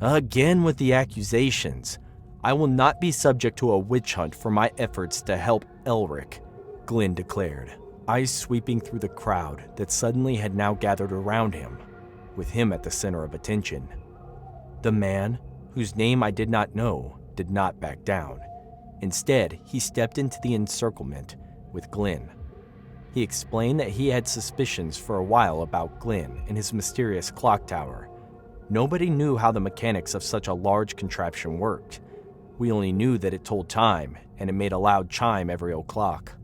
"Again with the accusations. I will not be subject to a witch hunt for my efforts to help Elric," Glenn declared, eyes sweeping through the crowd that suddenly had now gathered around him, with him at the center of attention. The man, whose name I did not know, did not back down. Instead, he stepped into the encirclement with Glenn. He explained that he had suspicions for a while about Glenn and his mysterious clock tower. Nobody knew how the mechanics of such a large contraption worked. We only knew that it told time, and it made a loud chime every o'clock.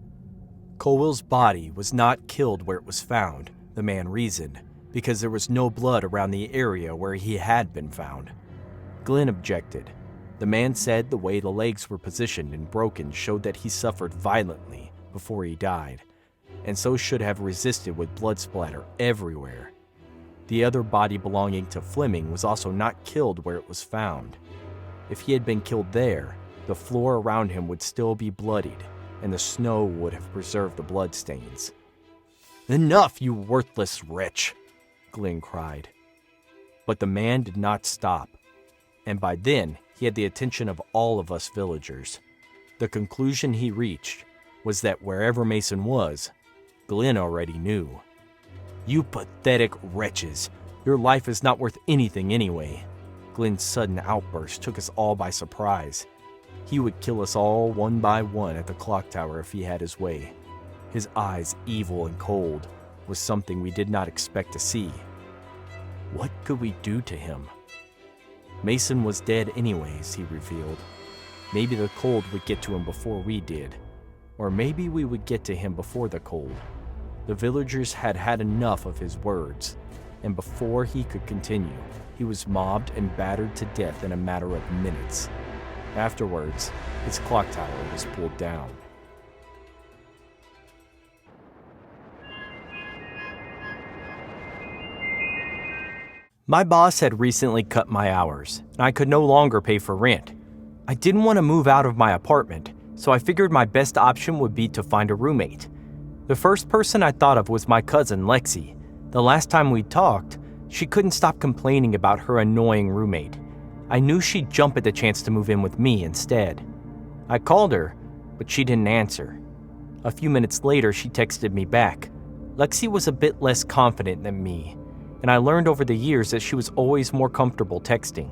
Colwell's body was not killed where it was found, the man reasoned, because there was no blood around the area where he had been found. Glenn objected. The man said the way the legs were positioned and broken showed that he suffered violently before he died, and so should have resisted with blood splatter everywhere. The other body belonging to Fleming was also not killed where it was found. If he had been killed there, the floor around him would still be bloodied, and the snow would have preserved the bloodstains. "Enough, you worthless wretch!" Glenn cried. But the man did not stop, and by then he had the attention of all of us villagers. The conclusion he reached was that wherever Mason was, Glenn already knew. "You pathetic wretches! Your life is not worth anything anyway." Glenn's sudden outburst took us all by surprise. He would kill us all one by one at the clock tower if he had his way. his eyes evil and cold, was something we did not expect to see. What could we do to him? Mason was dead anyways, he revealed. Maybe the cold would get to him before we did. Or maybe we would get to him before the cold. The villagers had had enough of his words, and before he could continue, he was mobbed and battered to death in a matter of minutes. Afterwards, his clock tower was pulled down. My boss had recently cut my hours, and I could no longer pay for rent. I didn't want to move out of my apartment, so I figured my best option would be to find a roommate. The first person I thought of was my cousin, Lexi. The last time we talked, she couldn't stop complaining about her annoying roommate. I knew she'd jump at the chance to move in with me instead. I called her, but she didn't answer. A few minutes later, she texted me back. Lexi was a bit less confident than me, and I learned over the years that she was always more comfortable texting.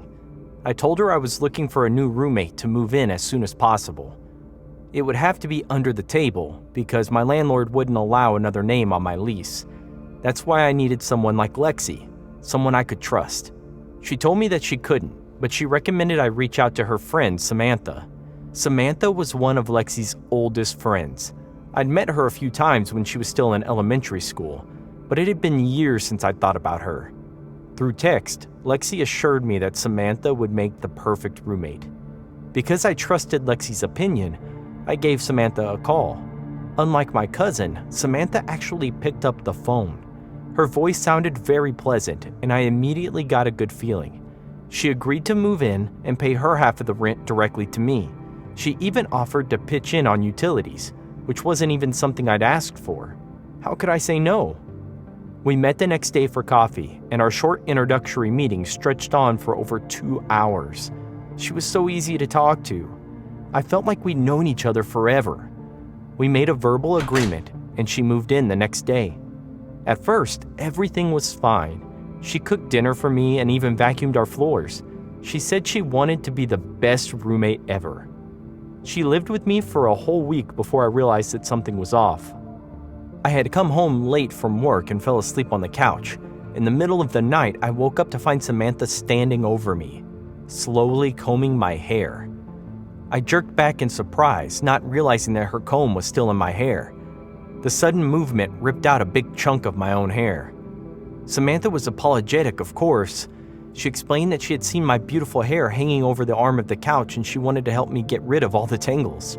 I told her I was looking for a new roommate to move in as soon as possible. It would have to be under the table because my landlord wouldn't allow another name on my lease. That's why I needed someone like Lexi, someone I could trust. She told me that she couldn't, but she recommended I reach out to her friend, Samantha. Samantha was one of Lexi's oldest friends. I'd met her a few times when she was still in elementary school, but it had been years since I'd thought about her. Through text, Lexi assured me that Samantha would make the perfect roommate. Because I trusted Lexi's opinion, I gave Samantha a call. Unlike my cousin, Samantha actually picked up the phone. Her voice sounded very pleasant, and I immediately got a good feeling. She agreed to move in and pay her half of the rent directly to me. She even offered to pitch in on utilities, which wasn't even something I'd asked for. How could I say no? We met the next day for coffee, and our short introductory meeting stretched on for over 2 hours. She was so easy to talk to. I felt like we'd known each other forever. We made a verbal agreement, and she moved in the next day. At first, everything was fine. She cooked dinner for me and even vacuumed our floors. She said she wanted to be the best roommate ever. She lived with me for a whole week before I realized that something was off. I had come home late from work and fell asleep on the couch. In the middle of the night, I woke up to find Samantha standing over me, slowly combing my hair. I jerked back in surprise, not realizing that her comb was still in my hair. The sudden movement ripped out a big chunk of my own hair. Samantha was apologetic, of course. She explained that she had seen my beautiful hair hanging over the arm of the couch and she wanted to help me get rid of all the tangles.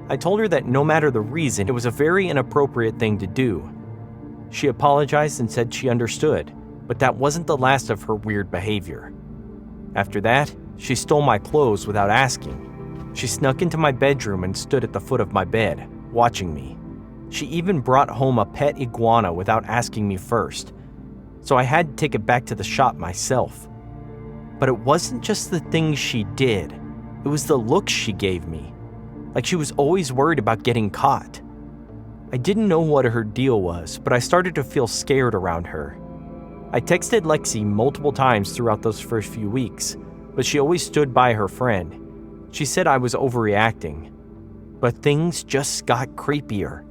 I told her that no matter the reason, it was a very inappropriate thing to do. She apologized and said she understood, but that wasn't the last of her weird behavior. After that, she stole my clothes without asking. She snuck into my bedroom and stood at the foot of my bed, watching me. She even brought home a pet iguana without asking me first, so I had to take it back to the shop myself. But it wasn't just the things she did, it was the looks she gave me. Like she was always worried about getting caught. I didn't know what her deal was, but I started to feel scared around her. I texted Lexi multiple times throughout those first few weeks, but she always stood by her friend. She said I was overreacting, but things just got creepier.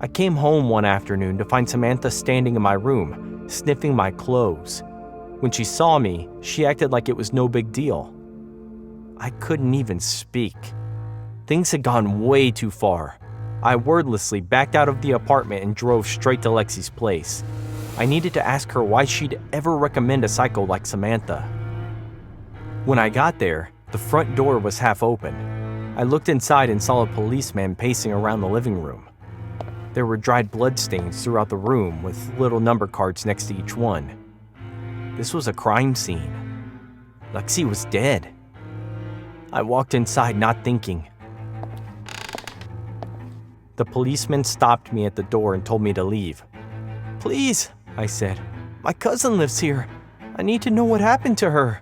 I came home one afternoon to find Samantha standing in my room, sniffing my clothes. When she saw me, she acted like it was no big deal. I couldn't even speak. Things had gone way too far. I wordlessly backed out of the apartment and drove straight to Lexi's place. I needed to ask her why she'd ever recommend a psycho like Samantha. When I got there, the front door was half open. I looked inside and saw a policeman pacing around the living room. There were dried bloodstains throughout the room with little number cards next to each one. This was a crime scene. Lexi was dead. I walked inside not thinking. The policeman stopped me at the door and told me to leave. "Please," I said. "My cousin lives here. I need to know what happened to her."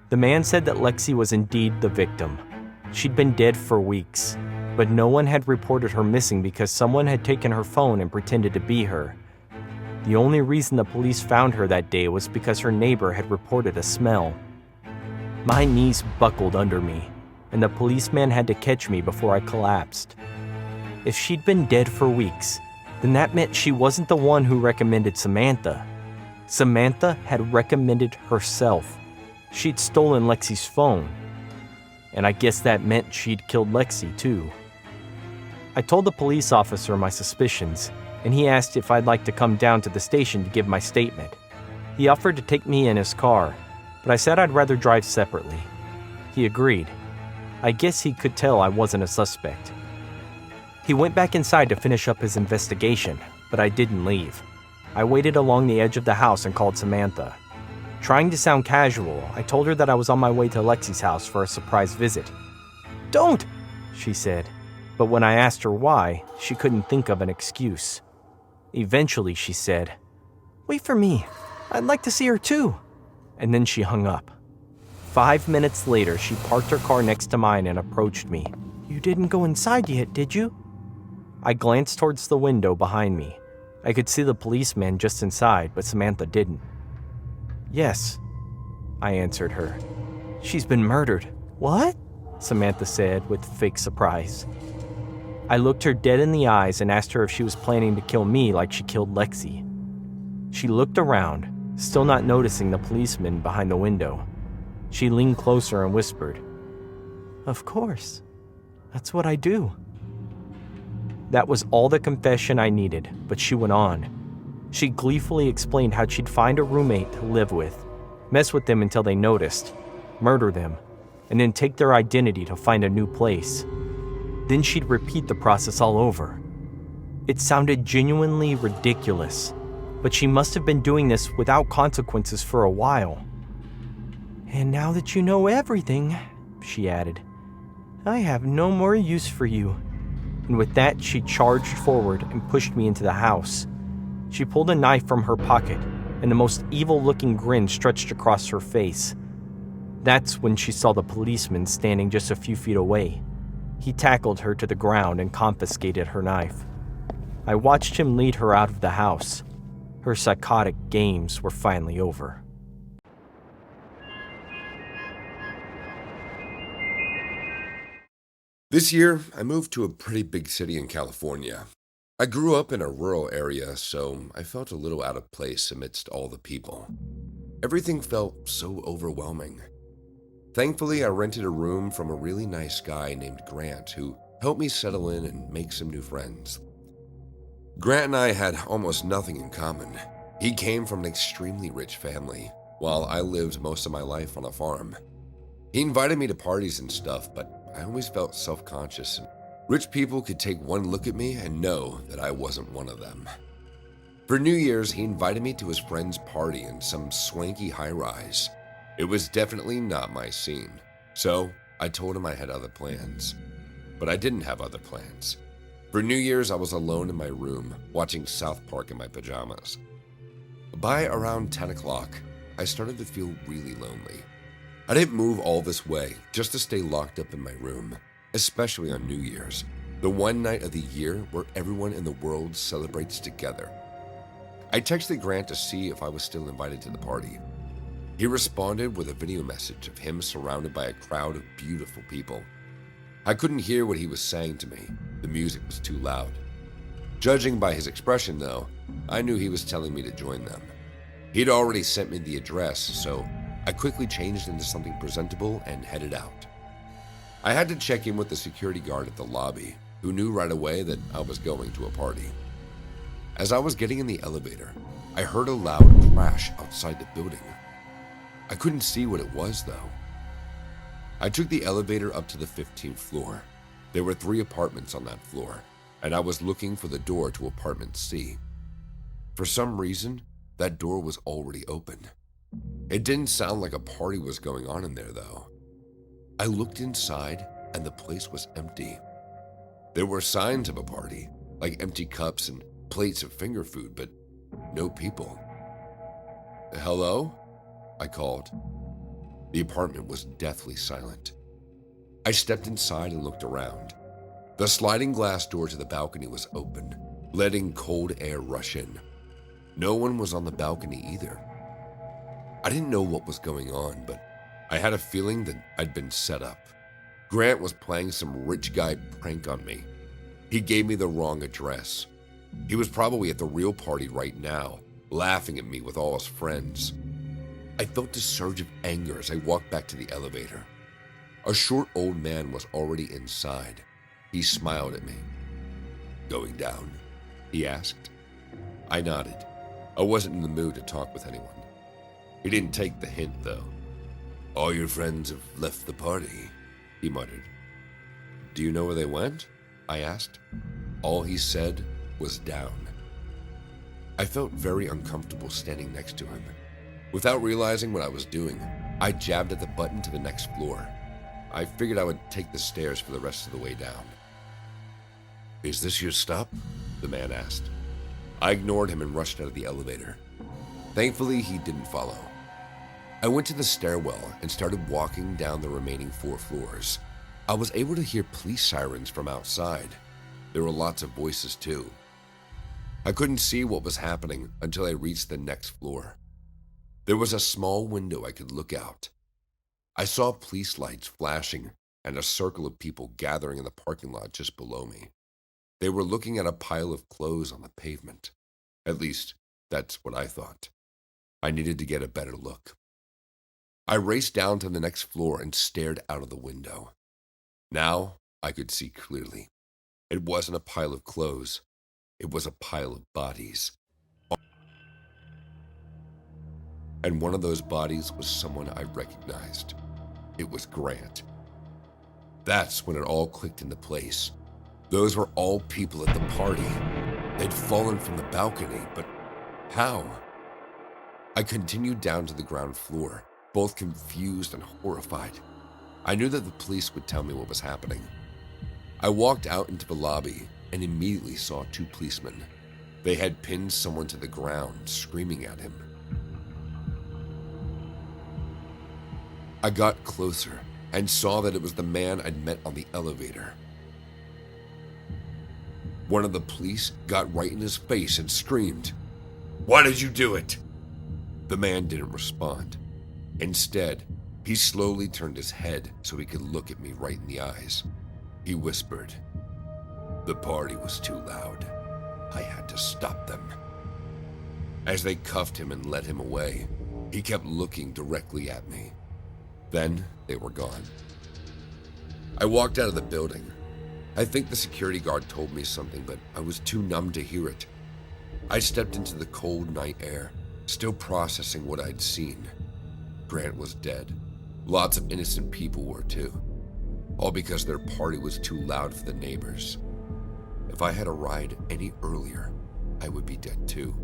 The man said that Lexi was indeed the victim. She'd been dead for weeks, but no one had reported her missing because someone had taken her phone and pretended to be her. The only reason the police found her that day was because her neighbor had reported a smell. My knees buckled under me, and the policeman had to catch me before I collapsed. If she'd been dead for weeks, then that meant she wasn't the one who recommended Samantha. Samantha had recommended herself. She'd stolen Lexi's phone. And I guess that meant she'd killed Lexi, too. I told the police officer my suspicions, and he asked if I'd like to come down to the station to give my statement. He offered to take me in his car, but I said I'd rather drive separately. He agreed. I guess he could tell I wasn't a suspect. He went back inside to finish up his investigation, but I didn't leave. I waited along the edge of the house and called Samantha. Trying to sound casual, I told her that I was on my way to Lexi's house for a surprise visit. "Don't!" she said, but when I asked her why, she couldn't think of an excuse. Eventually, she said, "Wait for me. I'd like to see her too." And then she hung up. 5 minutes later, she parked her car next to mine and approached me. "You didn't go inside yet, did you?" I glanced towards the window behind me. I could see the policeman just inside, but Samantha didn't. "Yes," I answered her. "She's been murdered." "What?" Samantha said with fake surprise. I looked her dead in the eyes and asked her if she was planning to kill me like she killed Lexi. She looked around, still not noticing the policeman behind the window. She leaned closer and whispered, "Of course. That's what I do." That was all the confession I needed, but she went on. She gleefully explained how she'd find a roommate to live with, mess with them until they noticed, murder them, and then take their identity to find a new place. Then she'd repeat the process all over. It sounded genuinely ridiculous, but she must have been doing this without consequences for a while. "And now that you know everything," she added, "I have no more use for you." And with that, she charged forward and pushed me into the house. She pulled a knife from her pocket, and the most evil-looking grin stretched across her face. That's when she saw the policeman standing just a few feet away. He tackled her to the ground and confiscated her knife. I watched him lead her out of the house. Her psychotic games were finally over. This year, I moved to a pretty big city in California. I grew up in a rural area, so I felt a little out of place amidst all the people. Everything felt so overwhelming. Thankfully, I rented a room from a really nice guy named Grant, who helped me settle in and make some new friends. Grant and I had almost nothing in common. He came from an extremely rich family, while I lived most of my life on a farm. He invited me to parties and stuff, but I always felt self-conscious. Rich people could take one look at me and know that I wasn't one of them. For New Year's, he invited me to his friend's party in some swanky high-rise. It was definitely not my scene, so I told him I had other plans. But I didn't have other plans. For New Year's, I was alone in my room, watching South Park in my pajamas. By around 10 o'clock, I started to feel really lonely. I didn't move all this way just to stay locked up in my room, especially on New Year's, the one night of the year where everyone in the world celebrates together. I texted Grant to see if I was still invited to the party. He responded with a video message of him surrounded by a crowd of beautiful people. I couldn't hear what he was saying to me. The music was too loud. Judging by his expression, though, I knew he was telling me to join them. He'd already sent me the address, so I quickly changed into something presentable and headed out. I had to check in with the security guard at the lobby, who knew right away that I was going to a party. As I was getting in the elevator, I heard a loud crash outside the building. I couldn't see what it was, though. I took the elevator up to the 15th floor. There were 3 apartments on that floor, and I was looking for the door to apartment C. For some reason, that door was already open. It didn't sound like a party was going on in there, though. I looked inside, and the place was empty. There were signs of a party, like empty cups and plates of finger food, but no people. "Hello?" I called. The apartment was deathly silent. I stepped inside and looked around. The sliding glass door to the balcony was open, letting cold air rush in. No one was on the balcony either. I didn't know what was going on, but I had a feeling that I'd been set up. Grant was playing some rich guy prank on me. He gave me the wrong address. He was probably at the real party right now, laughing at me with all his friends. I felt a surge of anger as I walked back to the elevator. A short old man was already inside. He smiled at me. "Going down?" he asked. I nodded. I wasn't in the mood to talk with anyone. He didn't take the hint, though. "All your friends have left the party," he muttered. "Do you know where they went?" I asked. All he said was down. I felt very uncomfortable standing next to him. Without realizing what I was doing, I jabbed at the button to the next floor. I figured I would take the stairs for the rest of the way down. "Is this your stop?" the man asked. I ignored him and rushed out of the elevator. Thankfully, he didn't follow. I went to the stairwell and started walking down the remaining 4 floors. I was able to hear police sirens from outside. There were lots of voices too. I couldn't see what was happening until I reached the next floor. There was a small window I could look out. I saw police lights flashing and a circle of people gathering in the parking lot just below me. They were looking at a pile of clothes on the pavement. At least, that's what I thought. I needed to get a better look. I raced down to the next floor and stared out of the window. Now I could see clearly. It wasn't a pile of clothes. It was a pile of bodies. And one of those bodies was someone I recognized. It was Grant. That's when it all clicked into place. Those were all people at the party. They'd fallen from the balcony, but how? I continued down to the ground floor, both confused and horrified. I knew that the police would tell me what was happening. I walked out into the lobby and immediately saw 2 policemen. They had pinned someone to the ground, screaming at him. I got closer and saw that it was the man I'd met on the elevator. One of the police got right in his face and screamed, "Why did you do it?" The man didn't respond. Instead, he slowly turned his head so he could look at me right in the eyes. He whispered, "The party was too loud. I had to stop them." As they cuffed him and led him away, he kept looking directly at me. Then they were gone. I walked out of the building. I think the security guard told me something, but I was too numb to hear it. I stepped into the cold night air, still processing what I'd seen. Grant was dead. Lots of innocent people were too. All because their party was too loud for the neighbors. If I had arrived any earlier, I would be dead too.